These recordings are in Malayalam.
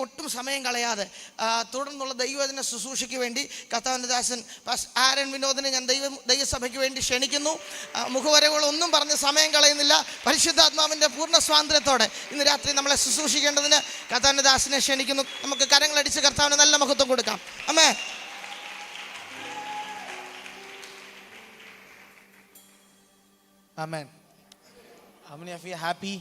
ഒട്ടും സമയം കളയാതെ തുടർന്നുള്ള ദൈവവചന ശുശ്രൂഷയ്ക്ക് വേണ്ടി കർത്താവിൻ്റെ ദാസൻ ആരൻ വിനോദിനെ ഞാൻ ദൈവസഭയ്ക്ക് വേണ്ടി ക്ഷണിക്കുന്നു. മുഖവരകളൊന്നും പറഞ്ഞ് സമയം കളയുന്നില്ല. പരിശുദ്ധാത്മാവിൻ്റെ പൂർണ്ണ സ്വാതന്ത്ര്യത്തോടെ ഇന്ന് രാത്രി നമ്മളെ ശുശ്രൂഷിക്കേണ്ടതിന് കർത്താവിൻ്റെ ദാസനെ ക്ഷണിക്കുന്നു. നമുക്ക് കരങ്ങളടിച്ച് കർത്താവിന് നല്ല മഹത്വം കൊടുക്കാം. ആമേൻ. Amen. How many of you are happy?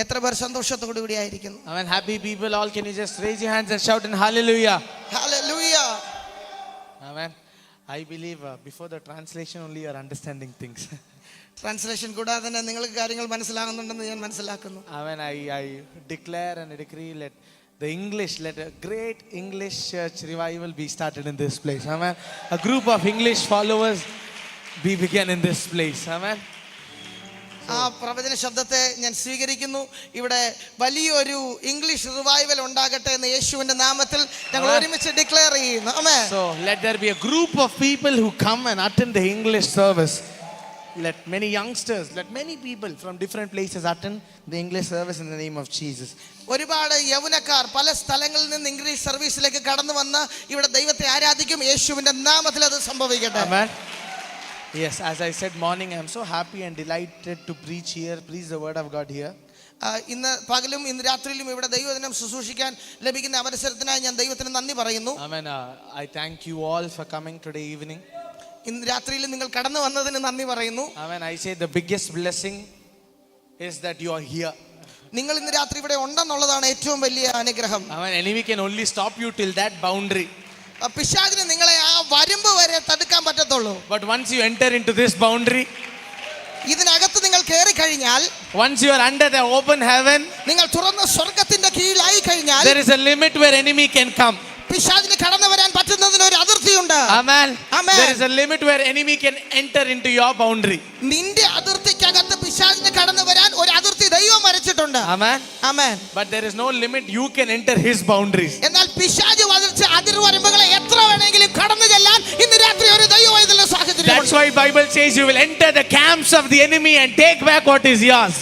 എത്ര പേർ സന്തോഷത്തോടു കൂടി ആയിരിക്കുന്നു? Amen. Happy people, all can you just raise your hands and shout in hallelujah? Hallelujah. Amen. I believe before the translation only you are understanding things. Translation കൂടാതെ തന്നെ നിങ്ങൾക്ക് കാര്യങ്ങൾ മനസ്സിലാകുന്നുണ്ടെന്ന് ഞാൻ മനസ്സിലാക്കുന്നു. Amen. I declare and decree let a great English church revival be started in this place. Amen. A group of English followers be begin in this place. Amen. ആ പ്രവചന ശബ്ദത്തെ ഞാൻ സ്വീകരിക്കുന്നു. ഇവിടെ വലിയൊരു ഇംഗ്ലീഷ് റിവൈവൽ ഉണ്ടാകട്ടെ എന്ന് യേശുവിന്റെ നാമത്തിൽ ഞങ്ങൾ ഒരുമിച്ച് ഡിക്ലെയർ ചെയ്യുന്നു. ആമേൻ. So let there be a group of people who come and attend the English service. Let many youngsters, let many people from different places attend the English service in the name of Jesus. ഒരുപാട് യൗവനക്കാർ പല സ്ഥലങ്ങളിൽ നിന്ന് ഇംഗ്ലീഷ് സർവീസിലേക്ക് കടന്നു വന്ന് ഇവിടെ ദൈവത്തെ ആരാധിക്കും. യേശുവിന്റെ നാമത്തിൽ അത് സംഭവിക്കട്ടെ. Amen. Yes, as I said morning, I am so happy and delighted to preach here. Preach the word of God here. ഇന്ന് പകലും ഇന്ന് രാത്രിയിലും ഇവിടെ ദൈവവചനം ശുശ്രൂഷിക്കാൻ ലഭിക്കുന്ന അവസരത്തിനായി ഞാൻ ദൈവത്തിന് നന്ദി പറയുന്നു. Amen. I thank you all for coming today evening. ഇന്ന് രാത്രിയിൽ നിങ്ങൾ കടന്നു വന്നതിന് നന്ദി പറയുന്നു. Amen. I say the biggest blessing is that you are here. നിങ്ങൾ ഇന്ന് രാത്രി ഇവിടെ ഉണ്ടെന്നുള്ളതാണ് ഏറ്റവും വലിയ അനുഗ്രഹം. Amen. Enemy can only stop you till that boundary. പിശാചിന് നിങ്ങളെ ആ വരമ്പ് വരെ തടുക്കാൻ പറ്റത്തുള്ളൂ. But once you enter into this boundary, ഇതിനകത്ത് നിങ്ങൾ കയറി കഴിഞ്ഞാൽ, once you are under the open heaven, നിങ്ങൾ തുറന്ന സ്വർഗ്ഗത്തിന്റെ കീഴിലായി കഴിഞ്ഞാൽ, there is a limit where enemy can come. പിശാചിന് കടന്നു വരാൻ പറ്റുന്നതിന് ഒരു അതിർത്തിയുണ്ട്. Amen. Amen. There is a limit where enemy can enter into your boundary. നിന്റെ അതിർത്തിക്കകത്ത് പിശാചിന് കടന്നു വരാൻ ഒരു അതിർത്തി ദൈവം വരച്ചിട്ടുണ്ട്. Amen. Amen. But there is no limit you can enter his boundaries. എന്നാൽ പിശാച് വരച്ച അതിർവരമ്പുകളെ എത്ര വേണമെങ്കിലും കടന്നു ചെല്ലാൻ ഇന്ന് രാത്രി ഒരു ദൈവവൈതലിന്റെ സാഹചര്യം. That's why Bible says you will enter the camps of the enemy and take back what is yours.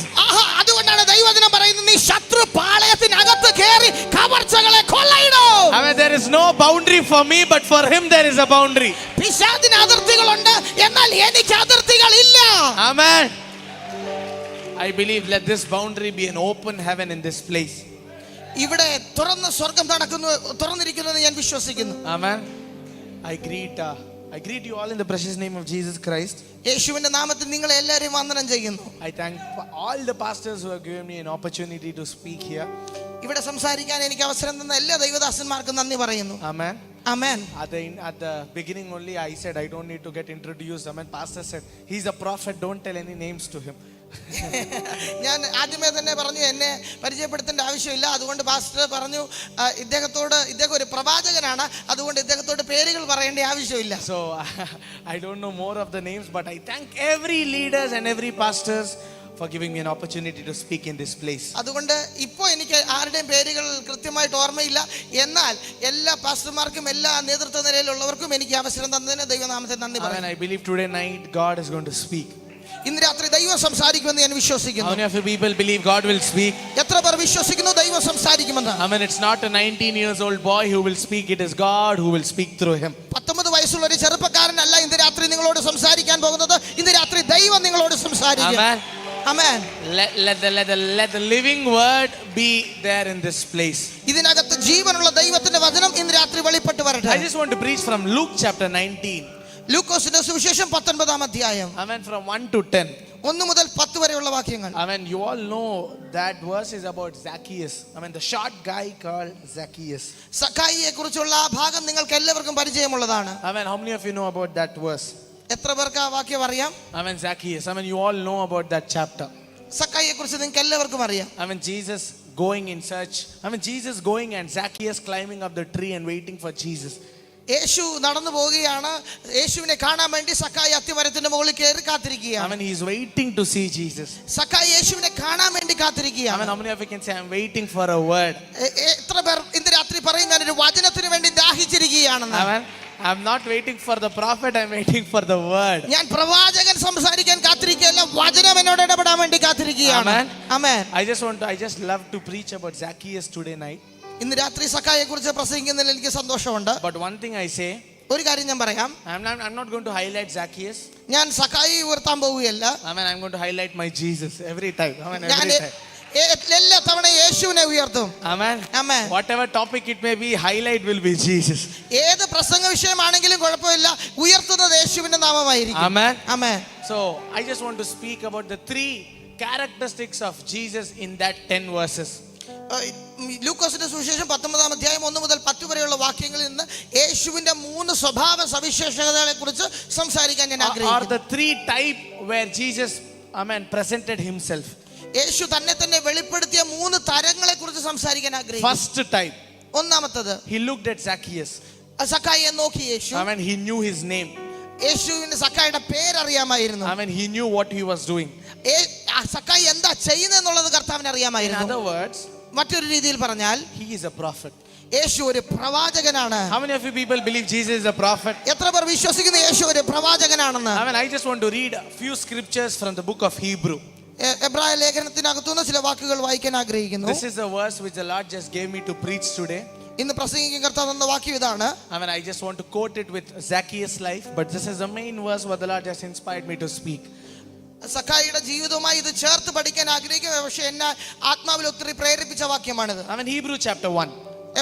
അതുകൊണ്ടാണ് ദൈവവചനം പറയുന്നത്, നീ ശത്രു പാളയത്തിനകത്ത് കയറി കവർച്ചകളെ കൊള്ളയിടൂ. Amen. There is no boundary for me, but for him there is a boundary. പിശാചിന് അതിർത്തികളുണ്ട്, എന്നാൽ എനിക്ക് അതിർത്തികളില്ല. Amen. I believe let this boundary be an open heaven in this place. ഇവിടെ തുറന്ന സ്വർഗ്ഗം തുറന്നിരിക്കുന്നത് ഞാൻ വിശ്വസിക്കുന്നു. Amen. I greet you all in the precious name of Jesus Christ. യേശുവിന്റെ നാമത്തിൽ നിങ്ങളെ എല്ലാവരെയും വന്ദനം ചെയ്യുന്നു. I thank all the pastors who have given me an opportunity to speak here. ഇവിടെ സംസാരിക്കാൻ എനിക്ക് അവസരം തന്ന എല്ലാ ദൈവദാസന്മാർക്കും നന്ദി പറയുന്നു. Amen. Amen. At the beginning only I said I don't need to get introduced. Amen. Pastor said he's a prophet, don't tell any names to him. ഞാൻ ആദ്യമേ തന്നെ പറഞ്ഞു എന്നെ പരിചയപ്പെടുത്തേണ്ട ആവശ്യമില്ല. അതുകൊണ്ട് പാസ്റ്റർ പറഞ്ഞു ഇദ്ദേഹം ഒരു പ്രവാചകനാണ്, അതുകൊണ്ട് ഇദ്ദേഹത്തോട് പേരുകൾ പറയേണ്ട ആവശ്യമില്ല. So I don't know more of the names, but I thank every leaders and every pastors for giving me an opportunity to speak in this place. അതുകൊണ്ട് ഇപ്പോൾ എനിക്ക് ആരുടെയും പേരുകൾ കൃത്യമായിട്ട് ഓർമ്മയില്ല. എന്നാൽ എല്ലാ പാസ്റ്റർമാർക്കും എല്ലാ നേതൃത്വ നിലയിലുള്ളവർക്കും എനിക്ക് അവസരം തന്നതിന് ദൈവനാമത്തിൽ നന്ദി പറയുന്നു. I believe today night God is going to speak. ഇന്ന് രാത്രി ദൈവം സംസാരിക്കുമെന്ന് ഞാൻ വിശ്വസിക്കുന്നു. How many of you people believe God will speak? എത്ര പേർ വിശ്വസിക്കുന്നു ദൈവം സംസാരിക്കുമെന്ന്? I mean, it's not a 19 years old boy who will speak, it is God who will speak through him. 19 വയസ്സുള്ള ഒരു ചെറുപ്പക്കാരനല്ല ഇന്ന് രാത്രി നിങ്ങളോട് സംസാരിക്കാൻ പോകുന്നത്. ഇന്ന് രാത്രി ദൈവം നിങ്ങളോട് സംസാരിക്കും. Amen. Amen. Let the living word be there in this place. ഇതിനകത്ത് ജീവനുള്ള ദൈവത്തിന്റെ വചനം ഇന്ന് രാത്രി വെളിപ്പെട്ട് വരട്ടെ. I just want to preach from Luke chapter 19. ലൂക്കോസിന്റെ സുവിശേഷം 19-ാം അധ്യായം. Amen. From 1 to 10. 1 മുതൽ 10 വരെയുള്ള വാക്യങ്ങൾ. Amen. You all know that verse is about Zacchaeus. Amen. The short guy called Zacchaeus. സക്കായിയെ കുറിച്ചുള്ള ആ ഭാഗം നിങ്ങൾക്ക് എല്ലാവർക്കും പരിചയമുള്ളതാണ്. Amen. How many of you know about that verse? എത്ര പേർക്ക് ആ വാക്യം അറിയാം? Amen. Zacchaeus. Amen. You all know about that chapter. സക്കായിയെ കുറിച്ച് നിങ്ങൾക്ക് എല്ലാവർക്കും അറിയാം. Amen. Jesus going in search. Amen. Jesus going and Zacchaeus climbing up the tree and waiting for Jesus. യേശു നടന്നു പോവുകയാണ്. യേശുവിനെ കാണാൻ വേണ്ടി സക്കായി അത്തിമരത്തിന്റെ മുകളിൽ കയറി കാത്തിരിക്കുകയാണ്. I mean, he is waiting to see Jesus. സക്കായി യേശുവിനെ കാണാൻ വേണ്ടി കാത്തിരിക്കുകയാണ്. I mean, how many of you can say I'm waiting for a word? എത്ര പേർ ഇന്ന് രാത്രി പറയും ഞാൻ ഒരു വചനത്തിന് വേണ്ടി ദാഹിച്ചിരിക്കുകയാണെന്ന്? Amen. I'm not waiting for the prophet, I'm waiting for the word. ഞാൻ പ്രവാചകൻ സംസാരിക്കാൻ കാത്തിരിക്കുകയല്ല, വചനം എന്നോട് ഇടപെടാൻ വേണ്ടി കാത്തിരിക്കുകയാണ്. Amen. Amen. I just love to preach about Zacchaeus today night. ഇന്ന് രാത്രി സക്കായെ കുറിച്ച് പ്രസംഗിക്കുന്നതിൽ എനിക്ക് സന്തോഷമുണ്ട്. But one thing I say, ഒരു കാര്യം ഞാൻ പറയാം, I'm not going to highlight Zacchaeus. ഞാൻ സക്കായി ഉയർത്താൻ പോവുകയല്ല. I'm going to highlight my Jesus every time. ഞാൻ എല്ലാ തവണ യേശുവിനെ ഉയർത്തും. Amen. Amen. Whatever topic it may be, highlight will be Jesus. ഏത് പ്രസംഗ വിഷയമാണെങ്കിലും കുഴപ്പമില്ല, ഉയർത്തുന്നത് യേശുവിന്റെ നാമമായിരിക്കും. Amen. Amen. So I just want to speak about the 3 characteristics of Jesus in that 10 verses. ലൂക്കോസിന്റെ സുവിശേഷം 19-ാം അധ്യായം 1 മുതൽ 10 വരെയുള്ള വാക്യങ്ങളിൽ നിന്ന് യേശുവിന്റെ 3 സ്വഭാവ സവിശേഷതകളെ കുറിച്ച് സംസാരിക്കാൻ ഞാൻ ആഗ്രഹിക്കുന്നു. Or the 3 type where Jesus presented himself. യേശു തന്നെ വെളിപ്പെടുത്തിയ 3 തരങ്ങളെ കുറിച്ച് സംസാരിക്കാൻ ആഗ്രഹിക്കുന്നു. First type. ഒന്നാമത്തേത്, he looked at Zacchaeus. സക്കായിയെ നോക്കി യേശു. He knew his name. യേശുവിന് സക്കായിയുടെ പേരറിയാമായിരുന്നു. He knew what he was doing. സക്കായി എന്താ ചെയ്യുന്നതെന്നുള്ളത് കർത്താവിന് In അറിയാമായിരുന്നു. other words, മറ്റൊരു രീതിയിൽ പറഞ്ഞാൽ he is a prophet. യേശു ഒരു പ്രവാചകനാണ്. How many of you people believe Jesus is a prophet? എത്ര പേർ വിശ്വസിക്കുന്നു യേശു ഒരു പ്രവാചകനാണെന്ന്? I just want to read a few scriptures from the book of Hebrew. എബ്രായ ലേഖനത്തിനകത്തുനിന്ന് ചില വാക്കുകൾ വായിക്കാൻ ആഗ്രഹിക്കുന്നു. This is the verse which the Lord just gave me to preach today. ഇന്ന് പ്രസംഗിക്കാൻ കർത്താവ് തന്ന വാക്യം ഇതാണ്. I just want to quote it with Zacchaeus' life, but this is the main verse what the Lord just inspired me to speak. സക്കായിയുടെ ജീവിതവുമായി ഇത് ചേർത്ത് പഠിക്കാൻ ആഗ്രഹിക്കുന്നു, പക്ഷേ എന്നെ ആത്മാവിൽ ഒത്തിരി പ്രേരിപ്പിച്ച വാക്യമാണിത്. Hebrew chapter 1.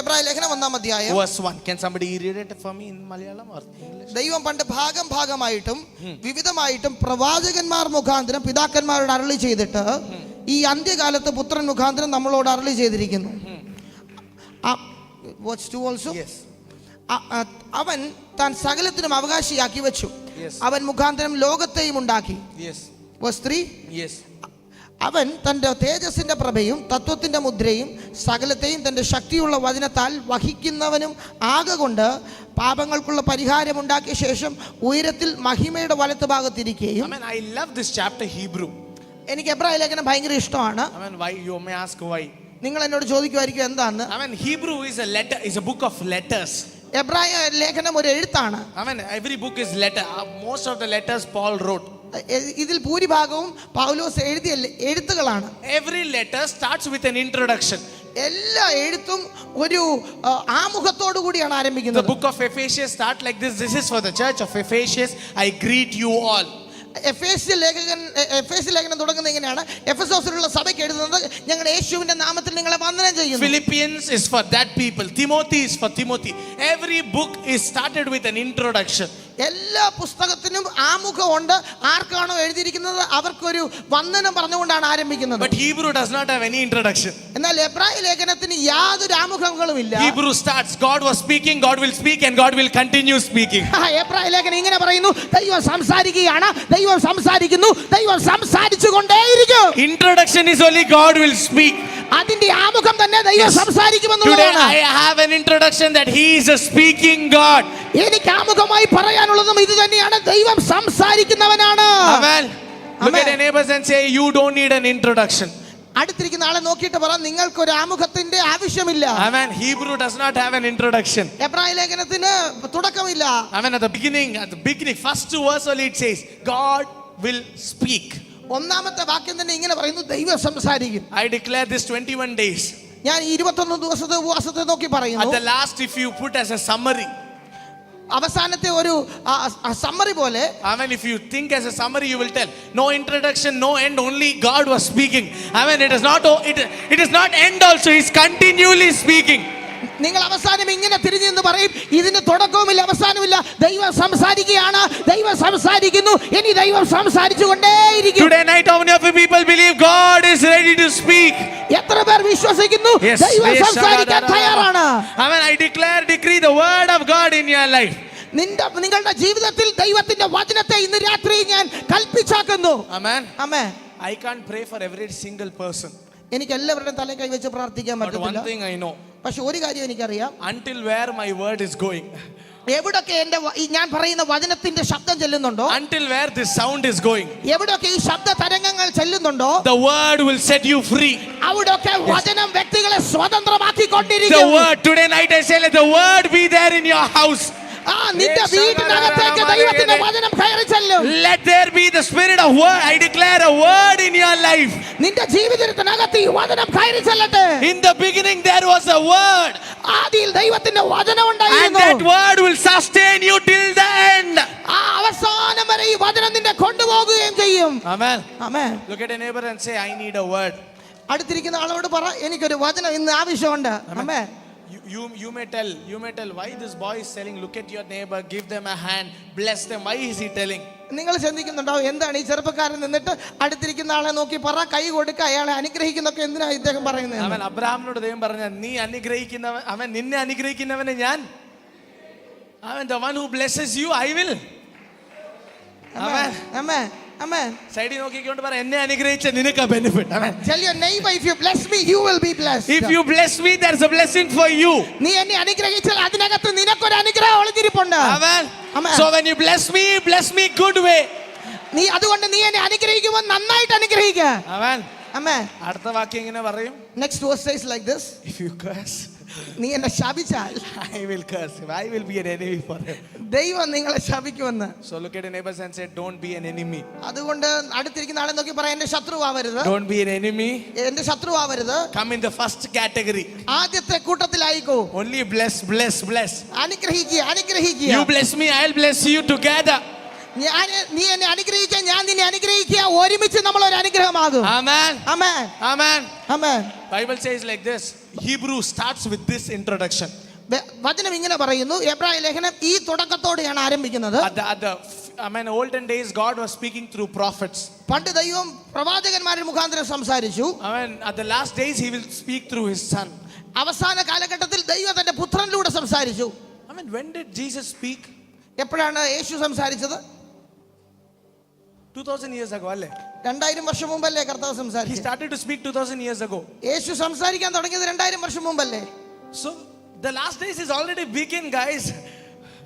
എബ്രായ ലേഖനം 1-ാം അധ്യായം verse 1. Can somebody read it for me in Malayalam or English? ദൈവം പണ്ട് ഭാഗമായിട്ടും വിവിധമായിട്ടും പ്രവാചകന്മാർ മുഖാന്തരം പിതാക്കന്മാരോട് അരുളി ചെയ്തിട്ട് ഈ അന്ത്യകാലത്ത് പുത്രൻ മുഖാന്തരം നമ്മളോട് അരുളി ചെയ്തിരിക്കുന്നു. Watch 2 also. Yes. അവൻ താൻ സകലത്തിനും അവകാശിയാക്കി വെച്ചു. Yes. അവൻ മുഖാന്തരം ലോകത്തെയും ഉണ്ടാക്കി. Yes. Verse 3. Yes. അവൻ തൻ്റെ തേജസ്സിന്റെ പ്രഭയും തത്വത്തിന്റെ മുദ്രയും സകലത്തെയും തൻ്റെ ശക്തിയുള്ള വചനത്താൽ വഹിക്കുന്നവനും ആകൊണ്ട് പാപങ്ങൾക്കുള്ള പരിഹാരം ഉണ്ടാക്കിയ ശേഷം ഉയരത്തിൽ മഹിമയുടെ വലത്ത് ഭാഗത്തിരിക്കുകയും. I love this chapter Hebrew. എനിക്ക് എബ്രായ ലേഖനം ഭയങ്കര ഇഷ്ടമാണ്. Why? You may ask why. നിങ്ങൾ എന്നോട് ചോദിക്കുമായിരിക്കും എന്താണ്? Hebrew is a letter, is a book of letters. എബ്രായ ലേഖനം ഒരു എഴുത്താണ്. Every book is letter. Most of the letters Paul wrote. ഇതിൽ ഭൂരിഭാഗവും പൗലോസ് എഴുതിയ എഴുത്തുകളാണ്. Every letter starts with an introduction. എല്ലാ എഴുത്തും ഒരു ആമുഖത്തോടു കൂടിയാണ് ആരംഭിക്കുന്നത്. The book of Ephesians start like this. This is for the church of Ephesians. I greet you all. എഫേസ്യ ലേഖനം തുടങ്ങുന്നത് എങ്ങനെയാണ്? എഫെസോസിലുള്ള സഭയ്ക്ക് എഴുതുന്നത് ഞങ്ങൾ യേശുവിന്റെ നാമത്തിൽ നിങ്ങളെ വന്ദനം ചെയ്യുന്നു. Philippians is for that people. Timothy is for Timothy. Every book is started with an introduction. എല്ലാ പുസ്തകത്തിനും ആമുഖമുണ്ട്. ആർക്കാണോ എഴുതിയിരിക്കുന്നത് അവർക്കൊരു വന്ദനം പറഞ്ഞുകൊണ്ടാണ് ആരംഭിക്കുന്നത്. But Hebrew does not have any introduction. എന്നാൽ എബ്രായ ലേഖനത്തിന് യാതൊരു ആമുഖങ്ങളും ഇല്ല. Hebrew starts, God was speaking, God will speak, and God will continue speaking. എബ്രായ ലേഖനം ഇങ്ങനെ പറയുന്നു, ദൈവം സംസാരിക്കുകയാണ്, ദൈവം സംസാരിക്കുന്നു, ദൈവം സംസാരിച്ചുകൊണ്ടേയിരിക്കും. Introduction is only God will speak. അതിന്റെ ആമുഖം തന്നെ ദൈവം സംസാരിക്കുമെന്നുള്ളതാണ്. Today I have an introduction that he is a speaking God. എനിക്ക് ആമുഖമായി പറയാനുള്ളതും ഇത് തന്നെയാണ്, ദൈവം സംസാരിക്കുന്നവനാണ്. Amen. Look at your neighbors and say you don't need an introduction. അടുത്തിരിക്കുന്ന ആളെ നോക്കിയിട്ട് പറ, നിങ്ങൾക്ക് ഒരു ആമുഖത്തിന്റെ ആവശ്യമില്ല. Amen. Hebrew does not have an introduction. എബ്രായ ലേഖനത്തിന് തുടക്കമില്ല. At the beginning first verse only it says God will speak. ഒന്നാമത്തെ വാക്യം തന്നെ ഇങ്ങനെ പറയുന്നു, ദൈവം സംസാരിക്കും. I declare this 21 days. ഞാൻ 21 ദിവസത്തെ ഉപവാസത്തെ നോക്കി പറയുന്നു. At the last, if you put as a summary, അവസാനത്തെ ഒരു സമ്മറി പോലെ, if you think as a summary, you will tell no introduction, no end, only God was speaking. It is not end also, he's continually speaking. നിങ്ങൾ അവസാനം ഇങ്ങനെ തിരിഞ്ഞു നിന്ന് പറയും, ഇതിന് തുടക്കവുമില്ല അവസാനമില്ല, ദൈവം സംസാരിക്കുകയാണ്, ദൈവം സംസാരിക്കുന്നു, ഇനി ദൈവം സംസാരിച്ചുകൊണ്ടേയിരിക്കും. Today night, how many of you people believe God is ready to speak? എത്ര പേർ വിശ്വസിക്കുന്നു ദൈവം സംസാരിക്കാൻ തയ്യാറാണ്? I decree the word of God in your life. നിങ്ങളുടെ ജീവിതത്തിൽ ദൈവത്തിന്റെ വചനത്തെ ഇന്ന് രാത്രി ഞാൻ കൽപ്പിച്ചാക്കുന്നു. Amen. I can't pray for every single person. എനിക്ക് എല്ലാവരുടെയും തലയിൽ കൈവച്ച് പ്രാർത്ഥിക്കാൻ പറ്റില്ല. One thing I know. പക്ഷെ ഒരു കാര്യം എനിക്കറിയാം, until where my word is going, എവിടൊക്കെ ഞാൻ പറയുന്ന വചനത്തിന്റെ ശബ്ദം ചെല്ലുന്നുണ്ടോ, until where this sound is going, എവിടൊക്കെ ഈ ശബ്ദ തരംഗങ്ങൾ ചെല്ലുന്നുണ്ടോ, the word will set you free. അവിടൊക്കെ വചനം വ്യക്തികളെ സ്വതന്ത്രമാക്കിക്കൊണ്ടിരിക്കും. The word, today night I say, let the word be there in your house. നിന്റെ വീടിനകത്തേക്ക് ദൈവത്തിന്റെ വചനം കയറി ചെല്ലും. Let there be the spirit of word. I declare a word in your life. നിന്റെ ജീവിതത്തിനകത്ത് ഈ വചനം കയറി ചെല്ലട്ടെ. In the beginning there was a word. ആദിയിൽ ദൈവത്തിന്റെ വചനം And ഉണ്ടായിരുന്നു. that word will sustain you till the end. അവസാനം വരെ ഈ വചനം നിന്നെ കൊണ്ടുപോകുകയും ചെയ്യും. Amen. Amen. Look at a neighbor and say, I need a word. അടുത്തിരിക്കുന്ന ആളോട് പറ, എനിക്കൊരു വചനം ഇന്ന് ആവശ്യമുണ്ട്. ആമേൻ. You may tell why this boy is telling. Look at your neighbor, give them a hand, bless them. Why is he telling? നിങ്ങൾ ചിന്തിക്കുന്നുണ്ടാവും, എന്താണ് ഈ ചെറുപ്പക്കാരൻ നിന്നിട്ട് അടുത്തിരിക്കുന്ന ആളെ നോക്കി പറ, കൈ കൊടുക്ക, അയാളെ അനുഗ്രഹിക്കുന്നൊക്കെ എന്തിനാ ഇദ്ദേഹം പറയുന്നത്? അവൻ അബ്രഹാമിനോട് ദൈവം പറഞ്ഞ, നീ അനുഗ്രഹിക്കുന്നവൻ, അവൻ നിന്നെ അനുഗ്രഹിക്കുന്നവനെ ഞാൻ, അവൻ the one who blesses you I will. ആമേൻ. ആമേൻ. ആമേൻ. സൈഡിൽ നോക്കിക്കൊണ്ട് പറ, എന്നെ അനുഗ്രഹിച്ച നിനക്ക് benefit. Amen. Tell your neighbor, if you bless me you will be blessed. If you bless me there is a blessing for you. നീ എന്നെ അനുഗ്രഹിച്ചാൽ അതിനകത്ത് നിനക്കൊരു അനുഗ്രഹം ഒളിഞ്ഞിരിപ്പുണ്ട്. Amen. Amen. So when you bless me good way. നീ അതുകൊണ്ട് നീ എന്നെ അനുഗ്രഹിക്കുമ്പോൾ നന്നായിട്ട് അനുഗ്രഹിക്കുക. Amen. ആമേൻ. അടുത്ത വാക്യം എങ്ങനെ പറയും? Next verse says like this. If you curse, നീ എന്നെ ശപിച്ചാൽ I will curse him. I will be an enemy for him. ദൈവം നിങ്ങളെ ശപിക്കുമെന്ന്. So look at your neighbors and say, don't be an enemy. അതുകൊണ്ട് അടുത്തിരിക്കുന്ന ആളെ നോക്കി പറയാം, എന്റെ ശത്രുവാവരുത്. Don't be an enemy. എന്റെ ശത്രുവാവരുത്. Come in the first category. ആദ്യത്തെ കൂട്ടത്തിലായിക്കോ. Only bless. അനുഗ്രഹിക്കുക, അനുഗ്രഹിക്കുക. You bless me, I'll bless you together. നീ എന്നെ അനുഗ്രഹിക്കുക, ഞാൻ നിന്നെ അനുഗ്രഹിക്കുക, ഒരുമിച്ച് നമ്മൾ ഒരു അനുഗ്രഹമാകും. Amen. Amen. Amen. Amen. Bible says like this. Hebrew starts with this introduction. വചനം ഇങ്ങനെ പറയുന്നു, എബ്രായ ലേഖനം ഈ തുടക്കത്തോടെയാണ് ആരംഭിക്കുന്നത്. Olden days God was speaking through prophets. പണ്ട് ദൈവം പ്രവാചകന്മാരുടെ മുഖാന്തരം സംസാരിച്ചു. At the last days he will speak through his son. അവസാന കാലഘട്ടത്തിൽ ദൈവം തന്റെ പുത്രനിലൂടെ സംസാരിച്ചു. When did Jesus speak? എപ്പോഴാണ് യേശു സംസാരിച്ചത്? 2000 years ago, alle. 2000 വർഷം മുമ്പല്ലേ കർത്താവ് He സംസാരിച്ചത്? started to speak 2000 years ago. യേശു സംസാരിക്കാൻ തുടങ്ങിയത് 2000 വർഷം മുമ്പല്ലേ? So the last days is already begin, guys.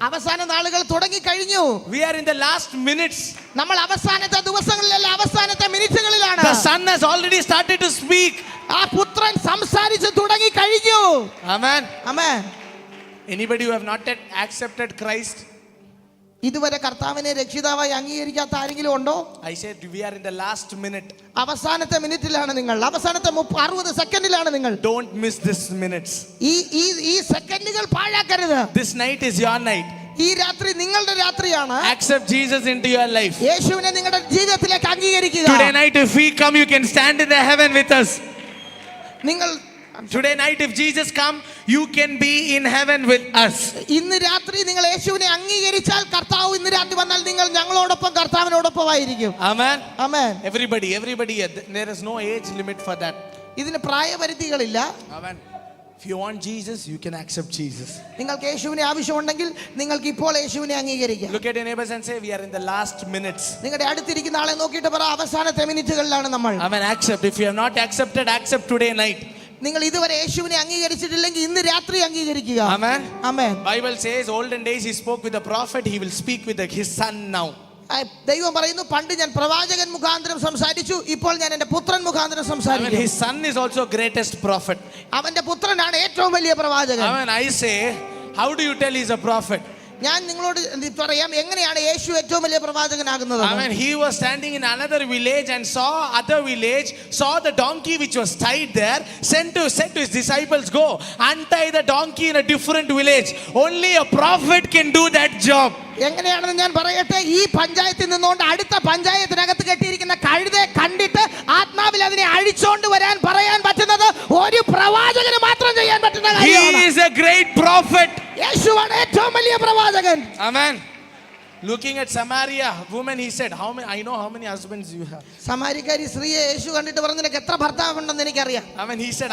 അവസാന നാളുകൾ തുടങ്ങി കഴിഞ്ഞു. We are in the last minutes. നമ്മൾ അവസാനത്തെ ദിവസങ്ങളിലല്ല, അവസാനത്തെ മിനിറ്റുകളിലാണ്. The son has already started to speak. ആ പുത്രൻ സംസാരിച്ചു തുടങ്ങി കഴിഞ്ഞു. Amen. Amen. Anybody who have not yet accepted Christ? ഇതുവരെ കർത്താവിനെ രക്ഷിതാവായി അംഗീകരിക്കാത്ത ആരെങ്കിലും ഉണ്ടോ? I said we are in the last minute. അവസാനത്തെ മിനിറ്റിലാണ് നിങ്ങൾ, അവസാനത്തെ 60 സെക്കൻഡിലാണ് നിങ്ങൾ. Don't miss this minutes. ഈ സെക്കൻഡുകൾ പാഴാക്കരുത്. This night is your night. ഈ രാത്രി നിങ്ങളുടെ രാത്രിയാണ്. Accept Jesus into your life. യേശുവിനെ നിങ്ങളുടെ ജീവിതത്തിലേക്ക് അംഗീകരിക്കുക. Today night if we come, you can stand in the heaven with us. നിങ്ങൾ Today night if Jesus come, you can be in heaven with us. ഇന്ന് രാത്രി നിങ്ങൾ യേശുവിനെ അംഗീകരിച്ചാൽ കർത്താവ് ഇന്ന് രാത്രി വന്നാൽ നിങ്ങൾ ഞങ്ങളോടൊപ്പം കർത്താവിനോടൊപ്പമായിരിക്കും. Amen. Amen. Everybody, there is no age limit for that. ഇതിന് പ്രായപരിധികളില്ല. Amen. If you want Jesus, you can accept Jesus. നിങ്ങൾക്ക് യേശുവിനെ ആവശ്യമുണ്ടെങ്കിൽ നിങ്ങൾക്ക് ഇപ്പോൾ യേശുവിനെ അംഗീകരിക്കാം. Look at your neighbors and say, we are in the last minutes. നിങ്ങളുടെ അടുത്തിരിക്കുന്ന ആളെ നോക്കിയിട്ട് പറ, അവസാനത്തെ മിനിറ്റുകളിലാണ് നമ്മൾ. Amen. Accept. If you have not accepted, accept today night. നിങ്ങൾ ഇതുവരെ യേശുവിനെ അംഗീകരിച്ചിട്ടില്ലെങ്കിൽ ഇന്ന് രാത്രി അംഗീകരിക്കുക. Amen. Amen. Bible says olden days he spoke with the prophet, he will speak with his son now. ദൈവം പറയുന്നു, പണ്ട് ഞാൻ പ്രവാചകൻ മുഖാന്തരം സംസാരിച്ചു, ഇപ്പോൾ ഞാൻ എൻ്റെ പുത്രൻ മുഖാന്തരം സംസാരിക്കും. His son is also greatest prophet. അവന്റെ പുത്രനാണ് ഏറ്റവും വലിയ പ്രവാചകൻ. Amen. I say, how do you tell he's a prophet? ഞാൻ നിങ്ങളോട് പറയാം, എങ്ങനെയാണ് യേശു ഏറ്റവും വലിയ പ്രവാചകനാകുന്നത്? Amen. He was standing in another village and saw the donkey which was tied there, said to his disciples, go untie the donkey in a different village. Only a prophet can do that job. എങ്ങനെയാണെന്ന് ഞാൻ പറയട്ടെ. ഈ പഞ്ചായത്തിൽ നിന്നുകൊണ്ട് അടുത്ത പഞ്ചായത്തിനകത്ത് കെട്ടിയിരിക്കുന്ന കഴുതെ കണ്ടിട്ട് ആത്മാവിൽ അതിനെ അഴിച്ചോണ്ട് വരാൻ പറയാൻ പറ്റുന്നത് ഒരു പ്രവാചകന് മാത്രം ചെയ്യാൻ പറ്റുന്ന കാര്യമാണ്. He is a great prophet. യേശുവാണ് ഏറ്റവും വലിയ പ്രവാചകൻ. Amen. Looking at Samaria woman, he said, I know how many husbands you have. സമാരിക്കാരി സ്ത്രീയെ യേശു കണ്ടിട്ട് പറഞ്ഞു, നിനക്ക് എത്ര ഭർത്താവുണ്ടെന്ന് എനിക്കറിയാം. Amen. He said,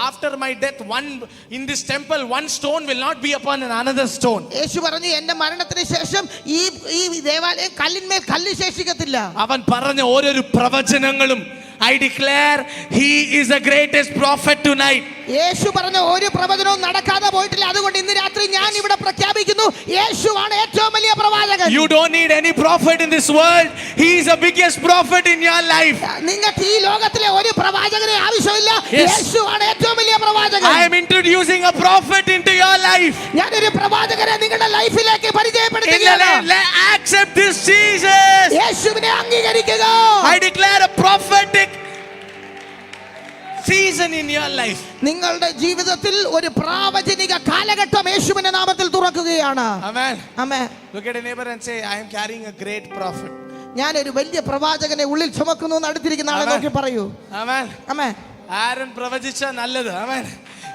after my death, one in this temple, one stone will not be upon another stone. യേശു പറഞ്ഞു, എന്റെ മരണത്തിന് ശേഷം ഈ ദേവാലയം കല്ലിന്മേൽ കല്ല് ശേഷിക്കത്തില്ല. അവൻ പറഞ്ഞ ഓരോ പ്രവചനങ്ങളും I declare he is the greatest prophet tonight. യേശു പറഞ്ഞ ഒരു പ്രവചനവും നടക്കാതെ പോയിട്ടില്ല. അതുകൊണ്ട് ഇന്ന് രാത്രി ഞാൻ ഇവിടെ പ്രഖ്യാപിക്കുന്നു, യേശുവാണ് ഏറ്റവും വലിയ പ്രവാചകൻ. You don't need any prophet in this world. He is the biggest prophet in your life. നിങ്ങൾക്ക് ഈ ലോകത്തിലെ ഒരു പ്രവാചകനെ ആവശ്യമില്ല. Yes. യേശുവാണ് ഏറ്റവും വലിയ പ്രവാചകൻ. I am introducing a prophet into your life. ഞാനൊരു പ്രവാചകനെ നിങ്ങളുടെ ലൈഫിലേക്ക് പരിചയപ്പെടുത്തുകയാണ്. Accept this Jesus. യേശുവിനെ അംഗീകരിക്കുക. I declare a prophetic season in your life. നിങ്ങളുടെ ജീവിതത്തിൽ ഒരു പ്രവാചനിക കാലഘട്ടം യേശുവിന്റെ നാമത്തിൽ തുറക്കുകയാണ്. Amen. Amen. Look at a neighbor and say, I am carrying a great prophet. ഞാൻ ഒരു വലിയ പ്രവാചകനെ ഉള്ളിൽ ചുമക്കുന്നു എന്ന് അടുത്തിരിക്കുന്ന ആളെ നോക്കി പറയൂ. Amen. ആമേൻ. ആരൻ പ്രവചിച്ച നല്ലത്. Amen.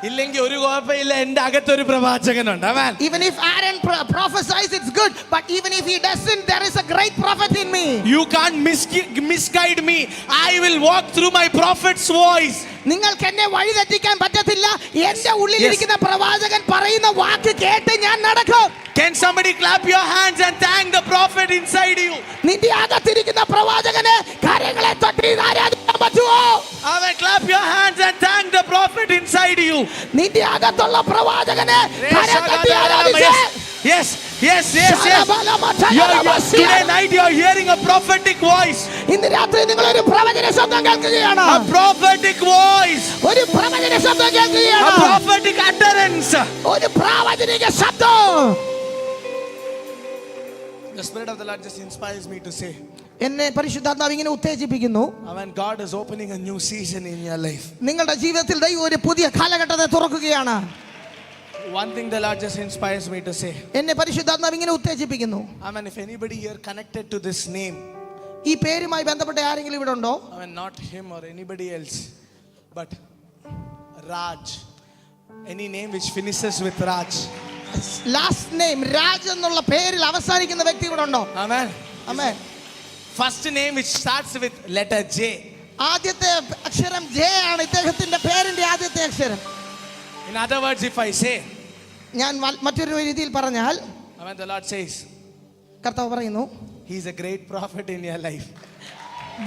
ഇല്ലെങ്കിൽ ഒരു കുഴപ്പമില്ല, എൻ്റെ അകത്തൊരു പ്രവാചകനുണ്ട്. Amen. Even if Aaron prophesies, it's good. But even if he doesn't, there is a great prophet in me. You can't misguide me. I will walk through my prophet's voice. നിങ്ങൾക്ക് എന്നെ വഴി തെറ്റിക്കാൻ പറ്റത്തില്ല. എന്റെ ഉള്ളിലിരിക്കുന്ന പ്രവാചകൻ പറയുന്ന വാക്ക് കേട്ട് ഞാൻ നടക്കും. Can somebody clap your hands and thank the prophet inside you? നിന്റെ അകത്തിരിക്കുന്ന പ്രവാചകനെ കരങ്ങളെ തട്ടി ആരാധിക്കാൻ പറ്റുമോ? Amen. Clap your hands and thank the prophet inside you. നിന്റെ അകത്തുള്ള പ്രവാചകനെ കരം തട്ടി ആരാധിച്ച്. Yes. Today night you are hearing a prophetic voice. ഇന്ന് രാത്രി നിങ്ങൾ ഒരു പ്രവചന ശബ്ദം കേൾക്കുകയാണ്. A prophetic voice. ഒരു പ്രവചന ശബ്ദം കേൾക്കുകയാണ്. A prophetic utterance. ഒരു പ്രവചനിക ശബ്ദം. The Spirit of the Lord just inspires me to say, എന്നെ പരിശുദ്ധാത്മാവ് ഇങ്ങനെ ഉത്തേജിപ്പിക്കുന്നു. when God is opening a new season in your life. നിങ്ങളുടെ ജീവിതത്തിൽ ദൈവം ഒരു പുതിയ കാലഘട്ടത്തെ തുറക്കുകയാണ്. One thing the Lord just inspires me to say. എന്നെ പരിശുദ്ധാത്മാവ് ഇങ്ങനെ ഉത്തേജിപ്പിക്കുന്നു. Amen. If anybody here connected to this name, ഈ പേരുമായി ബന്ധപ്പെട്ട ആരെങ്കിലും ഇവിടെ ഉണ്ടോ? Amen. Not him or anybody else, but Raj. Any name which finishes with Raj. Last name Raj എന്നുള്ള പേരിൽ അവസാനിക്കുന്ന വ്യക്തി ഇവിടെ ഉണ്ടോ? Amen. Amen. First name which starts with letter J. ആദ്യത്തെ അക്ഷരം ജെ ആണ് ഇദ്ദേഹത്തിന്റെ പേരിന്റെ ആദ്യത്തെ അക്ഷരം. In other words, if I say, ഞാൻ മറ്റൊരു രീതിയിൽ പറഞ്ഞാൽ, Amen, the Lord says, കർത്താവ് പറയുന്നു, He is a great prophet in your life.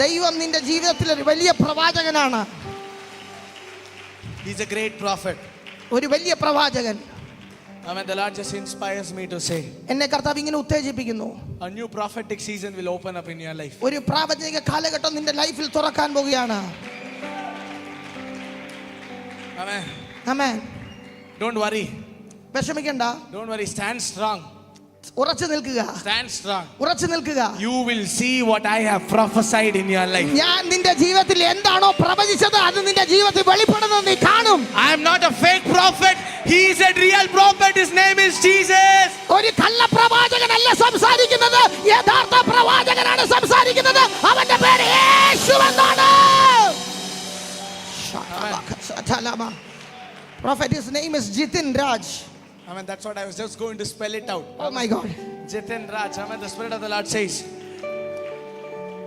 ദൈവം നിന്റെ ജീവിതത്തിൽ ഒരു വലിയ പ്രവാചകനാണ്. He is a great prophet. ഒരു വലിയ പ്രവാചകൻ. Amen. The Lord just inspires me to say, എന്നെ കർത്താവ് ഇങ്ങനെ ഉത്തേജിപ്പിക്കുന്നു. a new prophetic season will open up in your life. ഒരു പ്രവാചനിക കാലഘട്ടം നിന്റെ ലൈഫിൽ തുറക്കാൻ പോവുകയാണ്. Amen. ആമേൻ. Don't worry. വിഷമിക്കണ്ട. Don't worry. Stand strong. ഉറച്ചു നിൽക്കുക. Stand strong. ഉറച്ചു നിൽക്കുക. You will see what I have prophesied in your life. ഞാൻ നിന്റെ ജീവിതത്തിൽ എന്താണോ പ്രവചിച്ചത് അത് നിന്റെ ജീവിതത്തിൽ വെളിപ്പെടുന്നത് നീ കാണും. I am not a fake prophet. He is a real prophet. His name is Jesus. ഒരു കള്ള പ്രവാചകനല്ല സംസാരിക്കുന്നത്, യഥാർത്ഥ പ്രവാചകനാണ് സംസാരിക്കുന്നത്. അവന്റെ പേര് യേശുവെന്നാണ്. Prophet, his name is Jitin Raj. Amen. That's what I was just going to spell it out. Oh my God. Jitin Raj. Amen. The Spirit of the Lord says,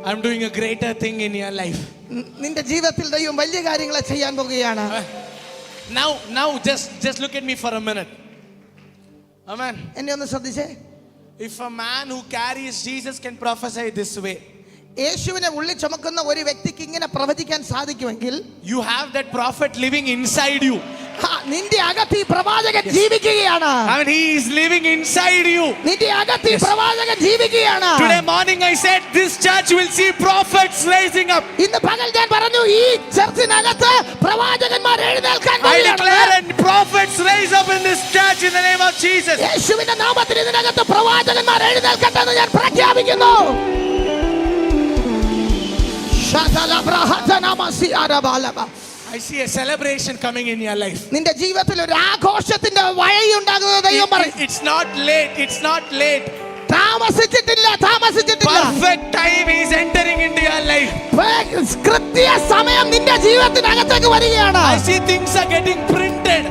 I'm doing a greater thing in your life. നിന്റെ ജീവിതത്തിൽ ദൈവം വലിയ കാര്യങ്ങളെ ചെയ്യാൻ പോകുകയാണ്. Now just look at me for a minute. Amen. എന്നെ ഒന്ന് ശ്രദ്ധിച്ചേ. If a man who carries Jesus can prophesy this way, യേശുവിനെ ഉള്ളിൽ ചുമക്കുന്ന ഒരു വ്യക്തിക്ക് ഇങ്ങനെ പ്രവചിക്കാൻ സാധിക്കുമെങ്കിൽ, you have that prophet living inside you. നിന്റെ അകത്ത് ഈ പ്രവാചകൻ ജീവിക്കുകയാണ്. I mean, he is living inside you. നിന്റെ അകത്ത് ഈ പ്രവാചകൻ ജീവിക്കുകയാണ്. Today morning I said this church will see prophets rising up. ഇന്ന് പകൽ ഞാൻ പറഞ്ഞു ഈ ചർച്ചിനകത്ത് പ്രവാചകന്മാർ എഴുന്നേൽക്കാൻ I declare and prophets rise up in this church in the name of Jesus. യേശുവിന്റെ നാമത്തിൽ ഇതിനകത്ത് പ്രവാചകന്മാർ എഴുന്നേൽക്കട്ടെ എന്ന് ഞാൻ പ്രഖ്യാപിക്കുന്നു. I see a celebration coming in your life. നിന്റെ ജീവിതത്തിൽ ഒരു ആഘോഷത്തിന്റെ വഴി ഉണ്ടാകുന്നത് ദൈവം പറയും. It's not late. It's not late. താമസിച്ചിട്ടില്ല. Perfect time is entering into your life. കൃത്യ സമയം നിന്റെ ജീവിതത്തിനകത്തേക്ക് വരികയാണ്. I see things are getting printed.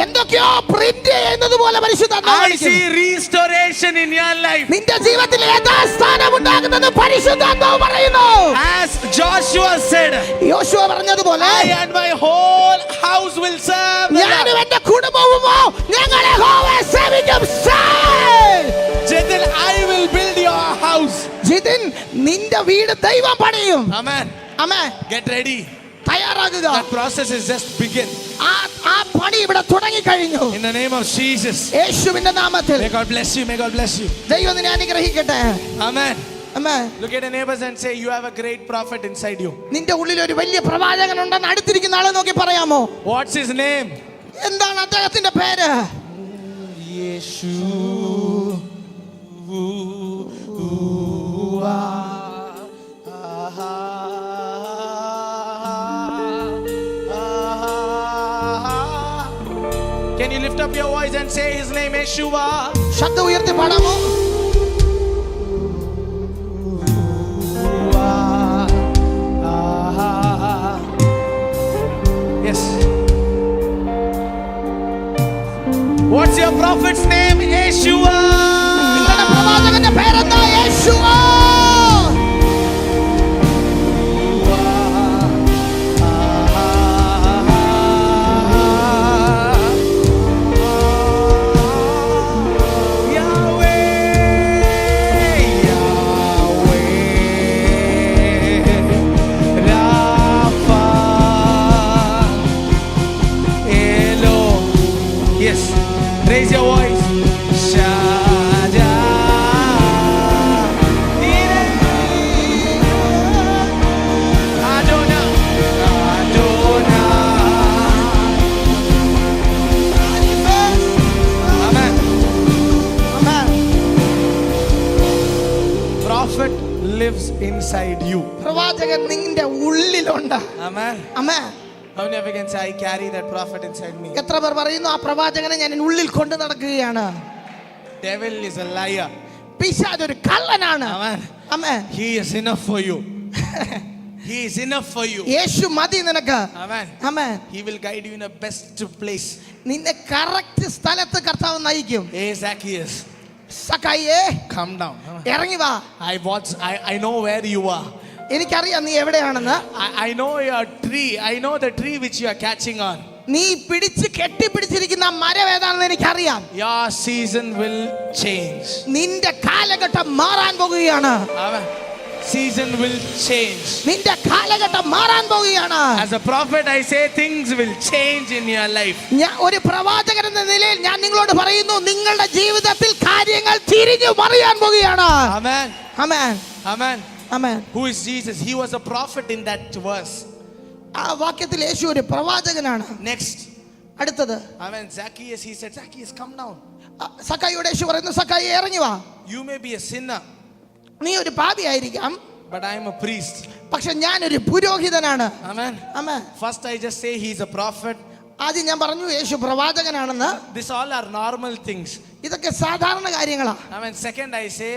എന്തൊക്കെയോ പ്രിന്റ് ചെയ്യുന്നത് പോലെ പരിശുദ്ധാത്മാവ്. I see restoration in your life. നിന്റെ ജീവിതത്തിൽ യഥാസ്ഥാനം ഉണ്ടാകുന്നത് പരിശുദ്ധാത്മാവ് പറയുന്നു. As Joshua said, യോശുവ പറഞ്ഞതുപോലെ, I and my whole house will serve the Lord. ഞാനും എന്റെ കുടുംബവുമോ ഞങ്ങൾ യഹോവയെ സേവിക്കും. Jitin, I will build your house. Jithin, നിന്റെ വീട് ദൈവം പണിയും. Amen. Amen. Get ready. തയ്യാറാകുക. That process is just begin. ആ പണി ഇവിടെ തുടങ്ങി കഴിഞ്ഞു. In the name of Jesus. യേശുവിന്റെ നാമത്തിൽ. May God bless you. May God bless you. ദൈവം നിന്നെ അനുഗ്രഹിക്കട്ടെ. Amen. Amen. Look at your neighbors and say, you have a great prophet inside you. നിന്റെ ഉള്ളിൽ ഒരു വലിയ പ്രവാചകൻ ഉണ്ടെന്ന് അടുത്തിരിക്കുന്ന ആളെ നോക്കി പറയാമോ? What's his name? എന്താണ് അദ്ദേഹത്തിന്റെ പേര്? യേശു. Can you lift up your voice and say his name, Yeshua? ശബ്ദം ഉയർത്തി പാടാമോ? Yes. What's your prophet's name? Yeshua. നിങ്ങളുടെ പ്രവാചകന്റെ പേരെന്താ? യേശുവ. Raise your voice. Shaddai. Adonai. Adonai. Amen. Amen. Prophet lives inside you. പ്രവാചകൻ നിന്റെ ഉള്ളിലുണ്ട്. Amen. Amen. How many of you can say, I carry that prophet inside me? എത്ര പേർ പറയുന്നു ആ പ്രവാചകനെ ഞാൻ ഉള്ളിൽ കൊണ്ട് നടക്കുകയാണ്? Devil is a liar. പിശാച് ഒരു കള്ളനാണ്. Amen. Amen. He is enough for you. He is enough for you. യേശു മതി നിനക്ക്. Amen. Amen. He will guide you in a best place. നിന്നെ കറക്റ്റ് സ്ഥലത്ത് കർത്താവ് നയിക്കും. Hey Zacchaeus, സഖായിയേ, come down. ഇറങ്ങി വാ. I know where you are. എനിക്കറിയാം നീ എവിടെയാണെന്ന്. I know your tree. I know the tree which you are catching on. നീ കെട്ടിപ്പിടിച്ചിരിക്കുന്ന മരം ഏതാണെന്ന് എനിക്കറിയാം. Your season will change. നിന്റെ കാലഘട്ടം മാറാൻ പോകുകയാണ്. Amen. Season will change. നിന്റെ കാലഘട്ടം മാറാൻ പോകുകയാണ്. As a prophet, I say things will change in your life. ഞാൻ ഒരു പ്രവാചകൻ എന്ന നിലയിൽ ഞാൻ നിങ്ങളോട് പറയുന്നു, നിങ്ങളുടെ ജീവിതത്തിൽ കാര്യങ്ങൾ തിരിഞ്ഞു മറിയാൻ പോകുകയാണ്. Amen. Amen. Amen. Amen. Who is Jesus? He was a prophet in that verse. ആ വാക്യത്തിൽ യേശു ഒരു പ്രവാചകനാണ്. Next. അടുത്തത്. Amen. Zacchaeus, he said, Zacchaeus, come down. സഖായിയോട് യേശു പറയുന്നു, സഖായി ഇറങ്ങി വാ. You may be a sinner, നീ ഒരു പാപിയായിരിക്കാം, but I am a priest. പക്ഷെ ഞാൻ ഒരു പുരോഹിതനാണ്. Amen. Amen. First I just say he is a prophet. ആദ്യം ഞാൻ പറഞ്ഞു യേശു പ്രവാചകനാണെന്ന്. These all are normal things. ഇതൊക്കെ സാധാരണ കാര്യങ്ങളാ. Amen. Second I say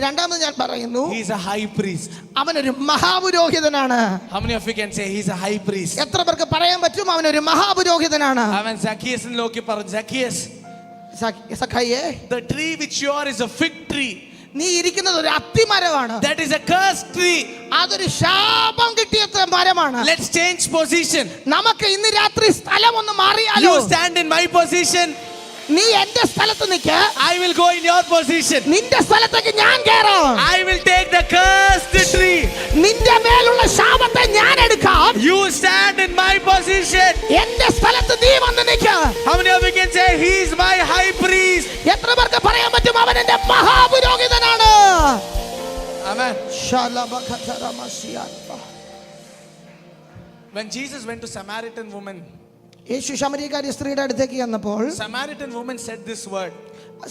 രണ്ടാമത് ഞാൻ പറയുന്നു, he is a high priest. അവനൊരു മഹാപുരോഹിതനാണ്. How many of you can say he is a high priest? എത്ര പേർക്ക് പറയാൻ പറ്റും അവനൊരു മഹാപുരോഹിതനാണ്? Amen. Zacchaeus in Loki par Zacchaeus, സഖായിയെ, the tree which you are is a fig tree. നീ ഇരിക്കുന്നത് ഒരു അത്തിമരമാണ്. That is a cursed tree. അതൊരു ശാപം കിട്ടിയ മരമാണ്. Let's change position. നമുക്ക് ഇന്ന് രാത്രി സ്ഥലം ഒന്ന് മാറിയാലോ? You stand in my position. നീ എന്റെ സ്ഥലത്ത് നിൽക്ക്. I will go in your position. നിന്റെ സ്ഥലത്തേക്ക് ഞാൻ കയറാം. I will take the cursed tree. നിന്റെ മേലുള്ള ശാപത്തെ ഞാൻ എടുക്കാം. You stand in my position. എന്റെ സ്ഥലത്ത് നീ വന്ന് നിൽക്ക്. How many of you can say he is my high priest? എത്ര പേർക്ക് പറയാൻ പറ്റും അവൻ എന്റെ മഹാപുരോഹിതനാണ്? Amen. ശാലബഖതറമസിയാ. When Jesus went to Samaritan woman, യേശു ശമരിയക്കാരി സ്ത്രീയുടെ അടുത്തേക്ക് ചെന്നപ്പോൾ Samaritan woman said this word.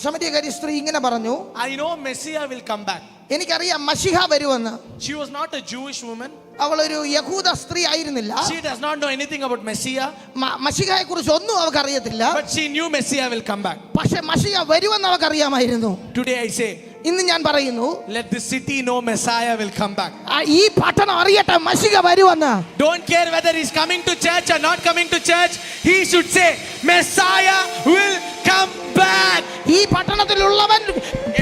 ശമരിയക്കാരി സ്ത്രീ ഇങ്ങനെ പറഞ്ഞു, I know Messiah will come back. എനിക്കറിയാം മശിഹ വരുമെന്ന്. She was not a Jewish woman. അവൾ ഒരു യഹൂദ സ്ത്രീ ആയിരുന്നില്ല. She does not know anything about Messiah. മശിഹയെ കുറിച്ച് ഒന്നും അവൾക്ക് അറിയത്തില്ല. But she knew Messiah will come back. പക്ഷെ മശിഹ വരുമെന്ന് അവൾക്ക് അറിയാമായിരുന്നു. Today I say, ഇന്ന് ഞാൻ പറയുന്നു, let this city know Messiah will come back. ഈ പട്ടണം അറിയട്ടെ മശിഹ വരുമെന്ന്. Don't care whether he's coming to church or not coming to church. He should say, Messiah will come back. ഈ പട്ടണത്തിലുള്ളവൻ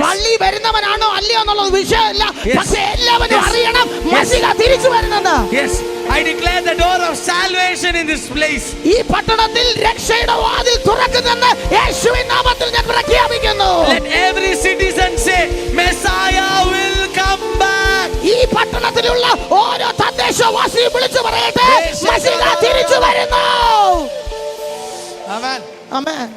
പള്ളി വരുന്നവനാണോ അല്ലയോ എന്നുള്ളത് വിഷയമല്ല. പക്ഷെ എല്ലാവരും അറിയണം മശിഹ തിരിച്ചു വരുന്നെന്ന്. Yes, I declare the door of salvation in this place. ഈ പട്ടണത്തിൽ രക്ഷയുടെ വാതിൽ തുറക്കുന്നെന്ന് യേശുവിൻ നാമത്തിൽ ഞാൻ പ്രഖ്യാപിക്കുന്നു. Let every citizen say, Messiah will come back. ഈ പട്ടണത്തിലുള്ള ഓരോ തദ്ദേശ വിശ്വാസി വിളിച്ചു പറയട്ടെ, മശീഹ തിരിച്ചു വരുന്നു. Amen. Amen.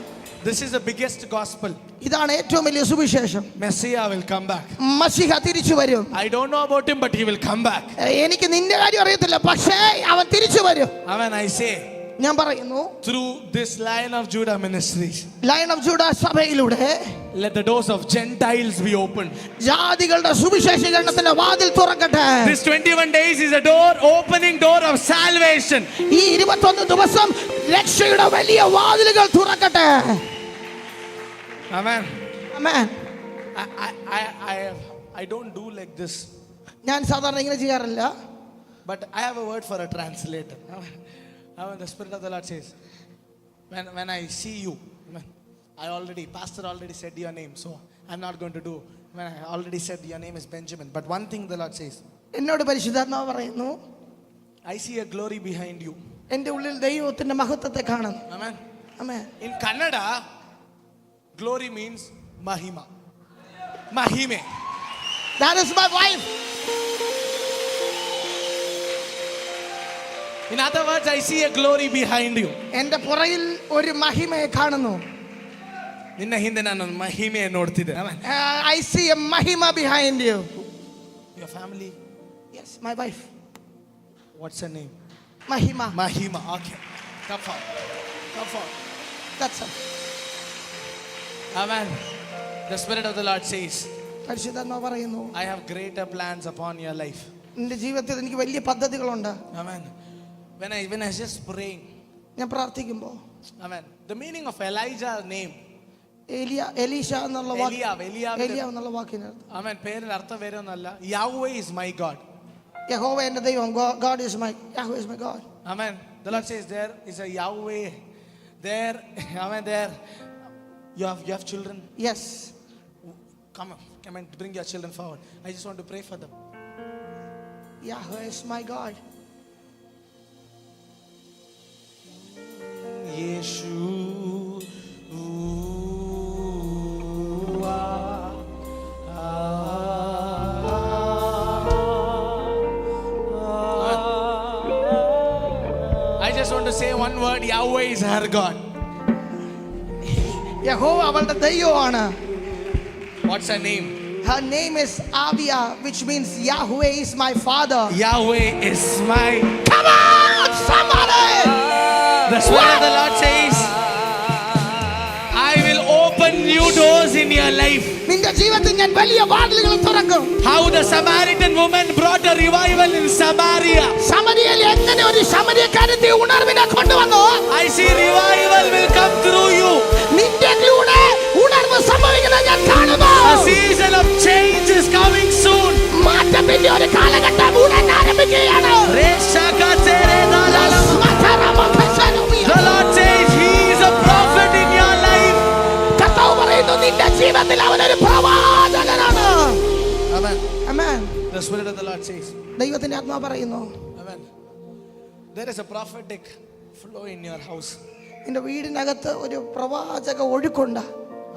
This is the biggest gospel. ഇതാണ് ഏറ്റവും വലിയ സുവിശേഷം. Messiah will come back. മശീഹ തിരിച്ചു വരും. I don't know about him, but he will come back. എനിക്ക് നിന്റെ കാര്യം അറിയത്തില്ല, പക്ഷേ അവൻ തിരിച്ചു വരും. Amen. I say, ഞാൻ പറയുന്നു, through this Lion of Judah ministries, Lion of Judah സഭയിലൂടെ let the doors of Gentiles be opened. ജാതികളുടെ സുവിശേഷീകരണത്തിന്റെ വാതിൽ തുറക്കട്ടെ. This 21 days is a door, opening door of salvation. ഈ 21 ദിവസം രക്ഷയുടെ വലിയ വാതിലുകൾ തുറക്കട്ടെ. Amen. Amen. I don't do like this, ഞാൻ സാധാരണ ഇങ്ങനെ ചെയ്യാറില്ല. but I have a word for a translator. Amen. The Spirit of the Lord says, when I see you, amen, Pastor already said your name, so I'm not going to do. When I already said your name is Benjamin, but one thing the Lord says, എന്നോട് പരിശുദ്ധാത്മാവ് പറയുന്നു, I see a glory behind you. എൻ്റെ ഉള്ളിൽ ദൈവത്തിന്റെ മഹത്വത്തെ കാണുന്നു. Amen. Amen. In Kannada, glory means Mahima. Mahime. That is my wife. In other words, I see a glory behind you. എൻ്റെ പുറകിൽ ഒരു മഹിമയെ കാണുന്നു. ನಿನ್ನ ಹಿಂದೆ ನಾನು ಮಹಿಮೆ ನೋಡ್ತಿದ್ದೆ. Amen. I see a mahima behind you. Your family, Yes, my wife. what's her name? Mahima. Mahima. Okay. Come forward. Come forward. That's all. Amen. The Spirit of the Lord says, പരിശുദ്ധാത്മാവ് പറയുന്നു, I have greater plans upon your life. നിന്റെ ജീവിതത്തിൽ എനിക്ക് വലിയ പദ്ധതികളുണ്ട്. Amen. When I was just praying, ഞാൻ പ്രാർത്ഥിക്കുമ്പോൾ, amen, the meaning of Elijah's name, എലീശ എന്നുള്ള വാക്ക്, Eliab, എലിയ എന്നുള്ള വാക്കിന് amen, പേരിൽ അർത്ഥം വേറെ ഒന്നല്ല. Yahweh is my God. യഹോവ എൻ്റെ ദൈവം. God is my, Yahweh is my God. Amen. The Lord says there is a Yahweh. There, amen, there. You have children. Yes. Come and bring your children forward. I just want to pray for them. Yahweh is my God. I just want to say one word. Yahweh is her God. യഹോവ അവളുടെ ദൈവമാണ്. What's her name? Her name is Avia, which means Yahweh is my father. Yahweh is my. Come on, somebody! The Spirit of the Lord says, I will open new doors in your life. നിന്റെ ജീവിതത്തിൽ ഞാൻ വലിയ വാതിലുകൾ തുറക്കും. How the Samaritan woman brought a revival in Samaria. സമരിയയിൽ എങ്ങനെ ഒരു സമരിയക്കാരത്തെ ഉണർവിനെ കൊണ്ടുവന്നു. I see revival will come through you. നിന്നിലൂടെ ഉണർവ് സംഭവിക്കുന്നത് ഞാൻ കാണുന്നു. A season of change is coming soon. മാറ്റത്തിന്റെ ഒരു കാലഘട്ടം ഉടൻ ആരംഭിക്കുകയാണ്. The Lord says He is a prophet in your life. കർത്താവ് പറയുന്നു, നിന്റെ ജീവിതത്തിൽ അവൻ ഒരു പ്രവാചകനാണ്. Amen. Amen. The Spirit of the Lord says, ദൈവത്തിന്റെ ആത്മാവ് പറയുന്നു, Amen. There is a prophetic flow in your house. നിന്റെ വീടിനകത്ത് ഒരു പ്രവാചക ഒഴുക്കുണ്ട്.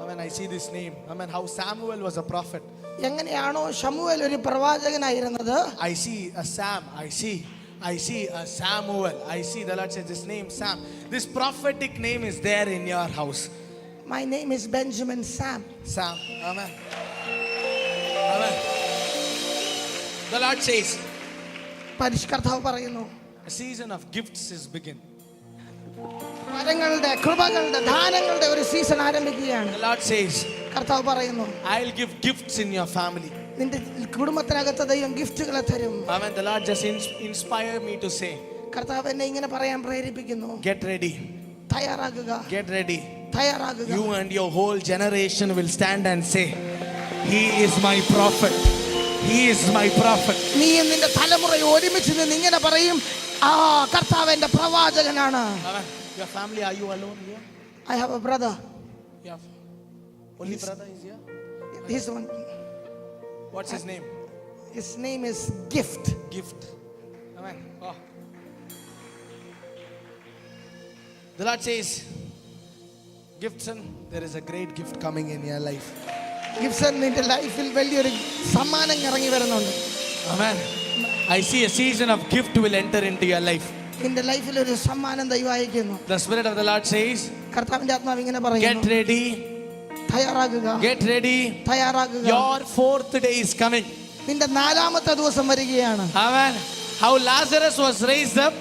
Amen. I see this name. Amen. How Samuel was a prophet. എങ്ങനെയാണോ ശമൂവേൽ ഒരു പ്രവാചകനായിരുന്നത്, I see a Sam. I see a Samuel. I see the Lord says this name Sam. This prophetic name is there in your house. my name is Benjamin Sam. Sam. Amen. Amen. The Lord says, പരിഷ്കർത്താവ് പറയുന്നു, a season of gifts is begin. വരങ്ങളുടെ, കൃപകളുടെ, ദാനങ്ങളുടെ ഒരു സീസൺ ആരംഭിക്കുകയാണ്. The Lord says, കർത്താവ് പറയുന്നു, I'll give gifts in your family. നിന്റെ കുടുംബത്തിനകത്ത് ദൈവം ഗിഫ്റ്റുകളെ തരും. Amen. The Lord just inspired me to say, കർത്താവ് എന്നെ ഇങ്ങനെ പറയാൻ പ്രേരിപ്പിക്കുന്നു, get ready. തയ്യാറാകുക, Get ready. തയ്യാറാകുക. You and your whole generation will stand and say, He is my prophet. He is my prophet. നീയും നിന്റെ തലമുറയും ഒരുമിച്ച് നിന്ന് ഇങ്ങനെ പറയും, ആ കർത്താവ് എന്റെ പ്രവാചകനാണ്. Amen. Your family, are you alone here? I have a brother. You have only brother is here? He's the one. What's his name? His name is Gift. Gift. Amen. Oh. The Lord says, Gibson, there is a great gift coming in your life. Gibson, നിന്റെ ലൈഫിൽ വലിയൊരു സമ്മാനം ഇറങ്ങി വരുന്നുണ്ട്. Amen. I see a season of gift will enter into your life. നിന്റെ ലൈഫിൽ ഒരു സമ്മാനം ദൈവം അയക്കുന്നു. The Spirit of the Lord says, കർത്താവിന്റെ ആത്മാവ് ഇങ്ങനെ get പറയുന്നു, ready, തയ്യാറാകുക, get ready. തയ്യാറാകുക. Your fourth day is coming. നിന്റെ 4ാമത്തെ ദിവസം വരികയാണ്. Amen. How Lazarus was raised up,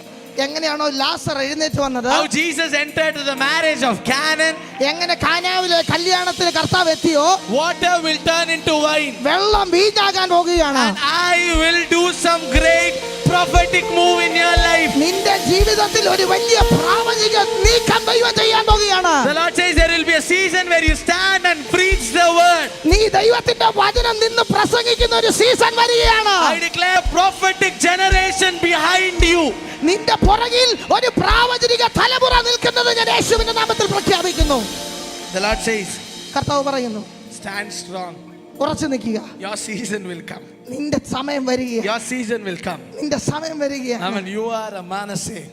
എങ്ങനെയാണോ ലാസർ എഴുന്നേറ്റ് വന്നത്, how Jesus entered the marriage of Canaan, എങ്ങനെ കാനാവിലെ കല്യാണത്തിന് കർത്താവ് എത്തിയോ, water will turn into wine. വെള്ളം വീഞ്ഞാകാൻ പോകുകയാണ്. And I will do some great prophetic move in your life. നിന്റെ ജീവിതത്തിൽ ഒരു വലിയ പ്രാവചിക നീക്കം ദൈവം ചെയ്യാൻ പോകുകയാണ്. The Lord says there will be a season where you stand and preach the word. നീ ദൈവത്തിന്റെ വചനം നിന്ന് പ്രസംഗിക്കുന്ന ഒരു സീസൺ വരികയാണ്. I declare prophetic generation behind you. നിന്റെ പുറകിൽ ഒരു പ്രാവചനിക തലമുറ നിൽക്കുന്നത് ഞാൻ യേശുവിന്റെ നാമത്തിൽ പ്രഖ്യാപിക്കുന്നു. The Lord says, കർത്താവ് പറയുന്നു, stand strong. ഉറച്ചു നിൽക്കുക. Your season will come. നിന്റെ സമയം വരികയാണ്. Your season will come. നിന്റെ സമയം വരികയാണ്. Amen. You are a Manasseh.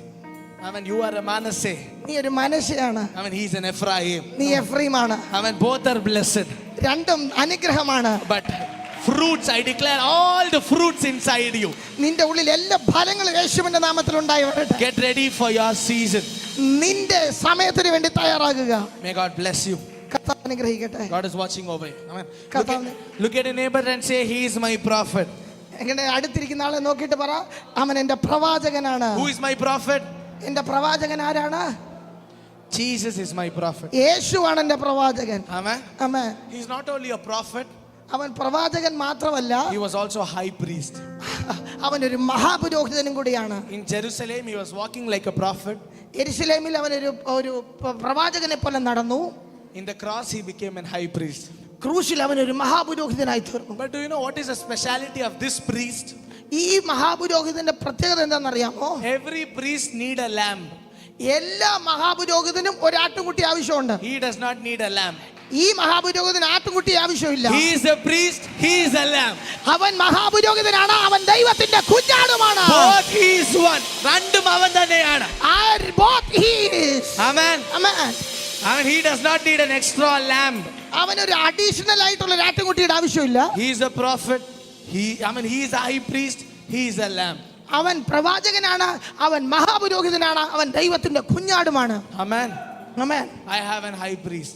Amen. You are a Manasseh. നീ ഒരു മനുഷ്യയാണ്. Amen. He's an Ephraim. നീ എഫ്രൈമാണ്. Amen. Both are blessed. രണ്ടും അനുഗ്രഹമാണ്. But fruits, I declare all the fruits inside you. നിന്റെ ഉള്ളിൽ എല്ലാ ഫലങ്ങളും യേശുവിന്റെ നാമത്തിൽ ഉണ്ടായി വരട്ടെ. Get ready for your season. നിന്റെ സമയത്തിന് വേണ്ടി തയ്യാറാകുക. May God bless you. കർത്താവ് അനുഗ്രഹിക്കട്ടെ. God is watching over you. Amen. കർത്താവ് Look at your neighbor and say, he is my prophet. എങ്ങനെ അടുത്തിരിക്കുന്ന ആളെ നോക്കിയിട്ട് പറ, അവൻ എന്റെ പ്രവാചകനാണ്. Who is my prophet? എന്റെ പ്രവാചകൻ ആരാണ്? Jesus is my prophet. യേശുവാണ് എന്റെ പ്രവാചകൻ. Amen. Amen. He is not only a prophet, അവൻ പ്രവാചകൻ മാത്രമല്ല, he was also a high priest. അവൻ ഒരു മഹാപുരോഹിതനും കൂടിയാണ്. In Jerusalem, he was walking like a prophet. യെരുശലേമിൽ അവൻ ഒരു പ്രവാചകനെ പോലെ നടന്നു. In the cross, he became a high priest. ക്രൂശിൽ അവൻ ഒരു മഹാപുരോഹിതനായി തീർന്നു. But do you know what is the speciality of this priest? ഈ മഹാപുരോഹിതന്റെ പ്രത്യേകത എന്താണെന്നറിയാമോ? Every priest need a lamb. എല്ലാ മഹാപുരോഹിതനും ഒരു ആട്ടുംകുട്ടി ആവശ്യമുണ്ട്. He does not need a lamb. ഈ മഹാപുരോഹിതന് ആട്ടുംകുട്ടി ആവശ്യമില്ല. He is a priest, he is a lamb. അവൻ മഹാപുരോഹിതനാണ്, അവൻ ദൈവത്തിന്റെ കുഞ്ഞാടുമാണ്. Both he is one. രണ്ടും അവൻ തന്നെയാണ്. Both he is. Amen. Amen. Amen. He does not need an extra lamb. അവനൊരു അഡീഷണൽ ആയിട്ടുള്ള ഒരു ആട്ടുംകുട്ടിയുടെ ആവശ്യമില്ല. He is a prophet. He is a high priest. He is a lamb. അവൻ പ്രവാചകനാണ്, അവൻ മഹാപുരോഹിതനാണ്, അവൻ ദൈവത്തിന്റെ കുഞ്ഞാടുമാണ്. Amen. Amen. I have an high priest.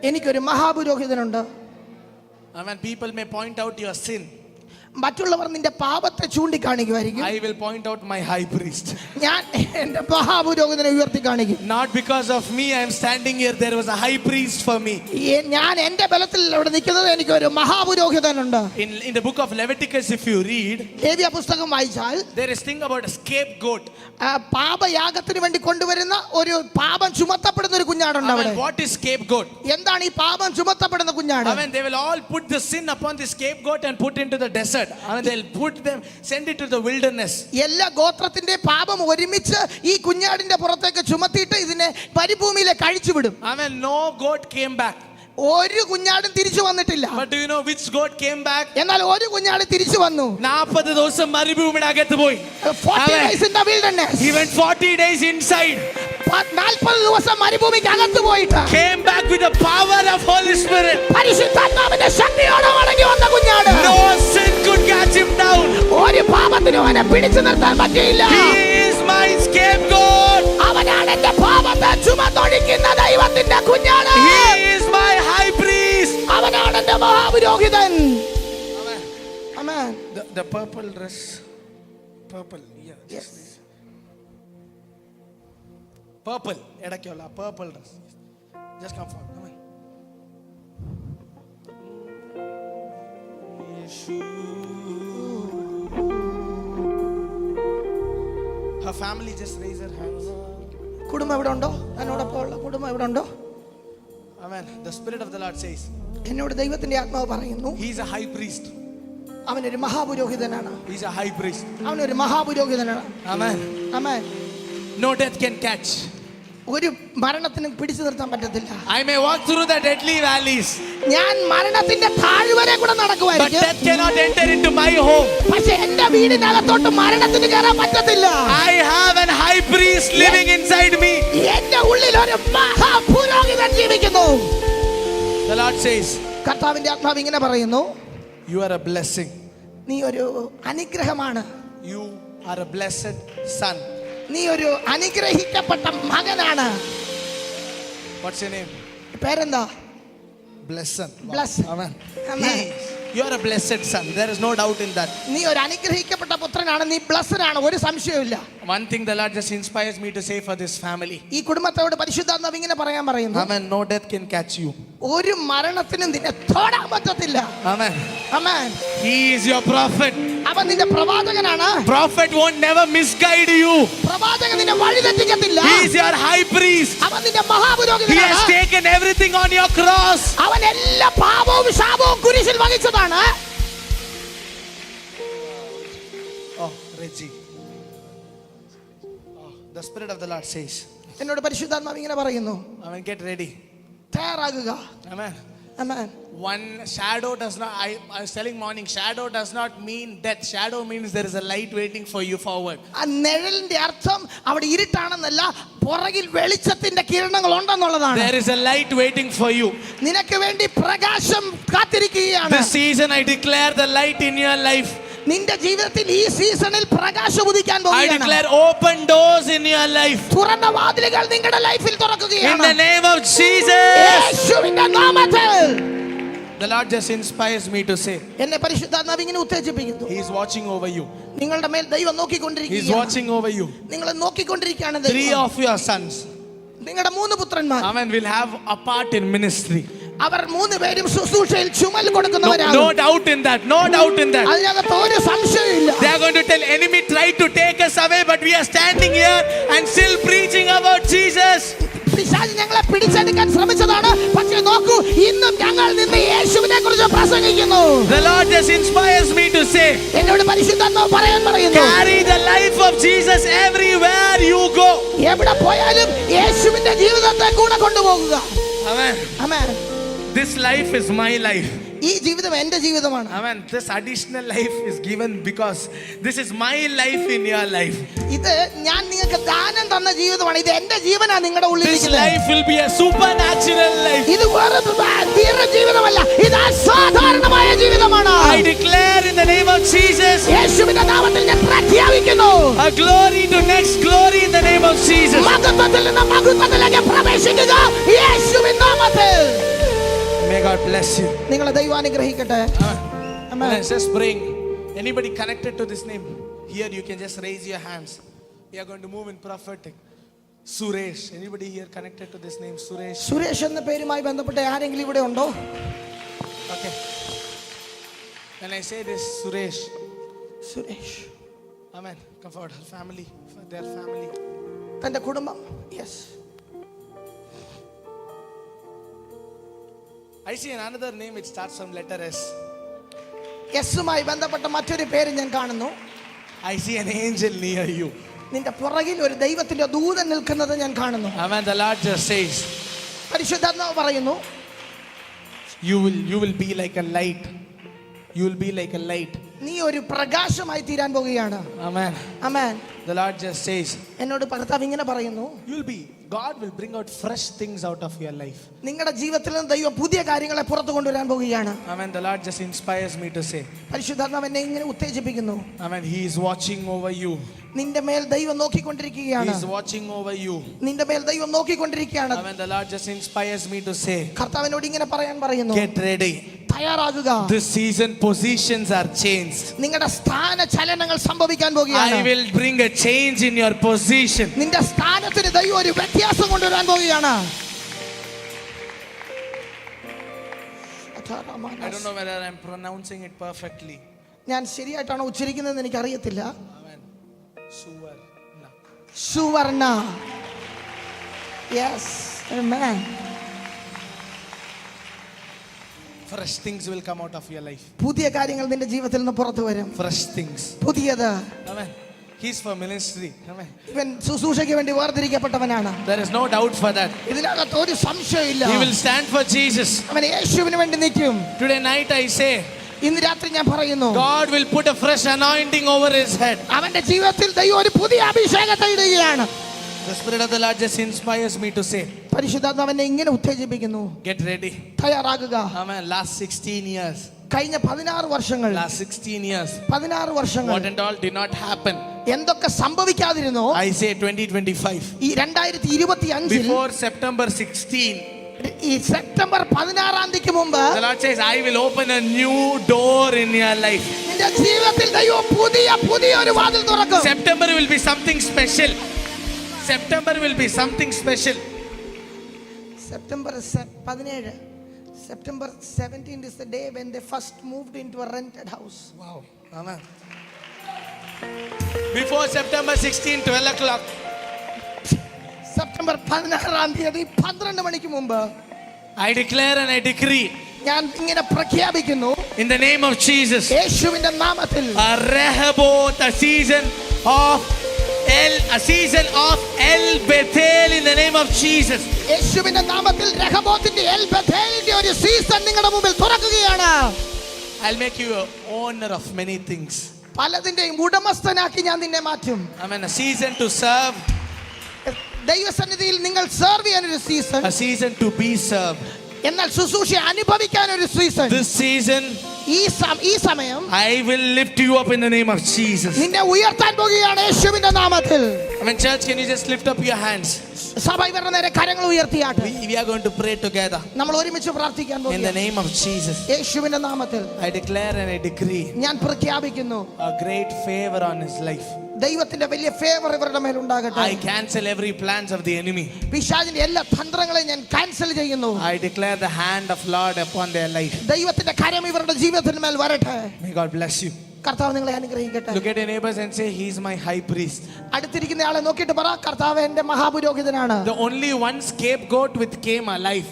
എനിക്കൊരു മഹാപുരോഹിതനുണ്ട്. Amen. People may point out your sin. മറ്റുള്ളവർ നിന്റെ പാപത്തെ ചൂണ്ടിക്കാണിക്കുമായിരിക്കും. I will point out my high priest. ഞാൻ എന്റെ മഹാപുരോഹിതനെ ഉയർത്തി കാണിക്കും. Not because of me I am standing here. There was a high priest for me. ഞാൻ എന്റെ ബലത്തിൽ ഇവിടെ നിൽക്കുന്നത്, എനിക്കൊരു മഹാപുരോഹിതനുണ്ട്. In the book of Leviticus, if you read, ലേവ്യ പുസ്തകം വായിച്ചാൽ there is thing about a scapegoat. പാപയാഗത്തിന് വേണ്ടി കൊണ്ടുവരുന്ന ഒരു പാപം ചുമത്തപ്പെടുന്ന ഒരു കുഞ്ഞാടുണ്ട് അവിടെ. What is scapegoat? എന്താണ് ഈ പാപം ചുമത്തപ്പെടുന്ന കുഞ്ഞാട്? Amen. They will all put the sin upon the scapegoat and put into the desert. Amen. They'll put them, send it to the wilderness. എല്ലാ ഗോത്രത്തിന്റെ പാപം ഒരുമിച്ച് ഈ കുഞ്ഞാടിന്റെ പുറത്തേക്ക് ചുമത്തിയിട്ട് ഇതിനെ പരിഭൂമിയിലേക്ക് അഴിച്ചുവിടും. Amen. No goat came back. ഒരു കുഞ്ഞാടും തിരിച്ചു വന്നിട്ടില്ല. But do you know which goat came back? എന്നാൽ ഒരു കുഞ്ഞാട് തിരിച്ചു വന്നു. 40 ദിവസം മരുഭൂമിയുടെ അകത്ത് പോയി. 40 days in the wilderness. He went 40 days inside. 40 ദിവസം മരുഭൂമിക്ക് അകത്ത് പോയിട്ട് Came back with the power of Holy Spirit. പരിശുദ്ധാത്മാവിന്റെ ശക്തിയോടെ മടങ്ങി വന്ന കുഞ്ഞാട്. No sin could catch him down. ഒരു പാപത്തിനും അവനെ പിടിച്ചു നിർത്താൻ പറ്റിയില്ല. He is my scapegoat. അവനാണ് എന്റെ പാപത്തെ ചുമന്നൊഴിക്കുന്ന ദൈവത്തിന്റെ കുഞ്ഞാട്. He is my high priest. അവനാണ് എന്റെ മഹാപുരോഹിതൻ. Amen. Amen. The purple dress. Purple. Yeah. Yes. Purple. Edakyola. Purple dress. Just come forward. Come on. Her family just raise her hands. കുടുംബം ഇവിടെ ഉണ്ടോ? എന്നോടൊപ്പം ഉള്ള കുടുംബം ഇവിടെ ഉണ്ടോ? Amen. The Spirit of the Lord says, എന്നോട് ദൈവത്തിന്റെ ആത്മാവ് പറയുന്നു, he is a high priest. അവനൊരു മഹാപുരോഹിതനാണ്. He is a high priest. അവനൊരു മഹാപുരോഹിതനാണ്. Amen. Amen. No death can catch. ഒരു മരണത്തിനും പിടിച്ചു നിർത്താൻ പറ്റത്തില്ല. I may walk through the deadly valleys, ഞാൻ മരണത്തിന്റെ താഴ്വരെ കൂടെ but നടക്കുമായിരിക്കും. death cannot enter into my home. പക്ഷെ എന്റെ വീടിനകത്തോട്ട് മരണത്തിന് കയറാൻ പറ്റത്തില്ല. I have an high priest living inside me. എന്റെ ഉള്ളിൽ ഒരു മഹാപുരോഹിതൻ ജീവിക്കുന്നു. The Lord says, കർത്താവിന്റെ ആത്മാവ് ഇങ്ങനെ പറയുന്നു, you are a blessing. നീ ഒരു അനുഗ്രഹമാണ്. You are a blessed son. നീ ഒരു അനുഗ്രഹിക്കപ്പെട്ട മകനാണ്. What's your name? പേരെന്താ? Blessed. Blessed. Amen. Amen. You are a blessed son. There is no doubt in that. നീ ഒരു അനുഗ്രഹിക്കപ്പെട്ട പുത്രനാണ്. നീ ബ്ലസ്ഡ് ആണ്, ഒരു സംശയവുമില്ല. One thing the Lord just inspires me to say for this family. ഈ കുടുംബത്തോട് പരിശുദ്ധാത്മാവ് ഇങ്ങനെ പറയാൻ പറയുന്നു. Amen. No death can catch you. ഒരു മരണത്തിനും നിന്നെ തൊടാൻ പറ്റത്തില്ല. Amen. Amen. He is your prophet. അവൻ നിന്റെ പ്രവാചകനാണ്. Prophet won't never misguide you. പ്രവാചകൻ നിന്നെ വഴിതെറ്റിക്കത്തില്ല. He is your high priest. അവൻ നിന്റെ He has മഹാപുരോഹിതനാണ്. taken everything on your cross. അവൻ എല്ലാ പാപവും ശാപവും കുരിശിൽ വഹിച്ചതാണ്. Oh, Reggie. Oh, the Spirit of the Lord says, എന്നോട് പരിശുദ്ധാത്മാവ് ഇങ്ങനെ പറയുന്നു. Amen. Get ready. തയ്യാറാകുക. Amen. Amen. One shadow does not, I was telling morning, shadow does not mean death. Shadow means there is a light waiting for you forward. ആ നിഴലിന്റെ അർത്ഥം അവിടെ ഇരുട്ടാണെന്നല്ല, പുറകിൽ വെളിച്ചത്തിന്റെ കിരണങ്ങൾ ഉണ്ടെന്നുള്ളതാണ്. There is a light waiting for you. നിനക്ക് വേണ്ടി പ്രകാശം കാത്തിരിക്കുകയാണ്. This season I declare the light in your life. നിന്റെ ജീവിതത്തിൽ ഈ സീസണിൽ പ്രകാശം ഉദിക്കാൻ I പോകുകയാണ്. declare open doors in your life. തുറന്ന വാതിലുകൾ നിങ്ങളുടെ ലൈഫിൽ In തുറക്കുകയാണ്. the name of Jesus. യേശുവിന്റെ നാമത്തിൽ. The Lord just inspires me to say, എന്നെ പരിശുദ്ധാത്മാവ് ഇങ്ങനെ ഉത്തേജിപ്പിക്കുന്നു. He is watching over you. നിങ്ങളുടെ മേൽ ദൈവം He is നോക്കിക്കൊണ്ടിരിക്കുകയാണ്. watching over you. നിങ്ങളെ നോക്കിക്കൊണ്ടിരിക്കുകയാണ് 3 ദൈവം. of your sons, നിങ്ങളുടെ 3 പുത്രന്മാർ, Amen, will have a part in ministry. അവർ 3 പേരും ശുശ്രൂഷയിൽ ചുമൽ No കൊടുക്കുന്നവരാണ്. doubt in that. No doubt in that. അതിനകത്ത് ഒരു സംശയമില്ല. They are going to tell enemy tried to take us away, but we are standing here and still preaching about Jesus. പിശാച് ഞങ്ങളെ പിടിച്ചെടുക്കാൻ ശ്രമിച്ചതാണ്, പക്ഷേ നോക്കൂ, ഇന്നും ഞങ്ങൾ നിന്ന് യേശുവിനെ കുറിച്ച് പ്രസംഗിക്കുന്നു. The Lord just inspires me to say, എന്നോട് പരിശുദ്ധാത്മാവ് പറയുന്നു, carry the life of Jesus everywhere you go. എവിടെ പോയാലും യേശുവിന്റെ ജീവിതത്തെ കൂടെ കൊണ്ടുപോകുക. Amen. Amen. This life is my life. ഈ ജീവിതം എന്റെ ജീവിതമാണ്. Amen. This additional life is given because this is my life in your life. ഇത് ഞാൻ നിങ്ങൾക്ക് ദാനം തന്ന ജീവിതമാണ്. ഇത് എന്റെ ജീവനാണ് നിങ്ങളുടെ This ഉള്ളിലിരിക്കുന്നത്. life will be a supernatural life. ഇത് വെറും തീര ജീവിതമല്ല, ഇത് അസാധാരണമായ ജീവിതമാണ്. I declare in the name of Jesus യേശുവിന്റെ നാമത്തിൽ ഞാൻ പ്രഖ്യാപിക്കുന്നു. a glory to next glory in the name of Jesus. മഹത്വത്തിൽ നിന്ന് മഹത്വത്തിലേക്ക് പ്രവേശിക്കുക യേശുവിന്റെ നാമത്തിൽ. May God bless you. നിങ്ങളെ ദൈവം അനുഗ്രഹിക്കട്ടെ. Amen. Let's just bring anybody connected to this name here. You can just raise your hands. We are going to move in prophetic. Suresh. Anybody here connected to this name? Suresh. Suresh എന്ന പേരുമായി ബന്ധപ്പെട്ട ആരെങ്കിലും ഇവിടെ ഉണ്ടോ? Okay. When I say this, Suresh. Suresh, Amen. Come forward. Her family. For their family. തന്റെ കുടുംബം. Yes. I see another name which starts from letter S. യെസുമായി ബന്ധപ്പെട്ട മറ്റൊരു പേര് ഞാൻ കാണുന്നു. I see an angel near you. നിന്റെ പുറകിൽ ഒരു ദൈവത്തിന്റെ ദൂതൻ നിൽക്കുന്നത് ഞാൻ കാണുന്നു. Amen. The Lord just says, പരിശുദ്ധാത്മാവ് പറയുന്നു, you will be like a light. You will be like a light. നീ ഒരു പ്രകാശമായി തീരാൻ പോകുകയാണ്. Amen. Amen. The Lord just says, എന്നോട് കർത്താവ് ഇങ്ങനെ പറയുന്നു, God will bring out fresh things out of your life. നിങ്ങളുടെ ജീവിതത്തിൽ നിന്ന് ദൈവം പുതിയ കാര്യങ്ങളെ പുറത്തു കൊണ്ടുവരാൻ പോകുകയാണ്. Amen. The Lord just inspires me to say, പരിശുദ്ധാത്മാവ് എന്നെ ഇങ്ങനെ ഉത്തേജിപ്പിക്കുന്നു. Amen. He is watching over you. നിന്റെ മേൽ ദൈവം He നോക്കിക്കൊണ്ടിരിക്കുകയാണ്. is watching over you. നിന്റെ മേൽ ദൈവം നോക്കിക്കൊണ്ടിരിക്കുകയാണ്. Amen. The Lord just inspires me to say, കർത്താവിനോട് ഇങ്ങനെ പറയാൻ പറയുന്നു, get ready. തയ്യാറാകുക. This season positions are changed. നിങ്ങളുടെ സ്ഥാന ചലനങ്ങൾ സംഭവിക്കാൻ I പോകുകയാണ്. will bring a change in your position. നിന്റെ സ്ഥാനത്തിന് ദൈവം ഒരു വ്യത്യാസം കൊണ്ടുവരാൻ പോകുകയാണ്. I don't know whether I'm pronouncing it perfectly. ഞാൻ ശരിയായിട്ടാണോ ഉച്ചരിക്കുന്നതെന്ന് എനിക്ക് അറിയത്തില്ല. Amen. Suvarna. സുവർണ. Yes. Amen. Fresh things will come out of your life. പുതിയ കാര്യങ്ങൾ നിന്റെ ജീവിതത്തിൽ നിന്ന് പുറത്തു വരും. Fresh things. പുതിയത്. Amen. He's for ministry. Amen. ഇവൻ ശുശ്രൂഷയ്ക്ക് വേണ്ടി വേർതിരിക്കപ്പെട്ടവനാണ്. There is no doubt for that. ഇതിനകത്ത് ഒരു സംശയമില്ല. He will stand for Jesus. അവൻ യേശുവിന് വേണ്ടി നിൽക്കും. Today night I say, ഇന്ന് രാത്രി ഞാൻ പറയുന്നു, God will put a fresh anointing over his head. അവന്റെ ജീവിതത്തിൽ ദൈവം ഒരു പുതിയ അഭിഷേകത്തെ ഇടുകയാണ്. The Spirit of the Lord just inspires me to say, പരിശുദ്ധാത്മാവ് എന്നെ ഇങ്ങനെ ഉത്തേജിപ്പിക്കുന്നു, get ready. തയ്യാറാകുക. Amen. Last 16 years, കഴിഞ്ഞ 16 വർഷങ്ങൾ, last 16 years, 16 വർഷങ്ങൾ what and all did not happen. എന്തൊക്കെ സംഭവിക്കാതിരുന്നോ, I say 2025. ഈ 2025 Before September 16, ഈ സെപ്റ്റംബർ 16 തീയതിക്ക് മുമ്പ് the Lord says, I will open a new door in your life. നിന്റെ ജീവിതത്തിൽ ദൈവം പുതിയ ഒരു വാതിൽ തുറക്കും. September will be something special. September will be something special. September 17, September 17 is the day when they first moved into a rented house. Wow. Amen. Before September 16, 12 o'clock. September 16 തീയതി 12 മണിക്ക് മുമ്പ് I declare and I decree ഞാൻ ഇങ്ങനെ പ്രഖ്യാപിക്കുന്നു, in the name of Jesus, യേശുവിന്റെ നാമത്തിൽ a Rehoboth, a season of El Bethel in the name of Jesus. യേശുവിന്റെ നാമത്തിൽ രഹബോത്തിന്റെ എൽ ബേഥേലിന്റെ ഒരു സീസൺ നിങ്ങളുടെ മുമ്പിൽ തുറക്കുകയാണ്. I'll make you an owner of many things. പലതിന്റെയും ഉടമസ്ഥനാക്കി ഞാൻ നിന്നെ മാറ്റും. Amen. A season to serve, ദൈവസന്നിധിയിൽ നിങ്ങൾ സെർവ് ചെയ്യാൻ ഒരു season, a season to be served. എന്നാൽ ശുശ്രൂഷ അനുഭവിക്കാൻ ഒരു സീസൺ. This season, ഈ സമയം I will lift you up in the name of Jesus. നിന്നെ ഉയർത്താൻ പോകുകയാണ് യേശുവിന്റെ നാമത്തിൽ. Amen. Church, can you just lift up your hands? സഭ ഇവരുടെ നേരെ കരങ്ങൾ ഉയർത്തിയാട്ടെ. We are going to pray together. നമ്മൾ ഒരുമിച്ച് പ്രാർത്ഥിക്കാൻ In the പോകുന്നു. name of Jesus, യേശുവിന്റെ നാമത്തിൽ I declare and I decree ഞാൻ പ്രഖ്യാപിക്കുന്നു, a great favor on his life. ദൈവത്തിന്റെ വലിയ ഫേവർ ഇവരുടെ മേൽ ഉണ്ടാകട്ടെ. I cancel every plans of the enemy. പിശാചിന്റെ എല്ലാ തന്ത്രങ്ങളെയും ഞാൻ ക്യാൻസൽ ചെയ്യുന്നു. I declare the hand of Lord upon their life. ദൈവത്തിന്റെ കരം ഇവരുടെ ജീവിതത്തിന് മേൽ വരട്ടെ. May God bless you. കർത്താവ് നിങ്ങളെ അനുഗ്രഹിക്കട്ടെ. Look at your neighbors and say, he is my high priest. അടുത്തിരിക്കുന്ന ആളെ നോക്കിയിട്ട് പറ, കർത്താവ് എന്റെ മഹാപുരോഹിതനാണ്. The only one scapegoat which came alive.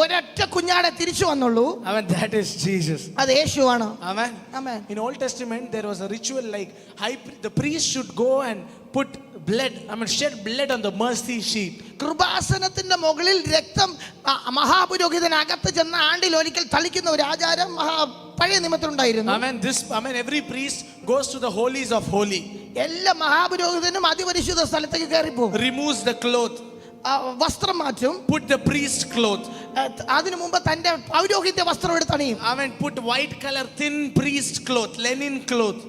ഒരൊറ്റ കുഞ്ഞാടെ തിരിച്ചു വന്നുള്ളൂ. Amen. That is Jesus. അത് യേശുവാണ്. Amen. Amen. In Old Testament there was a ritual like the priest should go and put blood, shed blood on the mercy seat. കൃപാസനത്തിന്റെ മുകളിൽ രക്തം മഹാപുരോഹിതൻ അകത്ത് ചെന്ന ആണ്ടിൽ ഒരിക്കൽ തളിക്കുന്ന ഒരു ആചാരം പഴയ നിയമത്തിലുണ്ടായിരുന്നു. Every priest goes to the holies of holy. എല്ലാ മഹാപുരോഹിതനും അതിപരിശുദ്ധ സ്ഥലത്തേക്ക് കയറി പോകും. Removes the cloth. വസ്ത്രം മാറ്റും. Put the priest cloth. അതിനു മുമ്പ് തന്റെ പൗരോഹിത്യ വസ്ത്രം എടുത്തണിയും. Put white color thin priest cloth, linen cloth.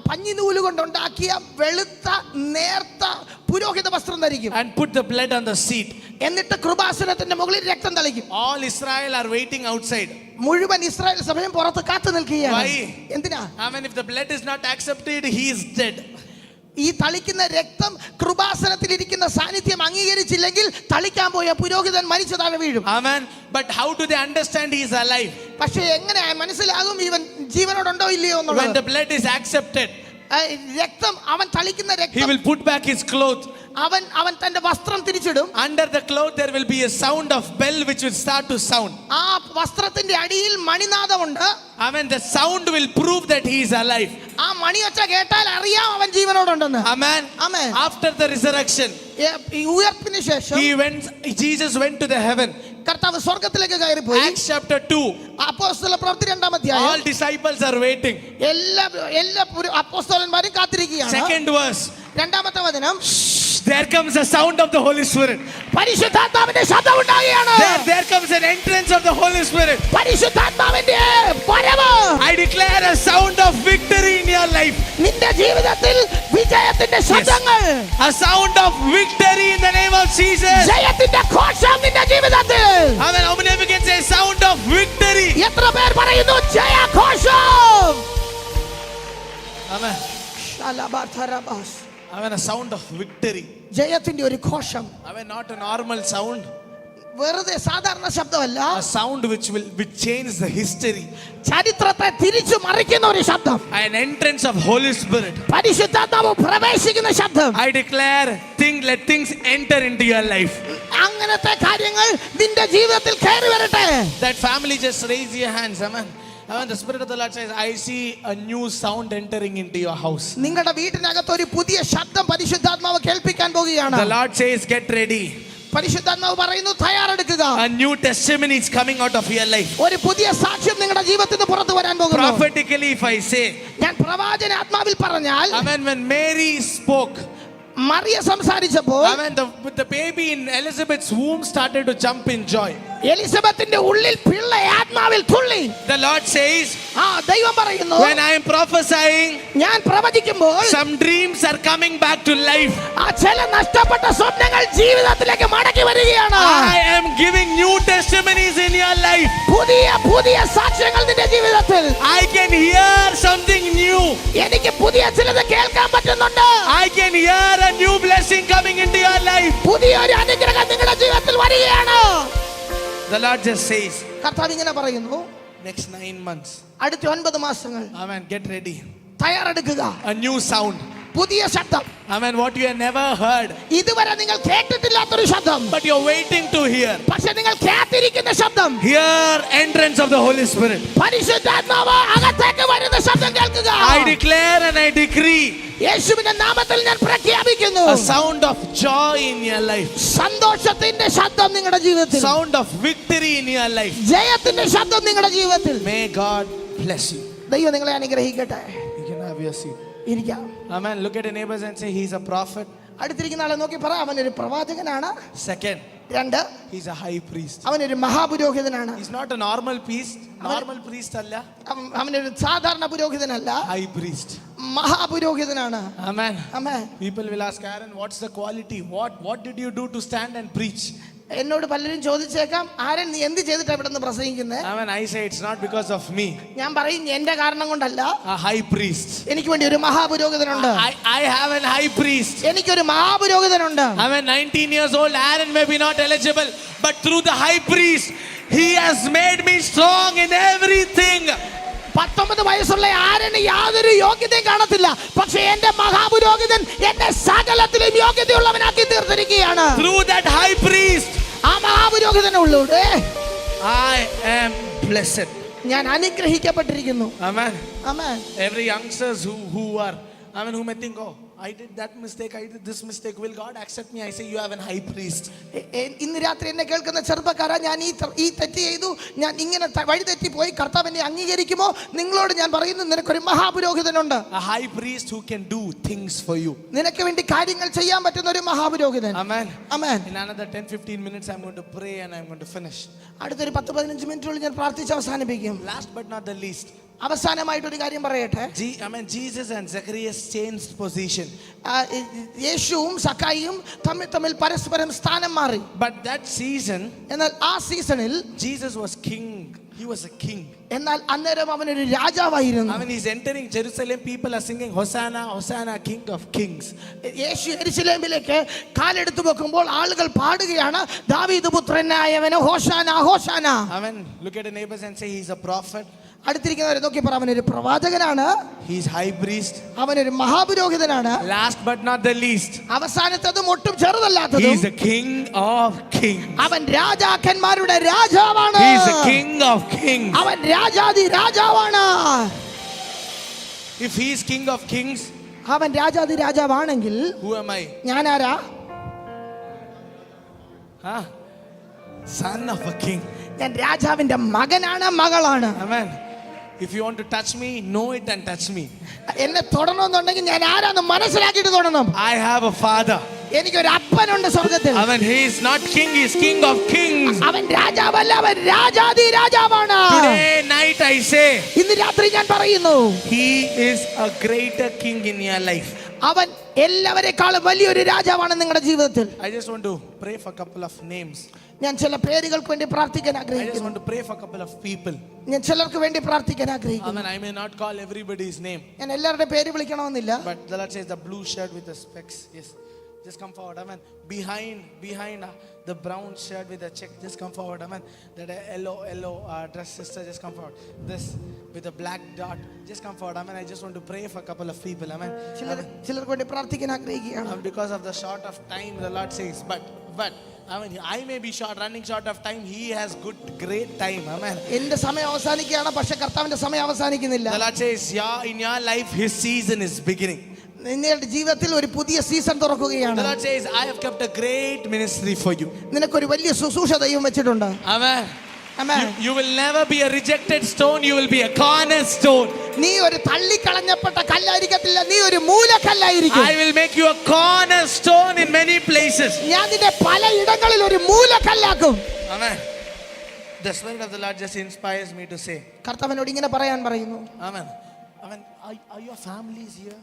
പഞ്ഞി നൂല് കൊണ്ടുണ്ടാക്കിയ വെളുത്ത നേർത്ത പുരോഹിത വസ്ത്രം ധരിക്കും. And put the blood on the seat. എന്നിട്ട് കൃപാസനത്തിന്റെ മുകളിൽ രക്തം തളിക്കും. All Israel are waiting outside. മുഴുവൻ ഇസ്രായേൽ സഭയും പുറത്ത് കാത്തു നിൽക്കുകയാണ്. Why? എന്തിനാ? If the blood is not accepted, he is dead. ഈ തളിക്കുന്ന രക്തം കൃപാസനത്തിൽ ഇരിക്കുന്ന സാന്നിധ്യം അംഗീകരിച്ചില്ലെങ്കിൽ തളിക്കാൻ പോയ പുരോഹിതൻ മരിച്ചതാഴെ വീഴും. Amen. But how do they understand he is alive? പക്ഷേ എങ്ങനെ മനസ്സിലാകും ഇവൻ ജീവനോടുണ്ടോ ഇല്ലയോ When എന്നുള്ളത്? the blood is accepted, രക്തം അവൻ തളിക്കുന്ന he രക്തം will put back his cloth. അവൻ തന്റെ വസ്ത്രം തിരിച്ചിടും. Under the cloth there will be a sound of bell which will start to sound. ആ വസ്ത്രത്തിന്റെ അടിയിൽ മണിനാദമുണ്ട്. The sound will prove that he is alive. ആ മണിയൊച്ച കേട്ടാൽ അറിയാം അവൻ ജീവനോടുണ്ടെന്ന്. Amen. Amen. After the resurrection, ഈ ഉയർപ്പിന് ശേഷം Jesus went to the heaven. കർത്താവ് സ്വർഗ്ഗത്തിലേക്ക് കയറിപ്പോയി. Acts chapter 2. അപ്പോസ്തല പ്രവൃത്തി 2-ാം അധ്യായം. All disciples are waiting. എല്ലാ അപ്പോസ്തലന്മാരും കാത്തിരിക്കുകയാണ്. Second verse. 2-ാമത്തെ വചനം. There comes the sound of the Holy Spirit. പരിശുദ്ധാത്മാവിന്റെ ശബ്ദം ഉണ്ടാകുകയാണ്. There comes an entrance of the Holy Spirit. പരിശുദ്ധാത്മാവിന്റെ വരവ്. I declare a sound of victory in your life. നിന്റെ ജീവിതത്തിൽ വിജയത്തിന്റെ ശബ്ദങ്ങൾ. A sound of victory in the name of Jesus. ജയത്തിന്റെ ഘോഷം നിന്റെ ജീവിതത്തിൽ. Amen. How many of you can say sound of victory? എത്ര പേർ പറയുന്നു ജയഘോഷം? Amen. ശലബാഥരബാസ്. A sound of victory. ജയത്തിന്റെ ഒരു ഘോഷം. Not a normal sound. വെറുതെ സാധാരണ ശബ്ദമല്ല. A sound which change the history. ചരിത്രത്തെ തിരിച്ചു മറിക്കുന്ന ഒരു ശബ്ദം. An entrance of Holy Spirit. പരിശുദ്ധാത്മാവ് പ്രവേശിക്കുന്ന ശബ്ദം. I declare let things enter into your life. അങ്ങനത്തെ കാര്യങ്ങൾ നിന്റെ ജീവിതത്തിൽ കയറി വരട്ടെ. That family, just raise your hands. Amen. The Spirit of the Lord says, I see a new sound entering into your house. നിങ്ങളുടെ വീട്ടിനകത്ത് ഒരു പുതിയ ശബ്ദം പരിശുദ്ധാത്മാവ് കേൾപ്പിക്കാൻ പോകുകയാണ്. The Lord says, get ready. പരിശുദ്ധാത്മാവ് പറയുന്നു തയ്യാറെടുക്കുക. A new testimony is coming out of your life. ഒരു പുതിയ സാക്ഷ്യം നിങ്ങളുടെ ജീവിതത്തിൽ നിന്ന് പുറത്തു വരാൻ പോകുന്നു. Prophetically, if I say, ഞാൻ പ്രവാചന ആത്മാവിൽ പറഞ്ഞാൽ, when Mary spoke, മറിയ സംസാരിച്ചപ്പോൾ, the baby in Elizabeth's womb started to jump in joy. എലിസബത്തിന്റെ ഉള്ളിൽ പിള്ള ആത്മാവിൽ തുള്ളി. The Lord says, ദൈവം പറയുന്നു, when I am prophesying, ഞാൻ പ്രവചിക്കുമ്പോൾ some dreams are coming back to life. ചില നഷ്ടപ്പെട്ട സ്വപ്നങ്ങൾ ജീവിതത്തിലേക്ക് മടക്കി വരികയാണ്. I am giving new testimonies in your life. പുതിയ സാക്ഷ്യങ്ങൾ നിന്റെ ജീവിതത്തിൽ. I can hear something new. എനിക്ക് പുതിയ ചിലത് കേൾക്കാൻ പറ്റുന്നുണ്ട്. I can hear a new blessing coming into your life. പുതിയൊരു അനുഗ്രഹം നിങ്ങളുടെ ജീവിതത്തിൽ വരികയാണ്. The Lord just says, കർത്താവ് ഇങ്ങനെ പറയുന്നു, next 9 months, അടുത്ത 9 മാസങ്ങൾ amen, get ready. തയ്യാറെടുക്കുക. A new sound, പുതിയ ശബ്ദം. amen, what you have never heard, ഇതുവരെ നിങ്ങൾ കേട്ടിട്ടില്ലാത്തൊരു ശബ്ദം, but you're waiting to hear. പക്ഷെ നിങ്ങൾ കാത്തിരിക്കുന്ന ശബ്ദം. Hear entrance of the Holy Spirit. പരിശുദ്ധാത്മാവ് അകത്തേക്ക് വരുന്ന ശബ്ദം കേൾക്കുക. I declare and I decree യേശുവിന്റെ നാമത്തിൽ ഞാൻ പ്രഖ്യാപിക്കുന്നു, a sound of joy in your life, സന്തോഷത്തിന്റെ ശബ്ദം നിങ്ങളുടെ ജീവിതത്തിൽ, sound of victory in your life. ജയത്തിന്റെ ശബ്ദം നിങ്ങളുടെ ജീവിതത്തിൽ. May God bless you. ദൈവം നിങ്ങളെ അനുഗ്രഹിക്കട്ടെ. You can have your seat. ഇരിക്കാം. Amen. Look at your neighbors and say, he's a prophet. അടുത്തിരിക്കുന്ന ആളെ നോക്കി പറ, അവനൊരു പ്രവാചകനാണ്. Second, 2, he's a high priest. അവനൊരു മഹാപുരോഹിതനാണ്. He's not a normal priest. Normal priest alla. അവനൊരു സാധാരണ പുരോഹിതനല്ല, High priest. മഹാപുരോഹിതനാണ്. Amen. Amen. People will ask, Aaron, what's the quality? What did you do to stand and preach? എന്നോട് പലരും ചോദിച്ചേക്കാം, ആരൻ നീ എന്ത് ചെയ്തിട്ടാ ഇവിടെ നിന്ന് പ്രസംഗിക്കുന്നത്? Amen. I say it's not because of me. ഞാൻ പറയും എന്റെ കാരണം കൊണ്ടല്ല, A high priest. എനിക്ക് വേണ്ടി ഒരു മഹാപുരോഹിതനുണ്ട്. I have a high priest. എനിക്കൊരു മഹാപുരോഹിതനുണ്ട്. I'm 19 years old. Aaron may be not eligible, but through the high priest, he has made me strong in everything. 19 വയസ്സുള്ള ആരന് യാതൊരു യോഗ്യതയും കാണത്തില്ല, പക്ഷെ എന്റെ മഹാപുരോഹിതൻ എന്നെ സകലത്തിലും യോഗ്യതയുള്ളവനാക്കി തീർത്തിരിക്കുകയാണ്. Through that high priest, ആ മഹാപുരോഹിതനുള്ളൂടെ I am blessed. ഞാൻ അനുഗ്രഹിക്കപ്പെട്ടിരിക്കുന്നു. Amen. Amen. Every youngsters who are, who may think, oh, I did that mistake, I did this mistake. Will God accept me? I say, you have a high priest. ഇന്ന് രാത്രി എന്നെ കേൾക്കുന്ന ചെറുപ്പക്കാരാ, ഞാൻ ഈ തെറ്റ് ചെയ്തു, ഞാൻ ഇങ്ങനെ വഴി തെറ്റി പോയി, കർത്താവ് എന്നെ അംഗീകരിക്കുമോ? നിങ്ങളോട് ഞാൻ പറയുന്നു, നിനക്കൊരു മഹാപുരോഹിതനുണ്ട്. A high priest who can do things for you. നിനക്ക് വേണ്ടി കാര്യങ്ങൾ ചെയ്യാൻ പറ്റുന്ന ഒരു മഹാപുരോഹിതൻ. Amen. Amen. In another 10-15 minutes, I'm going to pray and I'm going to finish. അടുത്തൊരു 10-15 മിനിറ്റുള്ളിൽ ഞാൻ പ്രാർത്ഥിച്ച് അവസാനിപ്പിക്കും. Last but not the least, അവസാനമായിട്ടൊരു കാര്യം പറയട്ടെ. Jesus and Zacharias changed position. യേശുവും സക്കായിയും തമ്മിൽ പരസ്പരം സ്ഥാനം മാറി. But that season, എന്നാൽ ആ സീസണിൽ Jesus was king. He was a king. എന്നാൽ അന്നേരം അവനൊരു രാജാവായിരുന്നു. He's entering Jerusalem. People are singing Hosanna, Hosanna, King of Kings. യേശു യെരൂശലേമിലേക്ക് കാലെടുത്തു വെക്കുമ്പോൾ ആളുകൾ പാടുകയാണ്, ദാവീദ് പുത്രനായവന് ഹോശാന ഹോശാന. Look at the neighbors and say, he's a prophet. അടുത്തിരിക്കുന്നവരെ നോക്കി പറ, അവനൊരു പ്രവാചകനാണ്. He's high priest. അവനൊരു മഹാപുരോഹിതനാണ്. Last but not the least, അവസാനത്തതും ഒട്ടും ചെറുതല്ലാത്തതും, he's the king of kings. അവൻ രാജാക്കന്മാരുടെ രാജാവാണ്. He's the king of kings. അവൻ രാജാതി രാജാവാണ്. If he's king of kings, അവൻ രാജാതി രാജാവാണെങ്കിൽ who am I? ഞാനാരാ? Son of a king. ഞാൻ രാജാവിന്റെ മകനാണ്, മകളാണ്. Amen. If you want to touch me, know it and touch me. എന്നെ തൊടണമെന്നുണ്ടെങ്കിൽ ഞാൻ ആരാന്ന് മനസ്സിലാക്കിയിട്ട് തൊടണം. I have a father. എനിക്കൊരു അപ്പനുണ്ട് സ്വർഗ്ഗത്തിൽ. He is not king, he is king of kings. അവൻ രാജാവല്ല, അവൻ രാജാതി രാജാവാണ്. Today night I say, ഇന്ന് രാത്രി ഞാൻ പറയുന്നു, he is a greater king in your life. അവൻ എല്ലാവരെക്കാളും വലിയൊരു രാജാവാണ് നിങ്ങളുടെ ജീവിതത്തിൽ. I just want to pray for a couple of names. ഞാൻ ചില പേരുകൾക്ക് വേണ്ടി പ്രാർത്ഥിക്കാൻ I just ആഗ്രഹിക്കുന്നു. want to pray for a couple of people. ഞാൻ ചിലർക്ക് വേണ്ടി പ്രാർത്ഥിക്കാൻ ആഗ്രഹിക്കുന്നു. I may not call everybody's name. ഞാൻ എല്ലാവരുടെ പേര് വിളിക്കണമെന്നില്ല. But the Lord says the blue shirt with the specs. Yes. Just come forward. Behind the brown shirt with the check. Just come forward. That yellow dress sister. Just come forward. This with the black dot. Just come forward. I just want to pray for a couple of people. ചിലർക്ക് വേണ്ടി പ്രാർത്ഥിക്കാൻ ആഗ്രഹിക്കുകയാണ്. Because of the short of time, the Lord says, but I may be running short of time. He has great time. Amen. എന്റെ സമയം അവസാനിക്കുകയാണ്, പക്ഷെ കർത്താവിന്റെ സമയം അവസാനിക്കുന്നില്ല. The Lord says, in your life, His season is beginning. നിങ്ങളുടെ ജീവിതത്തിൽ ഒരു പുതിയ സീസൺ തുറക്കുകയാണ്. The Lord says, I have kept a great ministry for you. നിനക്കൊരു വലിയ ശുശ്രൂഷ ദൈവം വെച്ചിട്ടുണ്ട്. Amen. You will never be a rejected stone. You will be a cornerstone. നീ ഒരു തള്ളിക്കളഞ്ഞപ്പെട്ട കല്ലായിരിക്കത്തില്ല, നീ ഒരു മൂലക്കല്ലായിരിക്കും. I will make you a cornerstone in many places. ഞാൻ നിന്നെ പല ഇടങ്ങളിൽ ഒരു മൂലക്കല്ലാക്കും. Amen. The Spirit of the Lord just inspires me to say, കർത്താവിനോട് ഇങ്ങനെ പറയാൻ പറയുന്നു. Amen. Amen. Are your families here?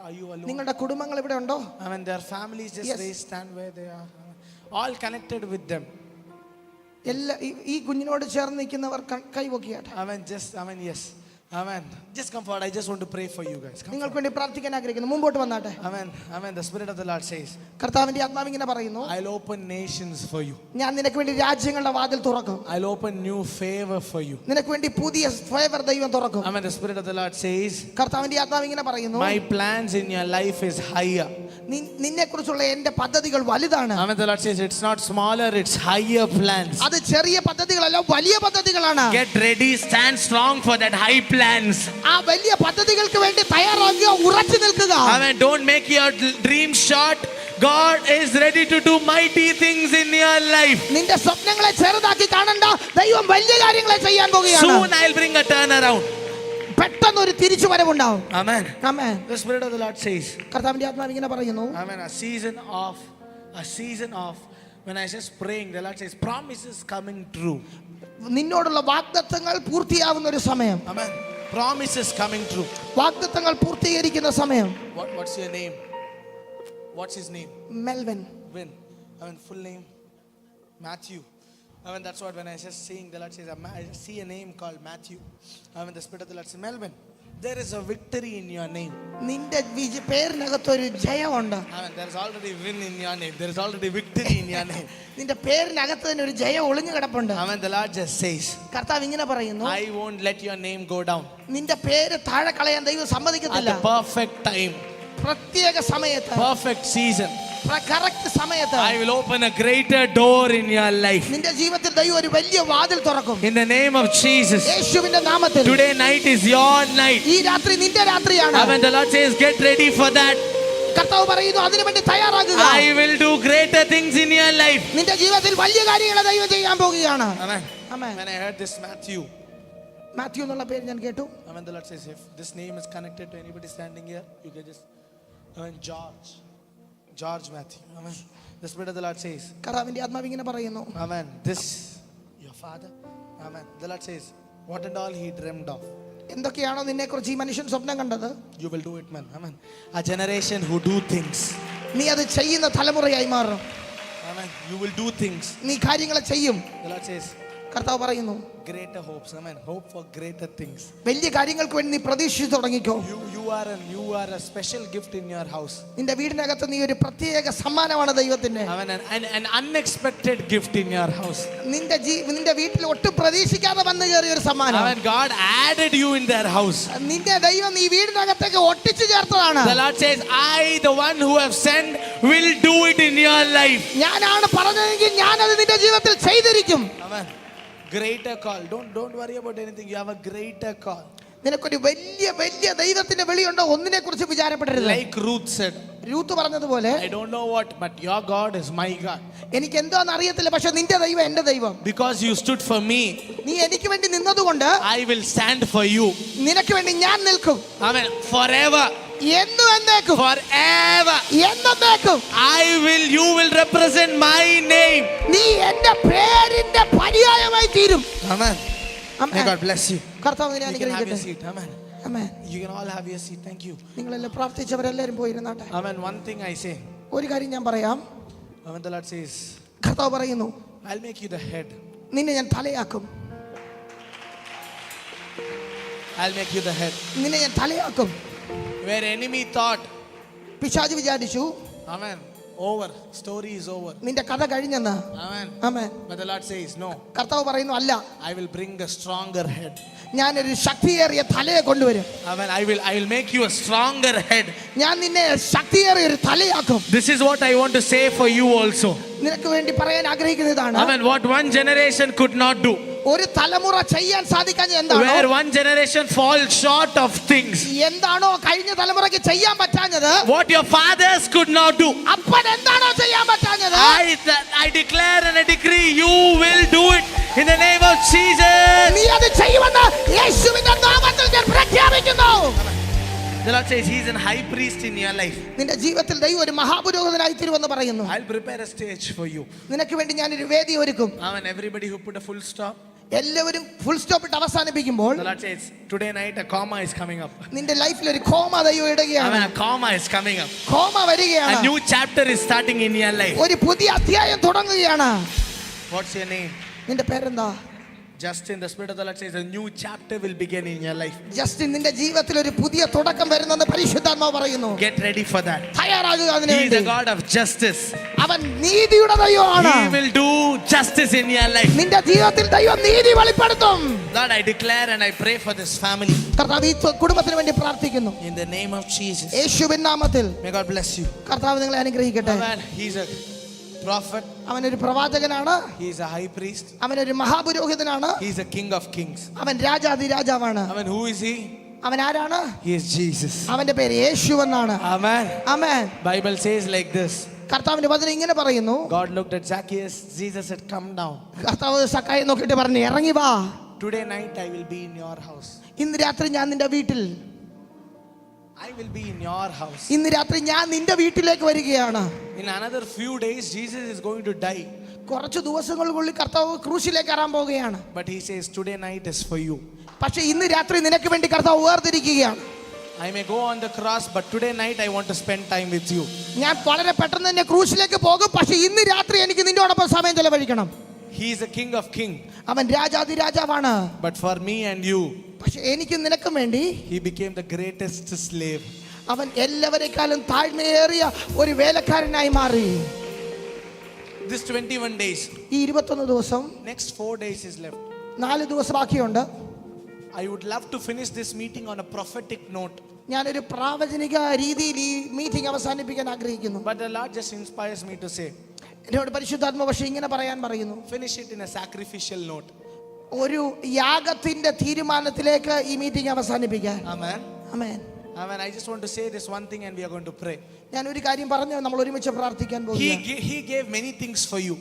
Are you alone? നിങ്ങളുടെ കുടുംബങ്ങൾ ഇവിടെ ഉണ്ടോ? Amen. Their families just Yes. raise, stand where they are. All connected with them. എല്ലാ ഈ കുഞ്ഞിനോട് ചേർന്ന് നിൽക്കുന്നവർ കൈവക്കിയാട്ടെ. Amen. Yes. Amen. Just come forward. I just want to pray for you guys. Come നിങ്ങൾക്ക് forward. വേണ്ടി പ്രാർത്ഥിക്കാൻ ആഗ്രഹിക്കുന്നു. മുമ്പോട്ട് വന്നാട്ടെ. Amen. The Spirit of the Lord says, കർത്താവിന്റെ ആത്മാവ് ഇങ്ങനെ പറയുന്നു, I'll open nations for you. ഞാൻ നിനക്ക് വേണ്ടി രാജ്യങ്ങളുടെ വാതിൽ തുറക്കും. I'll open new favor for you. നിനക്ക് വേണ്ടി പുതിയ ഫേവർ ദൈവം തുറക്കും. Amen. The Spirit of the Lord says, കർത്താവിന്റെ ആത്മാവ് ഇങ്ങനെ പറയുന്നു, my plans in your life is higher. നിന്നെ കുറിച്ചുള്ള എന്റെ പദ്ധതികൾ വലുതാണ്. Amen. The Lord says, it's not smaller, it's higher plans. അത് ചെറിയ പദ്ധതികളല്ല, വലിയ പദ്ധതികളാണ്. Get ready, stand strong for that high plans. ആ വലിയ പദ്ധതികൾക്ക് വേണ്ടി തയ്യാറാകുക, ഉറച്ചു നിൽക്കുക. Amen. Don't make your dream short. God is ready to do mighty things in your life. നിന്റെ സ്വപ്നങ്ങളെ ചെറുതാക്കി കാണണ്ട, ദൈവം വലിയ കാര്യങ്ങളെ ചെയ്യാൻ പോകുകയാണ്. Soon I'll bring a turnaround. പെട്ടെന്ന് ഒരു തിരിച്ചുവരവുണ്ടാവും. Amen. Amen. The Spirit of the Lord says, കർത്താവിന്റെ ആത്മാവ് ഇങ്ങനെ പറയുന്നു, Amen. A season of when I just praying, the Lord says, promises coming true. നിന്നോടുള്ള വാഗ്ദത്തങ്ങൾ പൂർത്തിയാവുന്ന ഒരു സമയം. Amen. Promises coming true. വാഗ്ദത്തങ്ങൾ പൂർത്തീകരിക്കുന്ന സമയം. What's your name? What's his name? Melvin. Vin. Amen. Full name? Matthew. Amen. That's what when I just seeing, the Lord says, I see a name called Matthew. Amen. The Spirit of the Lord says, Melvin, there is a victory in your name. നിന്റെ പേരിനകത്ത് ഒരു ജയമുണ്ട്. Amen. There is already win in your name. There is already victory in your name. നിന്റെ പേരിനകത്ത് തന്നെ ഒരു ജയം ഒളിഞ്ഞു കിടപ്പുണ്ട്. Amen. The Lord just says, കർത്താവ് ഇങ്ങനെ പറയുന്നു, I won't let your name go down. നിന്റെ പേര് താഴെ കളയാൻ ദൈവം At സമ്മതിക്കത്തില്ല. the perfect time, പ്രത്യേക സമയത്ത്, perfect season, കറക്റ്റ് സമയത്ത് I will open a greater door in your life. നിന്റെ ജീവിതത്തിൽ ദൈവം ഒരു വലിയ വാതിൽ തുറക്കും. In the name of Jesus. യേശുവിന്റെ നാമത്തിൽ. Today night is your night. ഈ രാത്രി നിന്റെ രാത്രിയാണ്. Amen. The Lord says, get ready for that. കർത്താവ് പറയുന്നു, അതിനുവേണ്ടി തയ്യാറാകുക. I will do greater things in your life. നിന്റെ ജീവിതത്തിൽ വലിയ കാര്യങ്ങൾ ദൈവം ചെയ്യാൻ പോകുകയാണ്. Amen. Amen. When I heard this Matthew, Mathew എന്നുള്ള പേര് ഞാൻ കേട്ടു. Amen. The Lord says, if this name is connected to anybody standing here, you can just, Amen. George Matthew. Amen. The Spirit of the Lord says, കർത്താവിന്റെ ആത്മാവ് ഇങ്ങനെ പറയുന്നു, Amen. This, your father. Amen. The Lord says, what and all he dreamed of, എന്തൊക്കെയാണോ നിന്നെ കുറിച്ച് ഈ മനുഷ്യൻ സ്വപ്നം കണ്ടത്, you will do it, man. Amen. A generation who do things. നീ അത് ചെയ്യുന്ന തലമുറയായി മാറും. Amen. You will do things. നീ കാര്യങ്ങൾ ചെയ്യും. The Lord says, കർത്താവ് പറയുന്നു, greater hopes. Amen. Hope for greater things. വലിയ കാര്യങ്ങൾക്ക് വേണ്ടി നീ പ്രതീക്ഷിച്ചു തുടങ്ങിക്കോ. You are a special gift in your house. നിന്റെ വീടിനകത്ത് നീ ഒരു പ്രത്യേക സമ്മാനമാണ് ദൈവത്തിന്റെ. Amen. An unexpected gift in your house. നിന്റെ വീട്ടിൽ ഒട്ടും പ്രതീക്ഷിക്കാതെ വന്നു കയറിയ ഒരു സമ്മാനം. Amen. God added you in their house. നിന്റെ ദൈവം ഈ വീടിനകത്തേക്ക് ഒട്ടിച്ചു ചേർത്തതാണ്. The Lord says, I, the one who have sent, will do it in your life. ഞാനാണ് പറഞ്ഞതെങ്കിൽ ഞാൻ അത് നിന്റെ ജീവിതത്തിൽ ചെയ്തിരിക്കും. Amen. Greater call. Don't worry about anything. You have a greater call. നിനക്കൊരു വലിയ ദൈവത്തിന്റെ വിളിയുണ്ടോ, ഒന്നിനെ കുറിച്ച് വിചാരപ്പെടരുത്. Like Ruth said, രൂത്ത് പറഞ്ഞതുപോലെ, I don't know what, but your God is my God. എനിക്ക് എന്താന്ന് അറിയത്തില്ല, പക്ഷെ നിന്റെ ദൈവം എന്റെ ദൈവം. Because you stood for me, നീ എനിക്ക് വേണ്ടി നിന്നതുകൊണ്ട് I will stand for you. നിനക്ക് വേണ്ടി ഞാൻ നിൽക്കും. Amen. Forever. എന്നും എന്നേക്കും. Forever. എന്നേക്കും. You will represent my name. നീ എന്റെ പേരിന്റെ പര്യായമായി തീരും. Amen. May God bless you. കർത്താവ് നിന്നെ You can have your അനുഗ്രഹിക്കട്ടെ. seat. Amen. Amen. You can all have your seat. Thank you. നിങ്ങളെല്ലാം പ്രാർത്ഥിച്ചവരെല്ലാവരും പോയിരുന്നാട്ടെ. Amen. One thing I say. ഒരു കാര്യം ഞാൻ പറയാം. Amen. The Lord says, കർത്താവ് പറയുന്നു, I'll make you the head. നിന്നെ ഞാൻ തലയാക്കും. I'll make you the head. നിന്നെ ഞാൻ തലയാക്കും. Where enemy thought, പിശാച് വിചാരിച്ചു, Amen, over, story is over. നിന്റെ കഥ കഴിഞ്ഞെന്ന്. Amen. Amen. But the Lord says, no. കർത്താവ് പറയുന്നു, അല്ല, I will bring a stronger head. ഞാനൊരു ശക്തിയേറിയ തലയെ കൊണ്ടുവരും. Amen. I will make you a stronger head. ഞാൻ നിന്നെ ശക്തിയേറിയ ഒരു തലയാക്കും. This is what I want to say for you also. നിനക്ക് വേണ്ടി പറയാൻ ആഗ്രഹിക്കുന്നതാണ്. Amen. What one generation could not do. ഒരു തലമുറ ചെയ്യാൻ സാധിക്കാഞ്ഞ എന്താണോ, Where one generation falls short of things. എന്താണോ കഴിഞ്ഞ തലമുറയ്ക്ക് ചെയ്യാൻ പറ്റാഞ്ഞത്, What your fathers could not do. അപ്പൻ എന്താണോ ചെയ്യാൻ പറ്റാഞ്ഞത്, I declare and I decree you will do it in the name of Jesus. നീ അത് ചെയ്യുമെന്ന് യേശുവിന്റെ നാമത്തിൽ ഞാൻ പ്രഖ്യാപിക്കുന്നു. The Lord says He's a high priest in your life. നിന്റെ ജീവിതത്തിൽ ദൈവം ഒരു മഹാപുരോഹിതനായി തീരുമെന്ന് പറയുന്നു. I'll prepare a stage for you. നിനക്ക് വേണ്ടി ഞാൻ ഒരു വേദി ഒരുക്കും. Amen. Everybody who put a full stop. എല്ലാവരും ഫുൾ സ്റ്റോപ്പ് ഇട്ട് അവസാനിപ്പിക്കുമ്പോൾ the Lord says, today night a comma is coming up. നിന്റെ ലൈഫിൽ ഒരു കോമ ദൈവം ഇടുകയാണ്. Amen. A comma is coming up. Comma വരികയാണ്. A new chapter is starting in your life. ഒരു പുതിയ അധ്യായം തുടങ്ങുകയാണ്. What's your name? നിന്റെ പേരെന്താ? Justin. The Spirit of the Lord says a new chapter will begin in your life. Justin, നിന്റെ ജീവിതത്തിൽ ഒരു പുതിയ തുടക്കം വരുന്നെന്ന് പരിശുദ്ധാത്മാവ് പറയുന്നു. Get ready for that. തയ്യാറാകുക അതിനു He is വേണ്ടി. the God of justice. അവൻ നീതിയുടെ ദൈവമാണ്. He will do justice in your life. നിന്റെ ജീവിതത്തിൽ ദൈവം നീതി വെളിപ്പെടുത്തും. Lord, I declare and I pray for this family. കർത്താവ് ഈ കുടുംബത്തിന് വേണ്ടി പ്രാർത്ഥിക്കുന്നു. In the name of Jesus. യേശുവിൻ നാമത്തിൽ May God bless you. കർത്താവ് നിങ്ങളെ അനുഗ്രഹിക്കട്ടെ. Amen. He's a prophet. അവനൊരു പ്രവാചകനാണ്. He is a high priest. അവനൊരു മഹാപുരോഹിതനാണ്. He is a king of kings. അവൻ രാജാധിരാജാവാണ്. Amen. Who is he? അവൻ ആരാണ്? He is Jesus. അവന്റെ പേര് യേശു എന്നാണ്. Amen. Amen. Bible says like this. കർത്താവിന്റെ വചനം ഇങ്ങനെ പറയുന്നു. God looked at Zacchaeus. Jesus said, "Come down. കർത്താവ് സക്കായെ നോക്കിയിട്ട് പറഞ്ഞു, ഇറങ്ങി വാ. Today night I will be in your house. ഇന്ന് രാത്രി ഞാൻ നിന്റെ വീട്ടിൽ. I will be in your house." ഇന്ന് രാത്രി ഞാൻ നിന്റെ വീട്ടിലേക്ക് വരികയാണ്. In another few days Jesus is going to die. കുറച്ച് ദിവസങ്ങൾക്കുള്ളിൽ കർത്താവ് ക്രൂശിലേക്ക് കയറാൻ പോവുകയാണ്. But he says today night is for you. പക്ഷേ ഇന്ന് രാത്രി നിനക്ക് വേണ്ടി കർത്താവ് വേർതിരിക്കുകയാണ്. I may go on the cross, but today night I want to spend time with you. ഞാൻ വളരെ പെട്ടെന്ന് തന്നെ ക്രൂശിലേക്ക് പോകും. പക്ഷേ ഇന്ന് രാത്രി എനിക്ക് നിന്നോടൊപ്പം സമയം ചെലവഴിക്കണം. He is a king of kings. അവൻ രാജാധിരാജാവാണ്. But for me and you, പക്ഷേ എനിക്ക് നിനക്കും വേണ്ടി he became the greatest slave. അവൻ എല്ലാവരെക്കാളും താഴ്മയേറിയ ഒരു വേലക്കാരനായി മാറി. This 21 days, ഈ 21 ദിവസം, next 4 days is left. 4 ദിവസം ബാക്കിയുണ്ട്. I would love to finish this meeting on a prophetic note. ഞാനൊരു പ്രാവചനിക രീതിയിൽ ഈ മീറ്റിംഗ് അവസാനിപ്പിക്കാൻ ആഗ്രഹിക്കുന്നു. But the Lord just inspires me to say, എന്നോട് പരിശുദ്ധാത്മ പക്ഷേ ഇങ്ങനെ പറയാൻ പറയുന്നു. finish it in a sacrificial note. ഒരു യാഗത്തിന്റെ തീരുമാനത്തിലേക്ക് ഈ മീറ്റിംഗ് അവസാനിപ്പിക്കാൻ. Amen. Amen. Amen. I just want to say this one thing and we are going to pray. ഞാൻ ഒരു കാര്യം പറഞ്ഞു, നമ്മൾ ഒരുമിച്ച് പ്രാർത്ഥിക്കാൻ പോകുന്നു. He gave many things for you.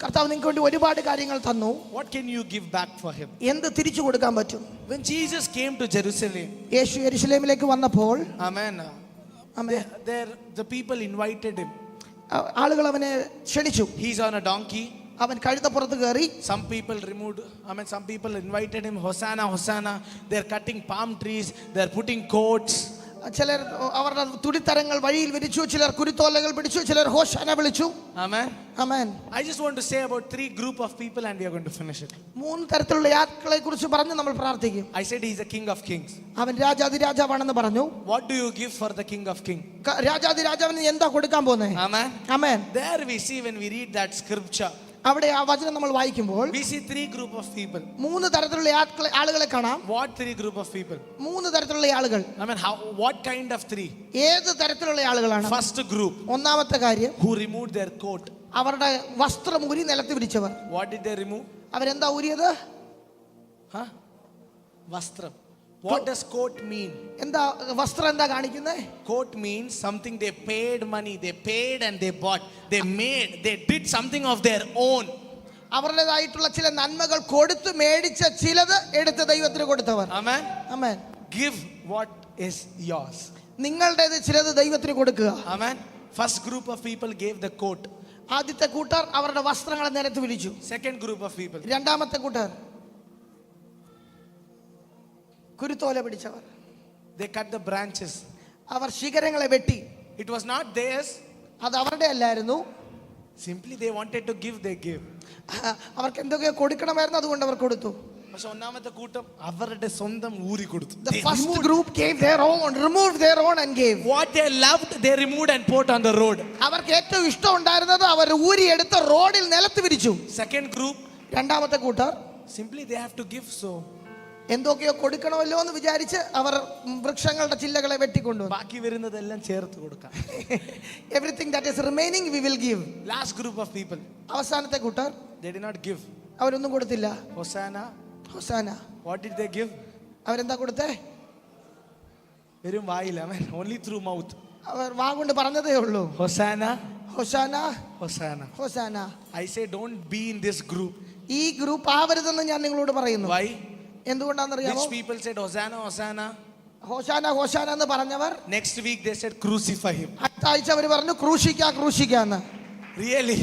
കർത്താവ് നിങ്ങൾക്ക് വേണ്ടി ഒരുപാട് കാര്യങ്ങൾ തന്നു. What can you give back for him? എന്ത് തിരിച്ചു കൊടുക്കാൻ പറ്റും? When Jesus came to Jerusalem, യേശു യെരുശലേമിലേക്ക് വന്നപ്പോൾ, amen, amen, the people invited him. ആളുകൾ അവനെ ക്ഷണിച്ചു. He's on a donkey. അവൻ കഴുതപ്പുറത്ത് കയറി. Some people some people invited him, Hosanna, Hosanna. They're cutting palm trees, they're putting coats. ചിലർ അവരുടെ തുടിത്തരങ്ങൾ വഴിയിൽ വിരിച്ചു, ചിലർ കുരുത്തോലകൾ പിടിച്ചു, ചിലർ ഹോശാന വിളിച്ചു. Amen. Amen. I just want to say about 3 group of people and we are going to finish it. 3 തരത്തിലുള്ള ആളുകളെ കുറിച്ച് പറഞ്ഞ് നമ്മൾ പ്രാർത്ഥിക്കും. I said he's a king of kings. അവൻ രാജാധിരാജാവാണെന്ന് പറഞ്ഞു. What do you give for the king of kings? രാജാധിരാജാവിന് എന്താ കൊടുക്കാൻ പോകുന്നത്? Amen. Amen. There we see, when we read that scripture, അവിടെ ആ വചനം നമ്മൾ വായിക്കുമ്പോൾ we see 3 group of people. 3 തരത്തിലുള്ള ആളുകളെ കാണാം. What 3 group of people? 3 തരത്തിലുള്ള ആളുകൾ. I mean, what kind of 3? ഏത് തരത്തിലുള്ള ആളുകളാണ്? First group, ഒന്നാമത്തെ കാര്യം, who removed their coat. അവരുടെ വസ്ത്രം ഊരി നിലത്ത് വിരിച്ചവർ. What did they remove? അവരെന്താ ഊരിയത്? Vastram. What does coat mean? എന്താ വസ്ത്രം എന്താ കാണിക്കുന്നത്? Coat means something they paid money, they paid and they bought, they did something of their own. അവരുടേതായിട്ടുള്ള ചില നന്മകൾ കൊടുത്തു മേടിച്ച ചിലത് എടുത്ത് ദൈവത്തിന് കൊടുത്തവർ. Amen. Amen. Give what is yours. നിങ്ങളുടേത് ചിലത് ദൈവത്തിന് കൊടുക്കുക. Amen. First group of people gave the coat. ആദ്യത്തെ കൂട്ടർ അവരുടെ വസ്ത്രങ്ങളെ നിലത്ത് വിരിച്ചു. Second group of people, രണ്ടാമത്തെ കൂട്ടർ കുരുത്തോല പിടിച്ചവർ. they cut the branches. അവർ ശിഖരങ്ങളെ വെട്ടി. It was not theirs. അത് അവരുടെ അല്ലായിരുന്നു. Simply they wanted to give, they gave. അവർക്ക് എന്തൊക്കെയോ കൊടുക്കണമായിരുന്നു, അതുകൊണ്ട് അവർ കൊടുത്തു. പക്ഷെ ഒന്നാമത്തെ കൂട്ടം അവരുടെ സ്വന്തം ഊരി കൊടുത്തു. The first group gave their own, removed their own and gave. What they loved they removed and put on the road. അവർക്ക് ഏറ്റവും ഇഷ്ടം ഉണ്ടായിരുന്നത് അവർ ഊരി എടുത്ത് റോഡിൽ നിലത്ത് വിരിച്ചു. Second group, രണ്ടാമത്തെ കൂട്ടർ simply they have to give, so എന്തൊക്കെയോ കൊടുക്കണമല്ലോ എന്ന് വിചാരിച്ച് അവർ വൃക്ഷങ്ങളുടെ ചില്ലകളെ വെട്ടിക്കൊണ്ടുവന്നു. ബാക്കി വരുന്നതെല്ലാം ചേർത്ത് കൊടുക്കാം. Everything that is remaining we will give. Last group of people, അവസാനത്തെ കൂട്ടർ, they did not give. അവരൊന്നും കൊടുത്തില്ല. Hosanna. Hosanna. What did they give? അവരെന്താ കൊടുത്തേ? വെറും വായില്ല, only through mouth. അവർ വാ കൊണ്ട് പറഞ്ഞതേ ഉള്ളൂ. Hosanna, hosanna, Hosanna. Hosanna. I say don't be in this group. ഈ ഗ്രൂപ്പ് ആവരുതെന്ന് ഞാൻ നിങ്ങളോട് പറയുന്നു. Why? എന്തുകൊണ്ടാണെന്നറിയാമോ? Which people said Hosanna, Hosanna? ഹോസാന ഹോസാന എന്ന് പറഞ്ഞവർ Next week they said crucify him. അടുത്ത ആഴ്ച അവർ പറഞ്ഞു ക്രൂശിക്കാന്ന്. Really?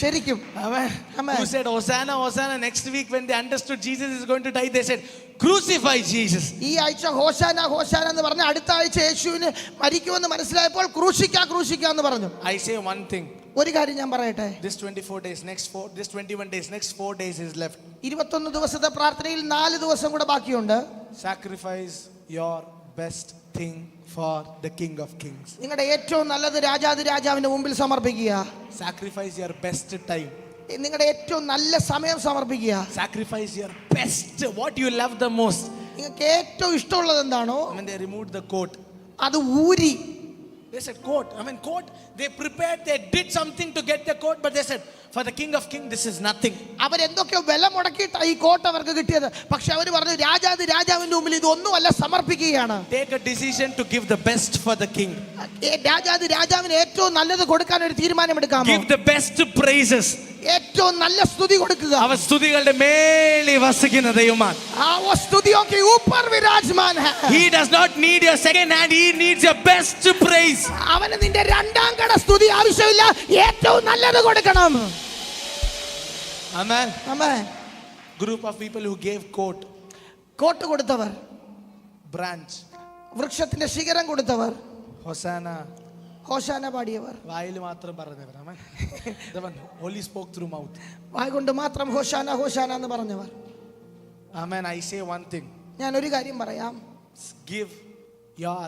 ശരിക്കും. Amen. Amen. Who said Hosanna, Hosanna? Next week when they understood Jesus is going to die, they said, crucify Jesus. ഈ ആഴ്ച ഹോശാന ഹോശാന എന്ന് പറഞ്ഞ അടുത്ത ആഴ്ച യേശുവിന് മരിക്കുമെന്ന് മനസ്സിലായപ്പോൾ ക്രൂശിക്കാന്ന് പറഞ്ഞു. I say one thing. ഒരു കാര്യം ഞാൻ പറയട്ടെ. This 24 days, this 21 days, next 4 days is left. 21 ദിവസത്തെ പ്രാർത്ഥനയിൽ 4 ദിവസം കൂടെ ബാക്കിയുണ്ട്. Sacrifice your best thing for the King of Kings. നിങ്ങളുടെ ഏറ്റവും നല്ലത് രാജാവിന്റെ മുമ്പിൽ സമർപ്പിക്കുക. Sacrifice your best time. നിങ്ങളുടെ ഏറ്റവും നല്ല സമയം സമർപ്പിക്കുക. Sacrifice your best, what you love the most. നിങ്ങൾക്ക് ഏറ്റവും ഇഷ്ടമുള്ളത് എന്താണോ When they removed the coat, അത് ഊരി. they said coat. Coat. They prepared, they did something to get the coat, but they said, for the King of Kings, this is nothing. അവരെന്തൊക്കെയോ വില മുടക്കിയിട്ടാണ് ഈ കോട്ട് അവർക്ക് കിട്ടിയത്. പക്ഷെ അവർ പറഞ്ഞു രാജാവിന്റെ മുമ്പിൽ ഇതൊന്നുമല്ല സമർപ്പിക്കുകയാണ്. Take a decision to give the best for the King. രാജാവിന് ഏറ്റവും നല്ലത് കൊടുക്കാൻ ഒരു തീരുമാനമെടുക്കാമോ? Give the best praises. ഏറ്റവും നല്ല സ്തുതി കൊടുക്കുക. അവ സ്തുതികളുടെ മേലെ വസിക്കുന്ന ദൈവമാണ്. वो स्तुतियों के ऊपर विराजमान है. He does not need your second hand, he needs your best praise. അവന് നിന്റെ രണ്ടാം കട സ്തുതി ആവശ്യമില്ല, ഏറ്റവും നല്ലത് കൊടുക്കണം. Amen. Amen. Group of people who gave coat, coat കൊടുത്തവർ, branch, വൃക്ഷത്തിന്റെ ശിഖരം കൊടുത്തവർ, Hosanna, ഹോശാന പാടിയവർ, വായിൽ മാത്രം പറഞ്ഞവർ. Amen. The one Holy spoke through mouth. വായ കൊണ്ട് മാത്രം ഹോശാന ഹോശാന എന്ന് പറഞ്ഞവർ. Amen. I say one thing. ഞാൻ ഒരു കാര്യം പറയാം. Give your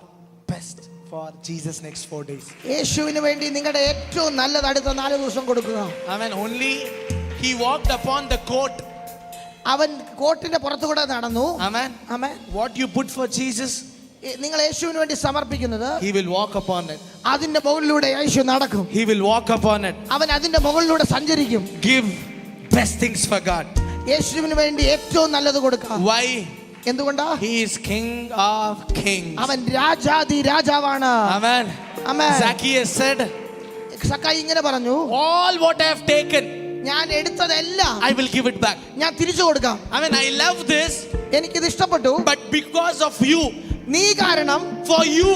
best for Jesus next 4 days. യേശുവിന് വേണ്ടി നിങ്ങളുടെ ഏറ്റവും നല്ലത് അടുത്ത 4 ദിവസം കൊടുക്കുക. Amen. Only he walked upon the coat. അവൻ കോട്ടിന്റെ പുറത്തുകൂടെ നടന്നു. Amen. Amen. What you put for Jesus, നിങ്ങൾ യേശുവിന് വേണ്ടി സമർപ്പിക്കുന്നത് he will walk upon it. അതിന്റെ മുകളിലൂടെ യേശു നടക്കും. He will walk upon it. അവൻ അതിന്റെ മുകളിലൂടെ സഞ്ചരിക്കും. Give best things for God. യേശുവിന് വേണ്ടി ഏറ്റവും നല്ലത് കൊടുക്കുക. Why? എന്തുകൊണ്ടാ? He is King of Kings. അവൻ രാജാവാണ്. Amen. Amen. Zacchaeus said, സക്കായി ഇങ്ങനെ പറഞ്ഞു, all what I have taken, ഞാൻ എടുത്തതെല്ലാം I will give it back. ഞാൻ തിരിച്ചു കൊടുക്കാം. I love this, എനിക്കിത് ഇഷ്ടപ്പെട്ടു. but because of you, നീ കാരണം, for you,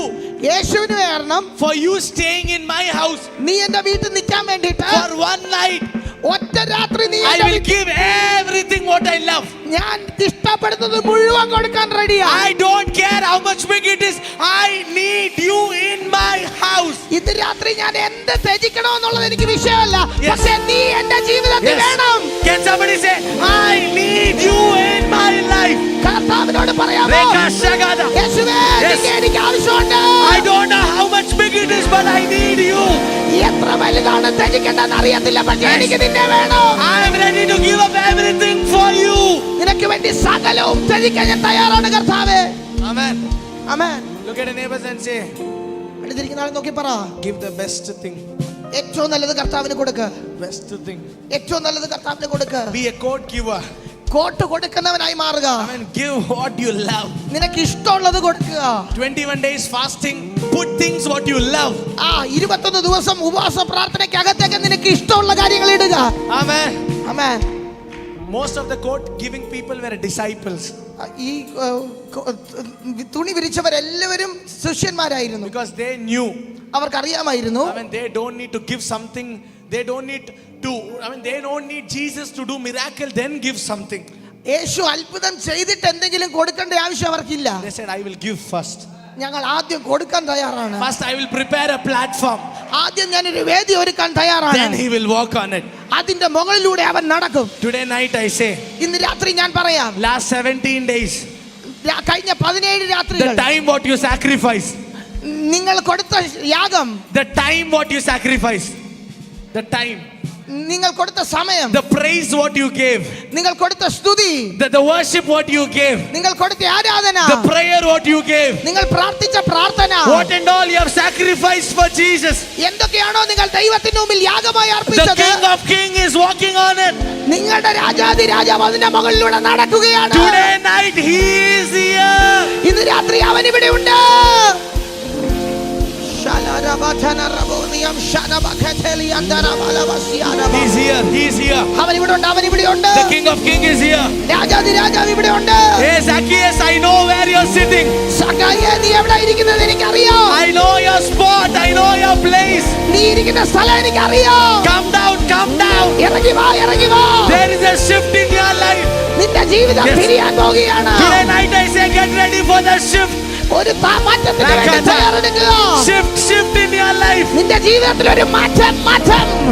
യേശുവിന് കാരണം, for you staying in my house നീ എന്റെ വീട്ടിൽ നിൽക്കാൻ വേണ്ടിട്ട് for one night, ഒറ്റ രാത്രി നീ I will give everything what I love. ഞാൻ ഇഷ്ടപ്പെടുന്നത് മുഴുവൻ കൊടുക്കാൻ റെഡിയാ. I don't care how much big it is. I need you in my house. ഇത് രാത്രി ഞാൻ എന്ത് ത്യജിക്കണോ എന്നുള്ളത് എനിക്ക് വിഷയമല്ല. Yes. പക്ഷേ നീ എന്റെ ജീവിതത്തിൽ വേണം. Can somebody say, I need you in my life? കർത്താവിനോട് പറയാമോ? Reka Shagada. യേശുവേ, Yes. നിന്നെ എനിക്ക് ആവശ്യമുണ്ട്. I don't know how much big it is, but I need you. എത്ര വലുതാണ് ത്യജിക്കേണ്ടതെന്ന് അറിയത്തില്ല, പക്ഷേ Yes. എനിക്ക് നിന്നെ വേണം. I am ready to give up everything for you. നിനക്ക് വേണ്ടി സകലവും ത്യജിക്കാൻ ഞാൻ തയ്യാറാണ് കർത്താവേ. Amen. Amen. Look at your neighbors and say, അടുത്തിരിക്കുന്ന ആളെ നോക്കി പറ, give the best thing. ഏറ്റവും നല്ലത് കർത്താവിന് കൊടുക്കുക. Best thing. ഏറ്റവും നല്ലത് കർത്താവിന് കൊടുക്കുക. Be a coat giver. Coat കൊടുക്കുന്നവനായി മാറുക. Give what you love. നിനക്ക് ഇഷ്ടമുള്ളത് കൊടുക്കുക. 21 days fasting. Put things what you love. 21 ദിവസം ഉപവാസ പ്രാർത്ഥനയ്ക്കകത്തേക്ക് നിനക്ക് ഇഷ്ടമുള്ള കാര്യങ്ങൾ ഇടുക. Amen. Amen. Most of the coat giving people were disciples. ഈ തുണി വിരിച്ചവരെല്ലാവരും ശിഷ്യന്മാരായിരുന്നു. Because they knew. അവർക്കറിയാമായിരുന്നു. They don't need to give something. They don't need Jesus to do miracle, then give something. യേശു അത്ഭുതം ചെയ്തിട്ട് എന്തെങ്കിലും കൊടുക്കേണ്ട ആവശ്യം അവർക്കില്ല. They said, I will give first. ഞങ്ങൾ ആദ്യം കൊടുക്കാൻ തയ്യാറാണ്. First I will prepare a platform. ആദ്യം ഞാനൊരു വേദി ഒരുക്കാൻ തയ്യാറാണ്. Then he will walk on it. അതിന്റെ മുകളിലൂടെ അവൻ നടക്കും. Today night I say, ഇന്ന് രാത്രി ഞാൻ പറയാം, last 17 days, കഴിഞ്ഞ 17 രാത്രികൾ, the time what you sacrifice, നിങ്ങൾ കൊടുത്ത യാഗം, the time what you sacrifice, the time, നിങ്ങൾ കൊടുത്ത സമയം, the praise what you gave, നിങ്ങൾ കൊടുത്ത സ്തുതി, the worship what you gave, നിങ്ങൾ കൊടുത്ത ആരാധന, the prayer what you gave, നിങ്ങൾ പ്രാർത്ഥിച്ച പ്രാർത്ഥന, what and all you have sacrificed for Jesus. എന്തൊക്കെയാണോ നിങ്ങൾ ദൈവത്തിന് മുമ്പിൽ യാഗമായി The അർപ്പിച്ചത്, King of Kings is walking on it. നിങ്ങളുടെ രാജാവ് അതിന്റെ മുകളിലൂടെ നടക്കുകയാണ്. Today night he is here. ഇന്ന് രാത്രി അവൻ ഇവിടെ ഉണ്ട്. He's here. He's here. അവൻ ഇവിടെ ഉണ്ട്. അവൻ ഇവിടെ ഉണ്ട്. The King of Kings is here. രാജാവ് ഇവിടെ ഉണ്ട്. Hey Zacchaeus, I know where you're sitting. സക്കായി, സഖായേ, നീ എവിടെ ഇരിക്കുന്നത് എനിക്കറിയാം. I know your spot. I know your place. നീ ഇരിക്കുന്ന സ്ഥലം എനിക്കറിയാം. Come down, come down. ഇറങ്ങി വാ, ഇറങ്ങി വാ. There is a shift in your life. നിന്റെ ജീവിതം Yes. തിരിയാൻ പോകുകയാണ്. Today night I say get ready for the shift. ഒരു മാറ്റത്തിന് വേണ്ടി തയ്യാറെടുക്കുക. Shift in your life. നിന്റെ ജീവിതത്തിൽ ഒരു മാറ്റം.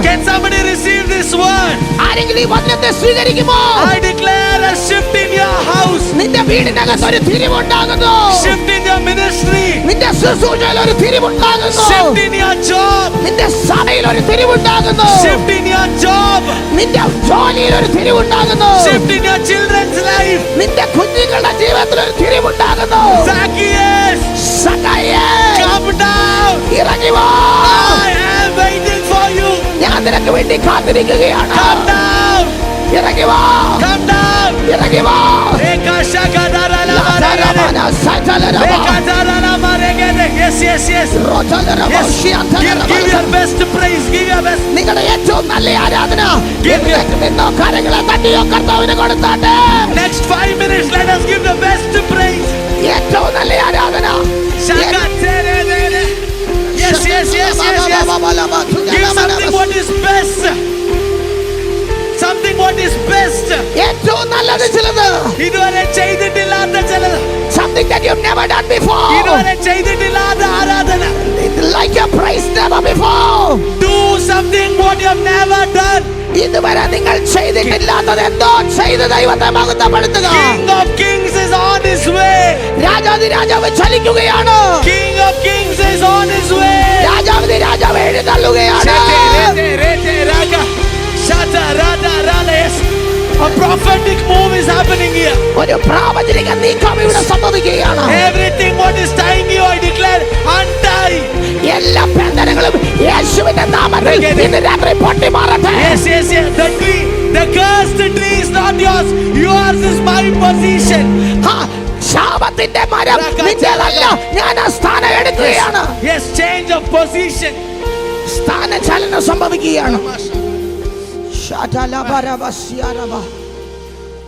Can somebody receive this word? ആരെങ്കിലും ഈ വചനത്തെ സ്വീകരിക്കുമോ? I declare a shift in your house. നിന്റെ വീടിനകത്ത് ഒരു തിരിവുണ്ടാകുന്നു. Shift in your ministry. നിന്റെ ശുശ്രൂഷയിൽ ഒരു തിരിവുണ്ടാകുന്നു. Shift in your job. നിന്റെ സഭയിൽ ഒരു തിരിവുണ്ടാകുന്നു. Shift in your job. നിന്റെ ജോലിയിൽ ഒരു തിരിവുണ്ടാകുന്നു. Shift in your children's life. നിന്റെ കുഞ്ഞുങ്ങളുടെ ജീവിതത്തിൽ ഒരു തിരിവുണ്ടാകുന്നു. Zacchaeus, സഖായേ, come down. ഇറങ്ങി വാ. I am waiting for you. ഞാൻ നിനക്ക് വേണ്ടി കാത്തിരിക്കുകയാണ്. Come down. ഇറങ്ങി വാ, Come down. ഇറങ്ങി വാ. Yes. Give your best praise. Give your best. നിങ്ങളുടെ ഏറ്റവും നല്ല ആരാധന Give your- എഴുന്നേറ്റ് നിന്നോ, കരങ്ങളെ തട്ടിയോ കർത്താവിന് കൊടുത്താട്ടെ. Next 5 minutes, let us give the best praise. ഏറ്റവും നല്ല ആരാധന. Shakaterere. Yes. Give something what is best. Something what is best. ഏറ്റവും നല്ലത് ചിലത്. ഇതുവരെ ചെയ്തിട്ടില്ലാത്ത ചിലത്. Something that you've never done before. ഇതുവരെ ചെയ്തിട്ടില്ലാത്ത ആരാധന. Like a praise never before. Do something what you have never done. ഇതുവരെ നിങ്ങൾ ചെയ്തിട്ടില്ലാത്തത് എന്തോ ചെയ്ത് ദൈവത്തെ മഹത്വപ്പെടുത്തുക. King of Kings is on his way. രാജാവ് ചലിക്കുകയാണ്. King of Kings is on his way. രാജാവ് എഴുന്നള്ളുകയാണ്. Yes. A prophetic move is happening here. ഒരു പ്രാവചനിക നീക്കം ഇവിടെ സംഭവിക്കുകയാണ്. Everything what is tying you, I declare, untie. എല്ലാ ബന്ധനങ്ങളും യേശുവിന്റെ നാമത്തിൽ ഇന്ന് രാത്രി പൊട്ടി മാറട്ടെ. Yes. The cursed tree is not yours. Yours is my position. ശാപത്തിന്റെ മരം നിന്റേതല്ല. ഞാൻ ആ സ്ഥാനം എടുക്കുകയാണ്. Yes, change of position. സ്ഥാനചലനം സംഭവിക്കുകയാണ്.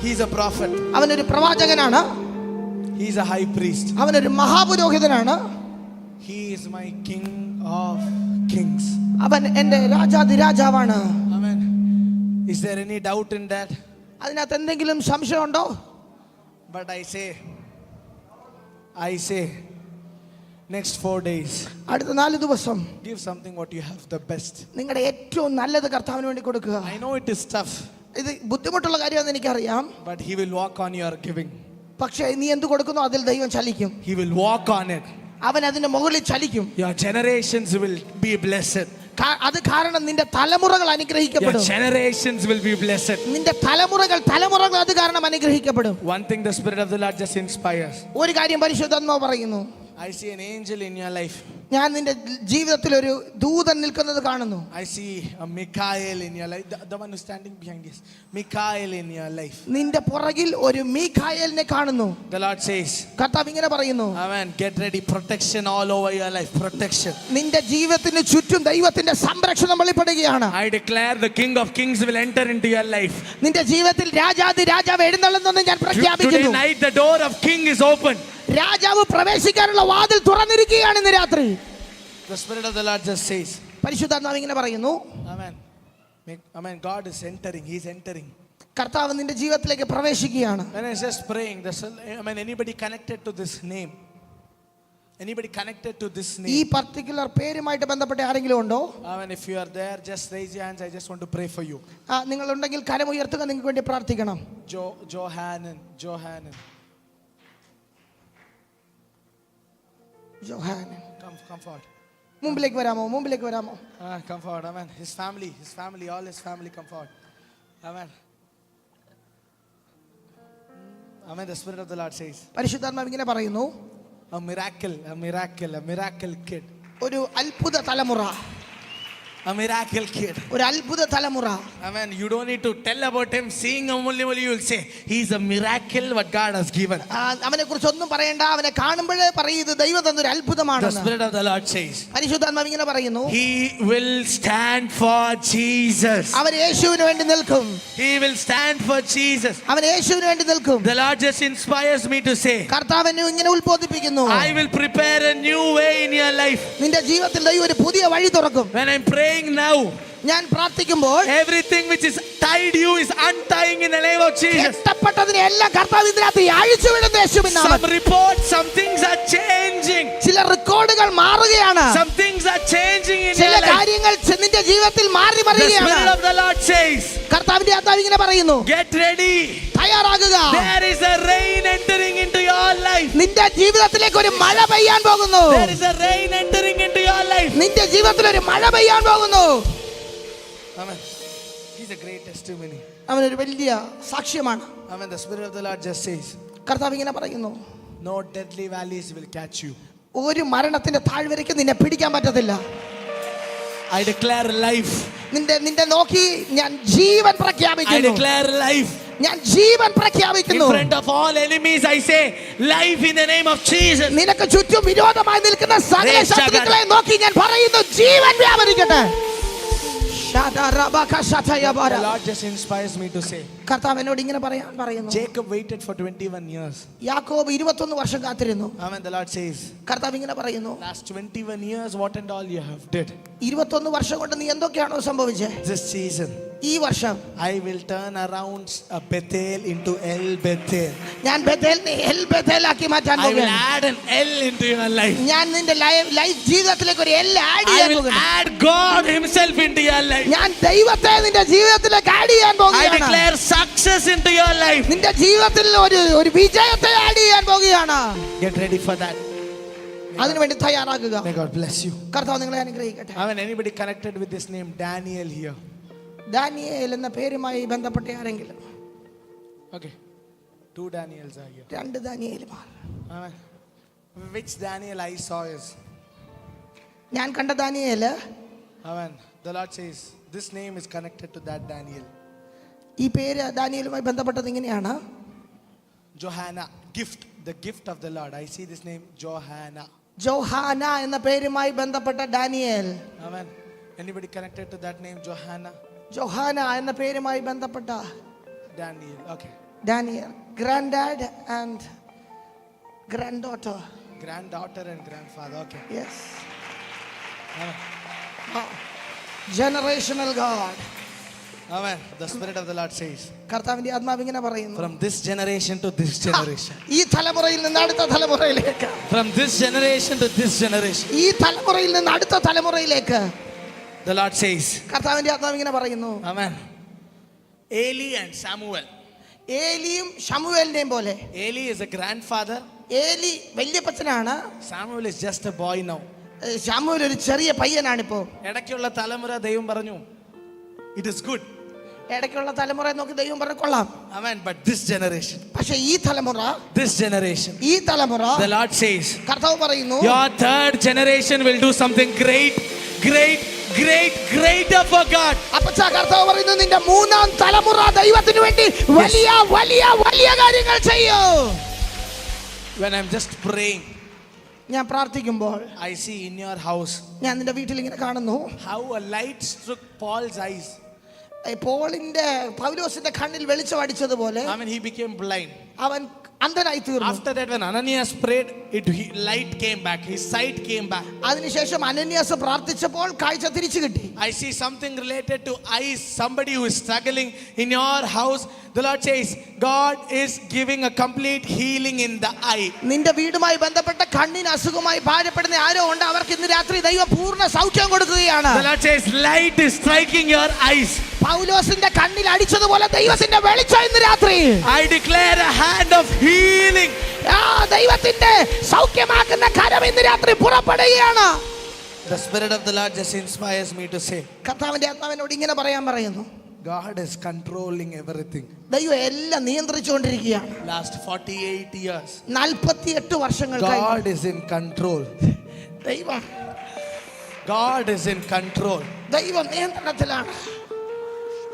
He's a prophet. അവനൊരു പ്രവാചകനാണ്. He's a high priest. അവനൊരു മഹാപുരോഹിതനാണ്. He is my king of kings. അവൻ എൻ്റെ രാജാതിരാജാവാണ്. Amen. Is there any doubt in that? അതിനകത്ത് എന്തെങ്കിലും സംശയമുണ്ടോ? But I say next 4 days അടുത്ത 4 ദിവസം give something what you have the best. നിങ്ങളുടെ ഏറ്റവും നല്ലത് കർത്താവിന് വേണ്ടി കൊടുക്കുക. I know it is tough, ഇത് ബുദ്ധിമുട്ടുള്ള കാര്യമാണെന്ന് എനിക്കറിയാം. but he will walk on your giving. പക്ഷേ നീ എന്ത് കൊടുക്കുന്നോ അതിൽ ദൈവം ചലിക്കും. He will walk on it. അവൻ അതിന്റെ മുകളിൽ ചലിക്കും. Your generations will be blessed. അത് കാരണം നിന്റെ തലമുറകൾ Your അനുഗ്രഹിക്കപ്പെടും. generations will be blessed. നിന്റെ തലമുറകൾ അത് കാരണം അനുഗ്രഹിക്കപ്പെടും. One thing the Spirit of the Lord just inspires. ഒരു കാര്യം പരിശുദ്ധാത്മാവ് പറയുന്നു. I see an angel in your life. ഞാൻ നിന്റെ ജീവിതത്തിൽ ഒരു ദൂതൻ നിൽക്കുന്നത് കാണുന്നു. I see a Michael in your life. The one who's standing behind you. Michael in your life. നിന്റെ പുറകിൽ ഒരു മീഖായേലിനെ കാണുന്നു. The Lord says, കർത്താവ് ഇങ്ങനെ പറയുന്നു. Amen. Get ready. Protection all over your life. Protection. നിന്റെ ജീവിതത്തിന് ചുറ്റും ദൈവത്തിന്റെ സംരക്ഷണം വെളിപ്പെടുകയാണ്. I declare the King of Kings will enter into your life. നിന്റെ ജീവിതത്തിൽ രാജാവ് എഴുന്നള്ളുന്നെന്ന് ഞാൻ Today പ്രഖ്യാപിക്കുന്നു. night the door of King is open. രാജാവ് പ്രവേശിക്കാനുള്ള വാതിൽ തുറന്നിരിക്കുകയാണ് ഇന്ന് രാത്രി. The Spirit of the Lord just says, പരിശുദ്ധാത്മാവ് ഇങ്ങനെ പറയുന്നു. Amen. God is entering. He's entering. കർത്താവ് നിന്റെ ജീവിതത്തിലേക്ക് പ്രവേശിക്കുകയാണ്. When I was just praying, anybody connected to this name? Anybody connected to this ഈ name? പർട്ടിക്കുലർ പേരുമായിട്ട് ബന്ധപ്പെട്ട ആരെങ്കിലും ഉണ്ടോ? Amen. If you are there, just raise your hands. I just want to pray for you. നിങ്ങൾ ഉണ്ടെങ്കിൽ കരമുയർത്തുക, നിങ്ങൾക്ക് വേണ്ടി പ്രാർത്ഥിക്കണം. Johanan. Come forward. മുമ്പിലേക്ക് വരാമോ? Come forward. Amen. His family, all his family, come forward. Amen. The Spirit of the Lord says, പരിശുദ്ധാത്മാവ് ഇങ്ങനെ പറയുന്നു. a miracle kid. ഒരു അത്ഭുത തലമുറ. a miracle kid. ഒരു അത്ഭുത തലമുറ. Amen. You don't need to tell about him. Seeing him only you will say, he's a miracle what God has given. അവനെ കുറിച്ച് ഒന്നും പറയണ്ട, അവനെ കാണുമ്പോഴേ പറയുന്നത് ദൈവം തന്നൊരു അത്ഭുതമാണ്. The Spirit of the Lord says, പരിശുദ്ധാത്മാവ് ഇങ്ങനെ പറയുന്നു, he will stand for Jesus. അവൻ യേശുവിന് വേണ്ടി നിൽക്കും. He will stand for Jesus. അവൻ യേശുവിന് വേണ്ടി നിൽക്കും. The Lord just inspires me to say, കർത്താവ് എന്നെ ഇങ്ങനെ ഉത്ബോധിപ്പിക്കുന്നു, I will prepare a new way in your life. നിന്റെ ജീവിതത്തിൽ ദൈവം ഒരു പുതിയ വഴി തുറക്കും. When I'm praying now, ഞാൻ പ്രാർത്ഥിക്കുമ്പോൾ everything which is tied you is untying in the name of Jesus. കെട്ടപ്പെട്ടതിനെ എല്ലാം കർത്താവ് ഇതിനകത്ത് അഴിച്ചു വിടുന്നു യേശുവിൻ നാമത്തിൽ. Some reports, some things are changing. ചില റെക്കോർഡുകൾ മാറുകയാണ്. Some things are changing in ചില your life. കാര്യങ്ങൾ നിന്റെ ജീവിതത്തിൽ മാറി The മറിയുകയാണ്. Spirit of the Lord says, കർത്താവിന്റെ ആത്മാവ് ഇങ്ങനെ പറയുന്നു, get ready. തയ്യാറാകുക. There is a rain entering into your life. നിന്റെ ജീവിതത്തിലേക്ക് ഒരു മഴ പെയ്യാൻ പോകുന്നു. There is a rain entering into your life. നിന്റെ ജീവിതത്തിൽ ഒരു മഴ പെയ്യാൻ പോകുന്നു. Amen. He's a great testimony. അവനൊരു വലിയ സാക്ഷ്യമാണ്. Amen. The Spirit of the Lord just says, കർത്താവ് ഇങ്ങനെ പറയുന്നു, no deadly valleys will catch you. ഒരു മരണത്തിന്റെ താഴ്വരയ്ക്ക് നിന്നെ പിടിക്കാൻ പറ്റത്തില്ല. I declare life. നിന്റെ നോക്കി ഞാൻ ജീവൻ I പ്രഖ്യാപിക്കുന്നു. declare life. ഞാൻ ജീവൻ In പ്രഖ്യാപിക്കുന്നു. front of all enemies, I say life in the name of Jesus. നിനക്ക് ചുറ്റും വിരോധമായി നിൽക്കുന്ന സകല രക്ഷകൻ. ശത്രുക്കളെ നോക്കി ഞാൻ പറയുന്നു, ജീവൻ വ്യാപരിക്കട്ടെ. The Lord just inspires me to say, കർത്താവ് എന്നോട് ഇങ്ങനെ പറയുന്നു, Jacob waited for 21 years. യാക്കോബ് 21 വർഷം കാത്തിരുന്നു. Amen. The Lord says, കർത്താവ് ഇങ്ങനെ പറയുന്നു, last 21 years, what and all you have did. 21 വർഷം കൊണ്ട് നീ എന്തൊക്കെയാണോ സംഭവിച്ചത്? This season, ഈ വർഷം I will turn around a Bethel into El Bethel. ഞാൻ ബേഥേലിനെ എൽ ബേഥേലാക്കി മാറ്റാൻ I will പോകുകയാണ്. add an L into your life. ഞാൻ നിന്റെ ലൈഫ് ജീവിതത്തിലേക്ക് ഒരു എൽ ആഡ് I ചെയ്യാൻ will പോകുന്നു. add God Himself into your life. ഞാൻ ദൈവത്തെ നിന്റെ ജീവിതത്തിലേക്ക് ആഡ് ചെയ്യാൻ I പോകുകയാണ്. declare success into your life. നിന്റെ ജീവിതത്തിൽ ഒരു വിജയത്തെ ആഡ് ചെയ്യാൻ പോകുകയാണ്. Get ready for that. അതിനുവേണ്ടി തയ്യാറാകുക. May God bless you. കർത്താവ് നിങ്ങളെ അനുഗ്രഹിക്കട്ടെ. Amen. Anybody connected with this name Daniel here? Daniel എന്ന പേരുമായി ബന്ധപ്പെട്ട ആരെങ്കിലും? Okay. 2 Daniels are here. 2 ദാനിയേലുമാർ. Amen. Which Daniel I saw is? ഞാൻ കണ്ട Daniel, Amen. The Lord says this name is connected to that Daniel. ഈ പേര് ദാനിയേലുമായി ബന്ധപ്പെട്ടത് ഇങ്ങനെയാണ്, Johanna, gift, the gift of the Lord. I see this name Johanna. Johanna എന്ന പേരുമായി ബന്ധപ്പെട്ട Daniel. Amen. Anybody connected to that name Johanna? Johanna എന്ന പേരുമായി ബന്ധപ്പെട്ട Daniel. Okay. Daniel. Grand dad and grand daughter. Granddaughter and grandfather. Okay. Yes. Amen. Generational God. Amen. The Spirit of the Lord says, കർത്താവിന്റെ ആത്മാവ് ഇങ്ങനെ പറയുന്നു, from this generation to this generation. ഈ തലമുറയിൽ നിന്ന് അടുത്ത തലമുറയിലേക്ക്, From this generation to this generation. ഈ തലമുറയിൽ നിന്ന് അടുത്ത തലമുറയിലേക്ക്. The Lord says, കർത്താവിന്റെ ആത്മാവ് ഇങ്ങനെ പറയുന്നു, Amen. Eli and Samuel. ഏലിയും ശമൂവേലിന്റെയും പോലെ. Eli is a grandfather. ഏലി വല്യപ്പച്ചനാണ്. Samuel is just a boy now. ശമൂവേൽ ഒരു ചെറിയ പയ്യനാണിപ്പോ. ഇടയ്ക്കുള്ള തലമുറ ദൈവം പറഞ്ഞു, it is good. ഇടയ്ക്കുള്ള തലമുറയെ നോക്കി ദൈവം പറഞ്ഞു കൊള്ളാം. Amen. But this generation, പക്ഷെ ഈ തലമുറ, this generation, ഈ തലമുറ, the Lord says, കർത്താവ് പറയുന്നു, your third generation will do something great, great, great, greater for God. അപ്പച്ച കർത്താവ് പറയുന്നു, നിന്റെ മൂന്നാം തലമുറ ദൈവത്തിന് വേണ്ടി വലിയ വലിയ വലിയ കാര്യങ്ങൾ ചെയ്യും. When I'm just praying, ഞാൻ പ്രാർത്ഥിക്കുമ്പോൾ I see in your house ഞാൻ നിന്റെ വീട്ടിൽ ഇങ്ങനെ കാണുന്നു, how a light struck Paul's eyes. പോളിന്റെ പൗലോസിന്റെ കണ്ണിൽ വെളിച്ചം അടിച്ചതുപോലെ I mean, he became blind. അവൻ അന്ധനായി തീർന്നു. After that, when Ananias prayed, light came back. His sight came back. അതിനുശേഷം അനന്യാസ് പ്രാർത്ഥിച്ചപ്പോൾ കാഴ്ച തിരിച്ചു കിട്ടി. I see something related to eyes. Somebody who is struggling in your house. The Lord says, God is giving a complete healing in the eye. നിന്റെ വീടുമായി ബന്ധപ്പെട്ട കണ്ണിന് അസുഖമായി ഭാരപ്പെടുന്ന ആരോ ഉണ്ട്, അവർക്ക് ഇന്ന് രാത്രി ദൈവം പൂർണ്ണ സൗഖ്യം കൊടുക്കുകയാണ്. The Lord says, light is striking your eyes. പൗലോസിന്റെ കണ്ണിൽ അടിച്ചതുപോലെ ദൈവത്തിന്റെ വെളിച്ചം ഇന്ന് രാത്രി. I declare a hand of healing. ദൈവത്തിന്റെ സൗഖ്യമാക്കുന്ന കരം ഇന്ന് രാത്രി പുറപ്പെടുകയാണ്. The Spirit of the Lord just inspires me to say, കർത്താവിന്റെ ആത്മാവിനോട് ഇങ്ങനെ പറയുന്നു, God is controlling everything. ദൈവം എല്ലാം നിയന്ത്രിച്ചുകൊണ്ടിരിക്കുകയാണ്. Last 48 years, 48 വർഷങ്ങൾ God is in control. ദൈവം God is in control. ദൈവം നിയന്ത്രണത്തിലാണ്.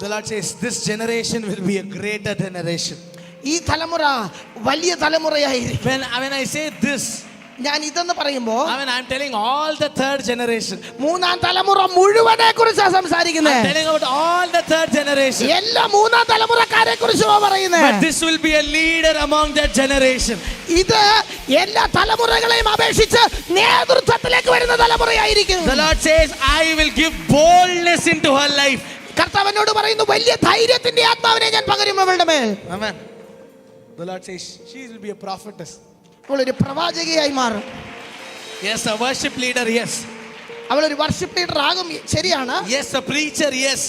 The Lord says, this generation will be a greater generation. ഈ തലമുറ വലിയ തലമുറയായിരിക്കും. When I say this, ഞാൻ ഇതെന്ന് പറയുമ്പോ I'm telling all the third generation. മൂന്നാം തലമുറ മുഴുവനെ കുറിച്ചാണ് സംസാരിക്കുന്നത്. I'm telling about all the third generation. എല്ലാ മൂന്നാം തലമുറക്കാരെ കുറിച്ചാണ് പറയുന്നത്. But this will be a leader among that generation. ഇത് എല്ലാ തലമുറകളെയും അപേക്ഷിച്ച് നേതൃത്വത്തിലേക്ക് വരുന്ന തലമുറയായിരിക്കും. The Lord says, I will give boldness into her life. കർത്താവിനോട് പറയുന്നു, വലിയ ധൈര്യത്തിന്റെ ആത്മാവിനെ ഞാൻ പകരും അവളുടെ മേൽ. Amen. The Lord says, she will be a prophetess. അവളൊരു പ്രവാചകയായി മാറും. Yes, a worship leader, yes. അവളൊരു വർഷിപ്പ് ലീഡർ ആകും, ശരിയാണ്. Yes, a preacher, yes.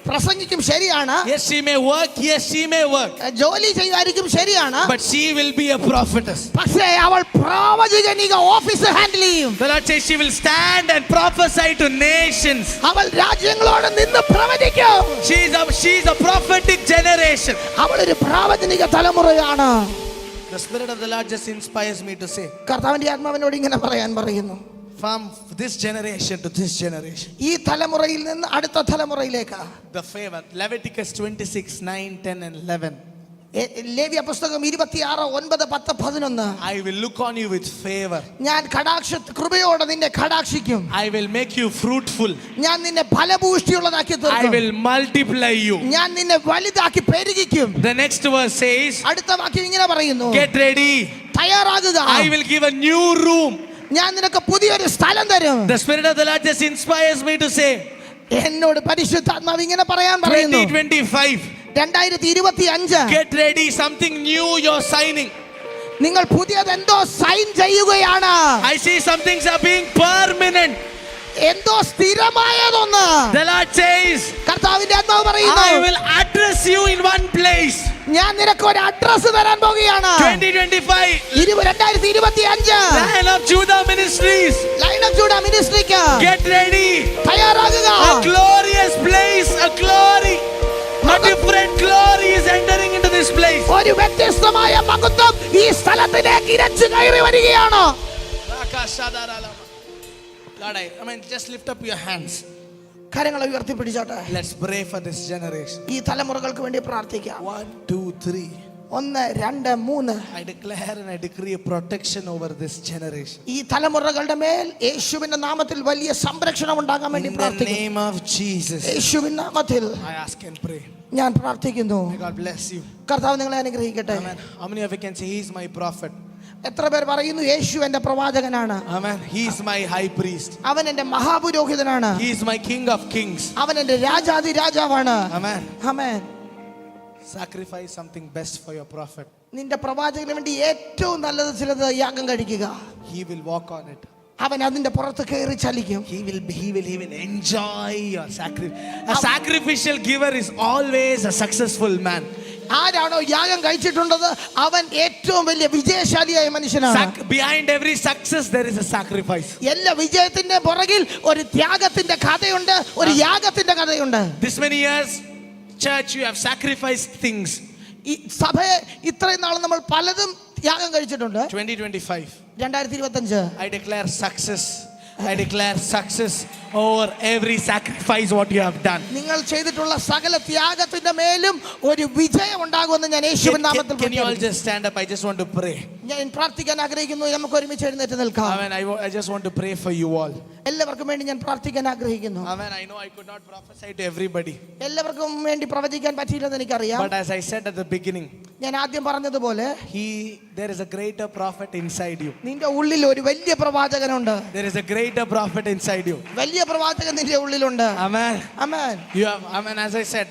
പ്രസംഗിക്കും, ശരിയാണ്. Yes, she may work, yes, she may work. ജോലി ചെയ്യുമായിരിക്കും, ശരിയാണ്. But she will be a prophetess. പക്ഷേ അവൾ പ്രവാചകനിക ഓഫീസ് ഹാൻഡിൽ ചെയ്യും. The Lord says she will stand and prophesy to nations. അവൾ രാജ്യങ്ങളോട് നിന്ന് പ്രവചിക്കും. She's a prophetic generation. അവളൊരു പ്രവാചനിക തലമുറയാണ്. The Spirit of the Lord just inspires me to say, കർത്താവിന്റെ ആത്മാവിനോട് ഇങ്ങനെ പറയാൻ പറയുന്നു, from this generation to this generation, ഈ തലമുറയിൽ നിന്ന് അടുത്ത തലമുറയിലേക്ക് the favor. Leviticus 26, 9, 10 and 11. ലേവ്യ പുസ്തകം 26, 9, 10, 11. I will look on you with favor. ഞാൻ കൃപയോടെ നിന്നെ കടാക്ഷിക്കും. I will make you fruitful. ഞാൻ നിന്നെ ഫലപുഷ്ടിയുള്ളതാക്കി I തീർക്കും. will multiply you. ഞാൻ നിന്നെ വലുതാക്കി പെരുകിക്കും. The next verse says, അടുത്ത വാക്യം ഇങ്ങനെ പറയുന്നു, get ready. തയ്യാറാകുക. I will give a new room. ഞാൻ നിനക്ക് പുതിയൊരു സ്ഥലം തരും. The Spirit of the Lord just inspires me to say, എന്നോട് പരിശുദ്ധാത്മാവ് ഇങ്ങനെ പറയാൻ പറയുന്നു, 2025. 2025 Get ready, something new you're signing. നിങ്ങൾ പുതിയതെന്തോ സൈൻ ചെയ്യുകയാണ്. I see some things are being permanent. എന്തോ സ്ഥിരമായതൊന്ന്. The Lord says, കർത്താവിന്റെ ആത്മാവ് പറയുന്നു, I will address you in one place. ഞാൻ നിനക്ക് ഒരു അഡ്രസ് തരാൻ പോകുകയാണ്. 2025. 2025 Lion of Judah Ministries. Lion of Judah മിനിസ്ട്രിക്ക് Get ready. തയ്യാറാകുക. A glorious place, a glory. A different glory is entering into this place. ഒരു വ്യത്യസ്തമായ മഹത്വം ഈ സ്ഥലത്തിലേക്ക് ഇരച്ചു കയറി വരികയാണ്. Lord, just lift up your hands. കരങ്ങളെ ഉയർത്തിപ്പിടിച്ചോട്ടെ. Let's pray for this generation. ഈ തലമുറകൾക്ക് വേണ്ടി പ്രാർത്ഥിക്കാം. 1, 2, 3. 1, 2, 3. I declare and I decree a protection over this generation. ഈ തലമുറകളുടെ മേൽ യേശുവിന്റെ നാമത്തിൽ വലിയ സംരക്ഷണം ഉണ്ടാകാൻ വേണ്ടി In the പ്രാർത്ഥിക്കുന്നു. name of Jesus, യേശുവിന്റെ നാമത്തിൽ I ask and pray. ഞാൻ പ്രാർത്ഥിക്കുന്നു. May God bless you. കർത്താവ് നിങ്ങളെ അനുഗ്രഹിക്കട്ടെ. Amen. How many of you can say, He is my prophet? എത്ര പേർ പറയുന്നു, യേശു എന്റെ പ്രവാചകനാണ്, Amen. He is my high priest. അവൻ എന്റെ മഹാപുരോഹിതനാണ്, He is my King of kings. അവൻ എന്റെ രാജാതി രാജാവാണ്. Amen. Amen. Sacrifice something best for your prophet. നിന്റെ പ്രവാചകന് വേണ്ടി ഏറ്റവും നല്ലത് ചിലത് യാഗം കഴിക്കുക. He will walk on it. അവൻ അതിന്റെ പുറത്ത് കയറി ചലിക്കും. He will enjoy your sacrifice. A sacrificial giver is always a successful man. ആരാണോ യാഗം കഴിച്ചിട്ടുള്ളത് അവൻ ഏറ്റവും വലിയ വിജയശാലിയായ മനുഷ്യനാണ്. Behind every success there is a sacrifice. എല്ലാ വിജയത്തിന്റെ പുറകിൽ ഒരു ത്യാഗത്തിന്റെ കഥയുണ്ട്, ഒരു യാഗത്തിന്റെ കഥയുണ്ട്. This many years, church, you have sacrificed things. ഈ സഭയെ ഇത്രയും നാൾ നമ്മൾ പലതും യാഗം കഴിച്ചിട്ടുണ്ട്. 2025, 2025 I declare success. I declare success over every sacrifice what you have done. നിങ്ങൾ ചെയ്തിട്ടുള്ള സകല ത്യാഗത്തിന്റെ മേലും ഒരു വിജയം ഉണ്ടാകുമെന്ന് ഞാൻ യേശുവിൻ നാമത്തിൽ Can you all പ്രഖ്യാപിക്കുന്നു. just stand up? I just want to pray. ഞാൻ പ്രാർത്ഥിക്കാൻ ആഗ്രഹിക്കുന്നു. നമുക്ക് ഒരുമിച്ച് എഴുന്നേറ്റ് നിൽക്കാം. Amen. I just want to pray for you all. എല്ലാവർക്കും വേണ്ടി ഞാൻ പ്രാർത്ഥിക്കാൻ ആഗ്രഹിക്കുന്നു. Amen. I know I could not prophesy to everybody. എല്ലാവർക്കും വേണ്ടി പ്രവചിക്കാൻ പറ്റിയില്ലെന്ന് എനിക്കറിയാം. But as I said at the beginning, ഞാൻ ആദ്യം പറഞ്ഞതുപോലെ there is a greater prophet inside you. നിന്റെ ഉള്ളിൽ ഒരു വലിയ പ്രവാചകനുണ്ട്. There is a greater prophet inside you. വലിയ പ്രവാചകൻ നിന്റെ ഉള്ളിലുണ്ട്. Amen. Amen. You have, amen. As I said,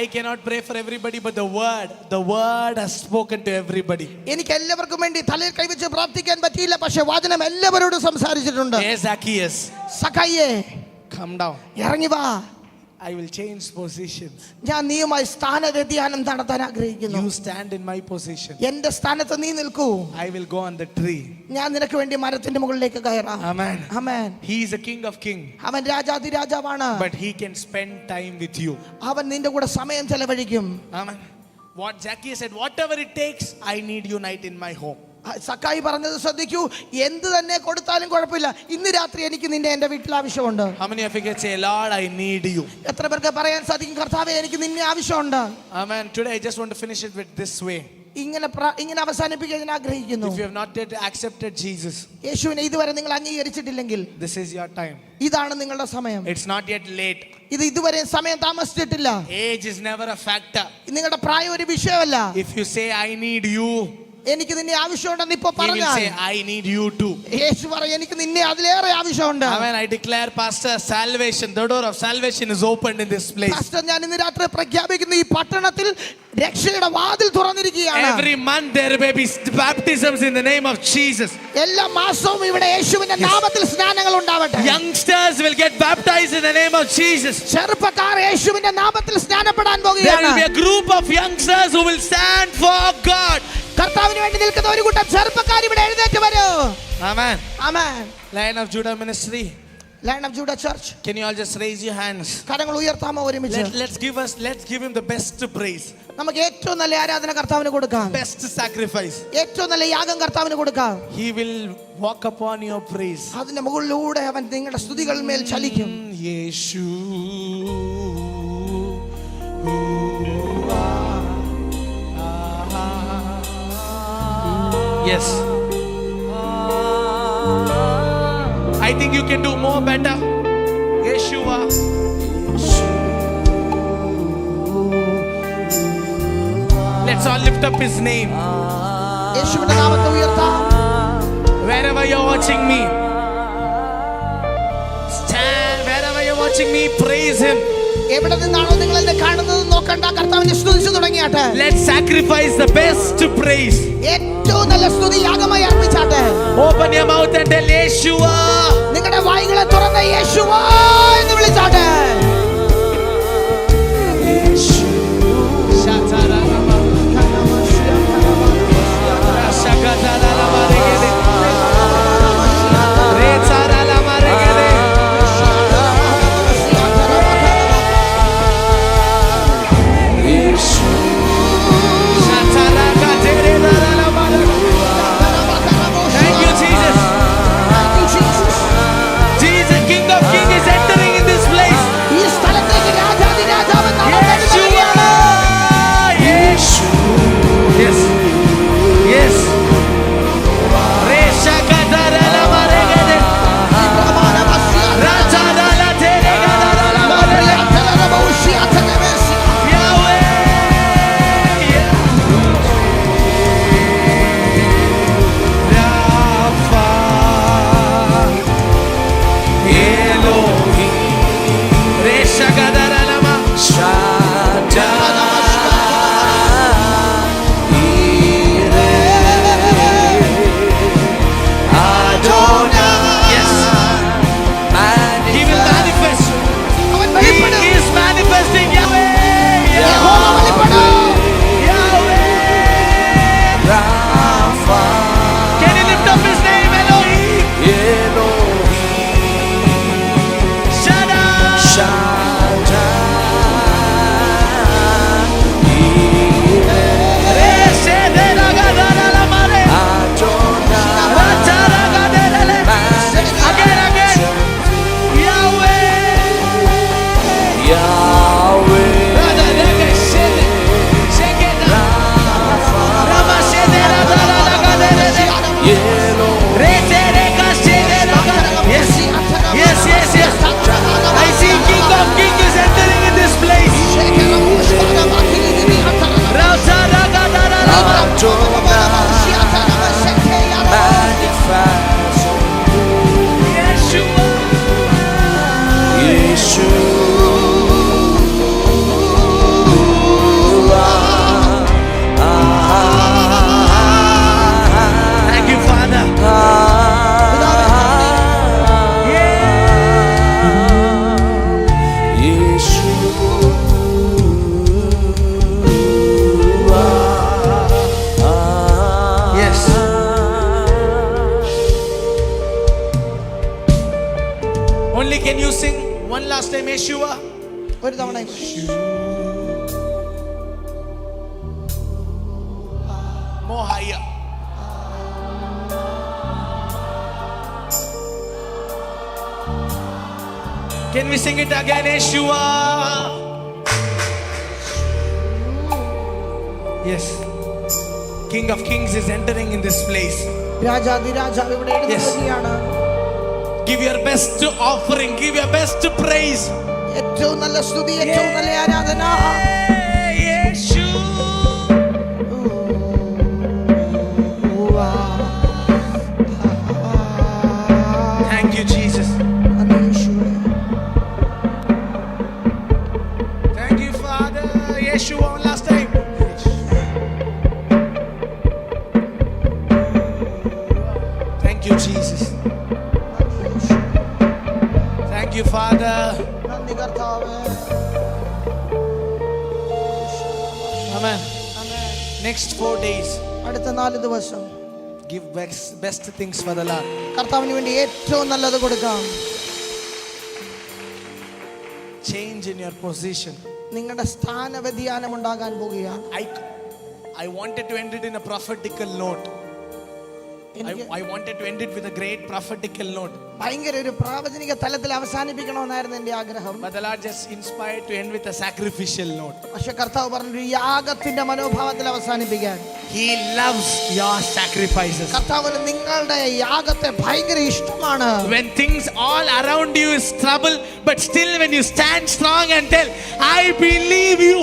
I cannot pray for everybody, but the word has spoken to everybody. എനിക്ക് എല്ലാവർക്കും വേണ്ടി തലയിൽ കൈവച്ച് പ്രാർത്ഥിക്കാൻ പറ്റിയില്ല, പക്ഷെ വചനം എല്ലാവരോടും സംസാരിച്ചിട്ടുണ്ട്. Yes, Zacchaeus, സഖായിയെ, come down. ഇറങ്ങി വാ. I will change positions. ഞാൻ നീയുമായി സ്ഥാന വ്യതിയാനം നടത്താൻ ആഗ്രഹിക്കുന്നു. You stand in my position. എന്റെ സ്ഥാനത്ത് നീ നിൽക്കൂ. I will go on the tree. ഞാൻ നിനക്ക് വേണ്ടി മരത്തിന്റെ മുകളിലേക്ക് കയറാം. Amen. Amen. He is a king of kings. അവൻ രാജാതി രാജാവാണ്. But he can spend time with you. അവൻ നിന്റെ കൂടെ സമയം ചെലവഴിക്കും. Amen. What Zacchaeus said, whatever it takes, I need you night in my home. സക്കായി പറഞ്ഞത് ശ്രദ്ധിക്കൂ, എന്ത് തന്നെ കൊടുത്താലും കുഴപ്പമില്ല, ഇന്ന് രാത്രി എനിക്ക് നിന്നെ എന്റെ വീട്ടിൽ ആവശ്യമുണ്ട്. How many of you can say, Lord, I need you? എത്ര പേർക്ക് പറയാൻ സാധിക്കും, കർത്താവേ എനിക്ക് നിന്നെ ആവശ്യമുണ്ട്? Amen. Today I just want to finish it with this way. ഇങ്ങനെ അവസാനിപ്പിക്കാൻ ഞാൻ ആഗ്രഹിക്കുന്നു. If you have not yet accepted Jesus, യേശുവിനെ ഇതുവരെ നിങ്ങൾ അംഗീകരിച്ചിട്ടില്ലെങ്കിൽ this is your time. ഇതാണ് നിങ്ങളുടെ സമയം. It's not yet late. ഇത് ഇതുവരെ സമയം താമസിച്ചിട്ടില്ല. Age is never a factor. നിങ്ങളുടെ പ്രായം ഒരു വിഷയമല്ല. If you say, I need you, എനിക്ക് നിന്നെ ആവശ്യമുണ്ടെന്ന് ഇപ്പോ He will പറഞ്ഞാൽ say, I need you too. യേശു പറയും എനിക്ക് നിന്നെ അതിലേറെ ആവശ്യമുണ്ട്. Amen. I declare, Pastor, salvation, the door of salvation is opened in this place. Pastor, ഞാൻ ഇന്ന് രാത്രി പ്രഖ്യാപിക്കുന്നു, ഈ പട്ടണത്തിൽ രക്ഷയുടെ വാതിൽ തുറന്നിരിക്കുകയാണ്. Every month there may be baptisms in the name of Jesus. എല്ലാ മാസവും ഇവിടെ യേശുവിന്റെ നാമത്തിൽ സ്നാനങ്ങൾ ഉണ്ടാവട്ടെ. Youngsters will get baptized in the name of Jesus. ചെറുപ്പക്കാർ യേശുവിന്റെ നാമത്തിൽ സ്നാനപ്പെടാൻ There will പോകുകയാണ്. be a group of youngsters who will stand for God. കർത്താവിന് വേണ്ടി നിൽക്കുന്ന ഒരു കൂട്ടം ചെറുപ്പക്കാർ ഇവിടെ എഴുന്നേറ്റ് വരൂ. Amen. Amen. Lion of Judah ministry. Lion of ജൂഡ church, Can you all just raise your hands? കരങ്ങൾ ഉയർത്താമോ ഒരുമിച്ച്? Let's give him the best praise. നമുക്ക് ഏറ്റവും നല്ല ആരാധന കർത്താവിന് കൊടുക്കാം. Best sacrifice. ഏറ്റവും നല്ല യാഗം കർത്താവിന് കൊടുക്കാം. He will walk upon your praise. അതിന്റെ മുകളിലൂടെ അവൻ നിങ്ങളുടെ സ്തുതികൾ മേൽ ചലിക്കും. യേശു Yes. I think you can do more better. Yeshua. Let's all lift up his name. യേശുവിന്റെ നാമത്തെ ഉയർത്താം. Wherever you're watching me, stand. Wherever you're watching me, praise him. എവിടെ നിന്നാണോ നിങ്ങൾ എന്നെ കാണുന്നത് നോക്കണ്ട, കർത്താവിനെ സ്തുതിച്ചു തുടങ്ങിയാട്ടെ. Let's sacrifice the best praise. ഏറ്റവും നല്ല സ്തുതി യാഗമായി അർപ്പിച്ചാട്ടെ. Open your mouth and tell Yeshua. നിങ്ങളുടെ വായ്കളെ തുറന്ന് യേശുവാ എന്ന് വിളിച്ചാട്ടെ. Yeshua. ഒരു തവണ more higher. Can we sing it again? Yeshua. Yes. King of Kings is entering in this place. രാജാധിരാജാവ് ഇവിടെ എഴുന്നള്ളുകയാണ്. Give your best offering. Give your best praise. ഏറ്റവും നല്ല സ്തുതി, ഏറ്റവും നല്ല ആരാധന. Thank you, Jesus. Thank you, Father. Yeshua, one last time. Thank you, Jesus. Thank you, Father. നന്ദി കർത്താവേ. Amen. Next 4 days, അടുത്ത 4 ദിവസം give best things for the Lord. കർത്താവിന് വേണ്ടി ഏറ്റവും നല്ലത് കൊടുക്കാം. Change in your position. നിങ്ങളുടെ സ്ഥാന വ്യതിയാനം ഉണ്ടാകാൻ പോകുകയാണ്. I wanted to end it in a prophetical note. I wanted to end it with a great prophetical note. ഭയങ്കര ഒരു പ്രാവചനിക തലത്തിൽ അവസാനിപ്പിക്കണമെന്നായിരുന്നു എന്റെ ആഗ്രഹം. But the Lord just inspired to end with a sacrificial note. പക്ഷെ കർത്താവ് പറഞ്ഞു യാഗത്തിന്റെ മനോഭാവത്തിൽ അവസാനിപ്പിക്കാൻ. He loves your sacrifices. കർത്താവിന് നിങ്ങളുടെ യാഗത്തെ ഭയങ്കര ഇഷ്ടമാണ്. When things all around you is trouble, but still when you stand strong and tell, I believe you,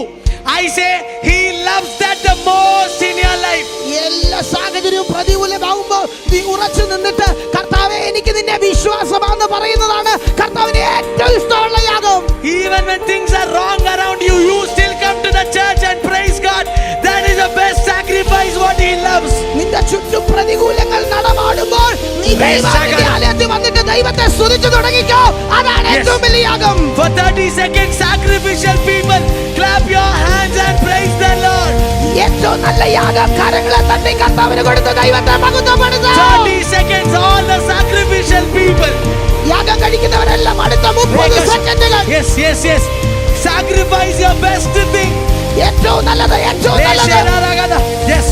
I say He loves that the most in your life. എല്ലാ സാഹചര്യവും പ്രതികൂലമാവുമ്പോൾ നീ ഉറച്ചു നിന്നിട്ട് കർത്താവേ എനിക്ക് നിന്നെ വിശ്വാസമാണെന്ന് പറയുന്നതാണ് കർത്താവിന് ഏറ്റവും ഇഷ്ടമുള്ള യാഗം. Even when things are wrong around you, you still come to the church and praise God. That is the best sacrifice what He loves. നിന്റെ ചുറ്റും പ്രതികൂലങ്ങൾ നടമാടുമ്പോൾ നീ ദൈവത്തിന്റെ ആലയത്തിൽ വന്നിട്ട് ദൈവത്തെ സ്തുതിച്ചു തുടങ്ങിക്കോ. അതാണ് ഏറ്റവും വലിയ യാഗം. For 30 seconds, sacrificial people, clap your hands and praise the Lord. ഏറ്റവും നല്ല യാഗം കരങ്ങളെ തട്ടി കർത്താവിന് കൊടുത്ത് ദൈവത്തെ മഹത്വപ്പെടുത്തുക. 30 seconds, all the sacrificial people. യാഗം കഴിക്കുന്നവരെല്ലാം അടുത്ത 30 സെക്കൻഡുകൾ. Yes, yes, yes. Sacrifice your best thing. ഏറ്റവും നല്ലത്, ഏറ്റവും നല്ലത്. Yes,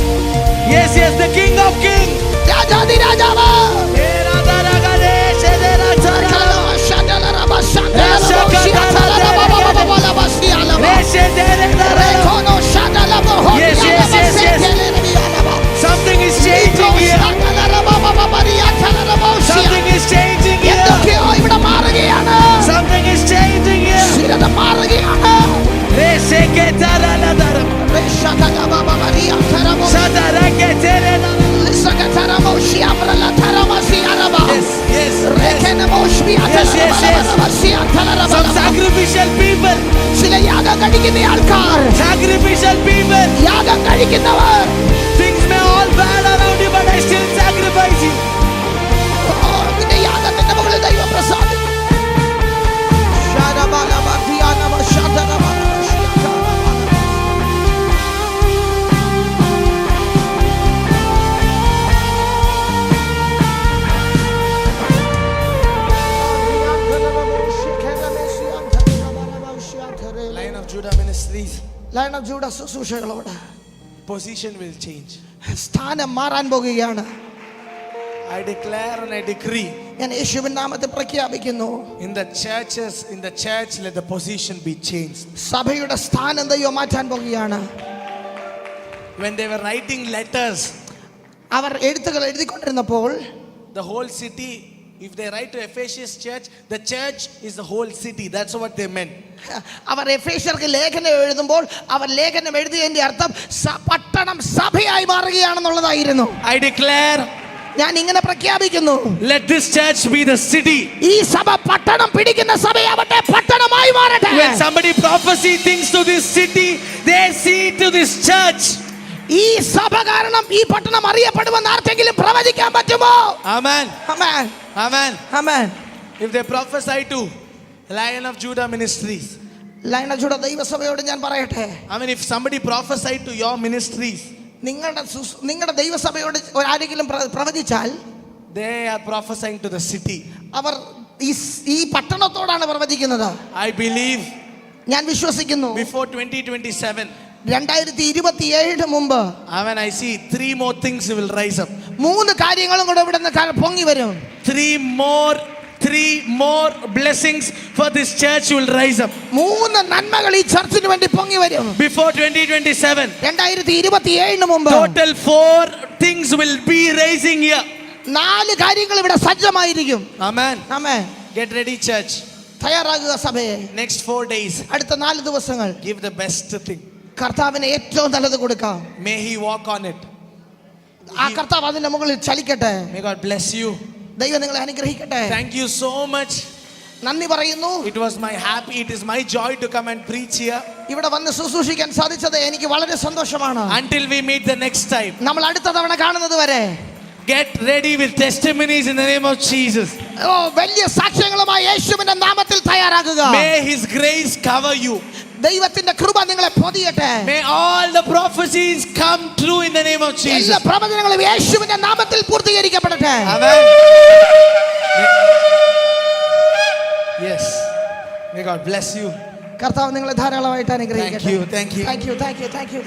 yes, yes. The King of Kings. രാജാധിരാജാവ്. Yes, yes, yes, yes. Something is changing here. Something is changing here. ഇവിടെ മാറുകയാണ്. Something is changing here. ചിലത് മാറുകയാണ്. Some sacrificial people. ചില യാഗം കഴിക്കുന്ന ആൾക്കാർ. Sacrificial people. യാഗം കഴിക്കുന്നവർ. Things may all bad around you, but I still sacrifice you. നിന്റെ യാഗത്തിന്റെ മുകളിൽ ദൈവം പ്രസാദിക്കും. Lion of Judah Ministries. Lion of Judah ശുശ്രൂഷകളോട് Position will change. സ്ഥാനം മാറാൻ പോകുകയാണ്. I declare and I decree. ഞാൻ യേശുവിൻ നാമത്തിൽ പ്രഖ്യാപിക്കുന്നു. In the churches, in the church, let the position be changed. സഭയുടെ സ്ഥാനം ദൈവം മാറ്റാൻ പോകുകയാണ്. When they were writing letters, അവർ എഴുത്തുകൾ എഴുതിക്കൊണ്ടിരുന്നപ്പോൾ the whole city, if they write to Ephesians church, the church is the whole city. That's what they meant. അവർ എഫേസ്യർക്ക് ലേഖനം എഴുതുമ്പോൾ അവർ ലേഖനം എഴുതിയതിന്റെ അർത്ഥം പട്ടണം സഭയായി മാറുകയാണെന്നുള്ളതായിരുന്നു. I declare, ഞാൻ ഇങ്ങനെ പ്രഖ്യാപിക്കുന്നു, let this church be the city. ഈ സഭ പട്ടണം പിടിക്കുന്ന സഭയാവട്ടെ, പട്ടണമായി മാറട്ടെ. When somebody prophesy things to this city, they see to this church. ഈ സഭ കാരണം ഈ പട്ടണം അറിയപ്പെടുമെന്ന് ആർക്കെങ്കിലും പ്രവചിക്കാൻ പറ്റുമോ? Amen. Amen, Amen. Amen. If they prophesy to Lion of Judah Ministries, Lion of Judah ദൈവസഭയോട് ഞാൻ പറയട്ടെ, I mean, if somebody prophesy to your ministries, നിങ്ങളുടെ ദൈവസഭയോട് ആരെങ്കിലും പ്രവചിച്ചാൽ, they are prophesying to the city. അവർ ഈ പട്ടണത്തോടാണ് പ്രവചിക്കുന്നത്. I believe ഞാൻ വിശ്വസിക്കുന്നു before 2027, 2027 മുമ്പ്, when I see 3 more things will rise up. 3 കാര്യങ്ങളും കൂടെ ഇവിടെ നിന്ന് പൊങ്ങി വരും. 3 more 3 more blessings for this church will rise up 3 നന്മകൾ ഈ ചർച്ചിന് വേണ്ടി പൊങ്ങി വരും. before 2027. 2027 മുമ്പ് Total 4 things will be rising here. 4 കാര്യങ്ങൾ ഇവിടെ സജ്ജമായിരിക്കും. Amen. ആമേൻ. Get ready, church. തയ്യാറാകുക സഭയെ. Next 4 days, അടുത്ത 4 ദിവസങ്ങൾ give the best thing. കർത്താവിന് ഏറ്റവും നല്ലത് കൊടുക്കാം. May he walk on it. ആ കർത്താവ് അതിന്റെ മുകളിൽ ചലിക്കട്ടെ. May God bless you. ദൈവം നിങ്ങളെ അനുഗ്രഹിക്കട്ടെ. Thank you so much. നന്ദി പറയുന്നു. It is my joy to come and preach here. ഇവിടെ വന്ന് ശുശ്രൂഷിക്കാൻ സാധിച്ചത് എനിക്ക് വളരെ സന്തോഷമാണ്. Until we meet the next time, നമ്മൾ അടുത്ത തവണ കാണുന്നത് വരെ get ready with testimonies in the name of Jesus. വലിയ സാക്ഷ്യങ്ങളുമായി യേശുവിന്റെ നാമത്തിൽ തയ്യാറാകുക. May his grace cover you. ദൈവത്തിന്റെ കൃപ നിങ്ങളെ പൊതിയട്ടെ. May all the prophecies come true in the name of Jesus. എല്ലാ പ്രവചനങ്ങളും യേശുവിന്റെ നാമത്തിൽ പൂർത്തീകരിക്കപ്പെടട്ടെ. Amen. Yes. May God bless you. കർത്താവ് നിങ്ങളെ ധാരാളമായിട്ട് അനുഗ്രഹിക്കട്ടെ. Thank you. Thank you.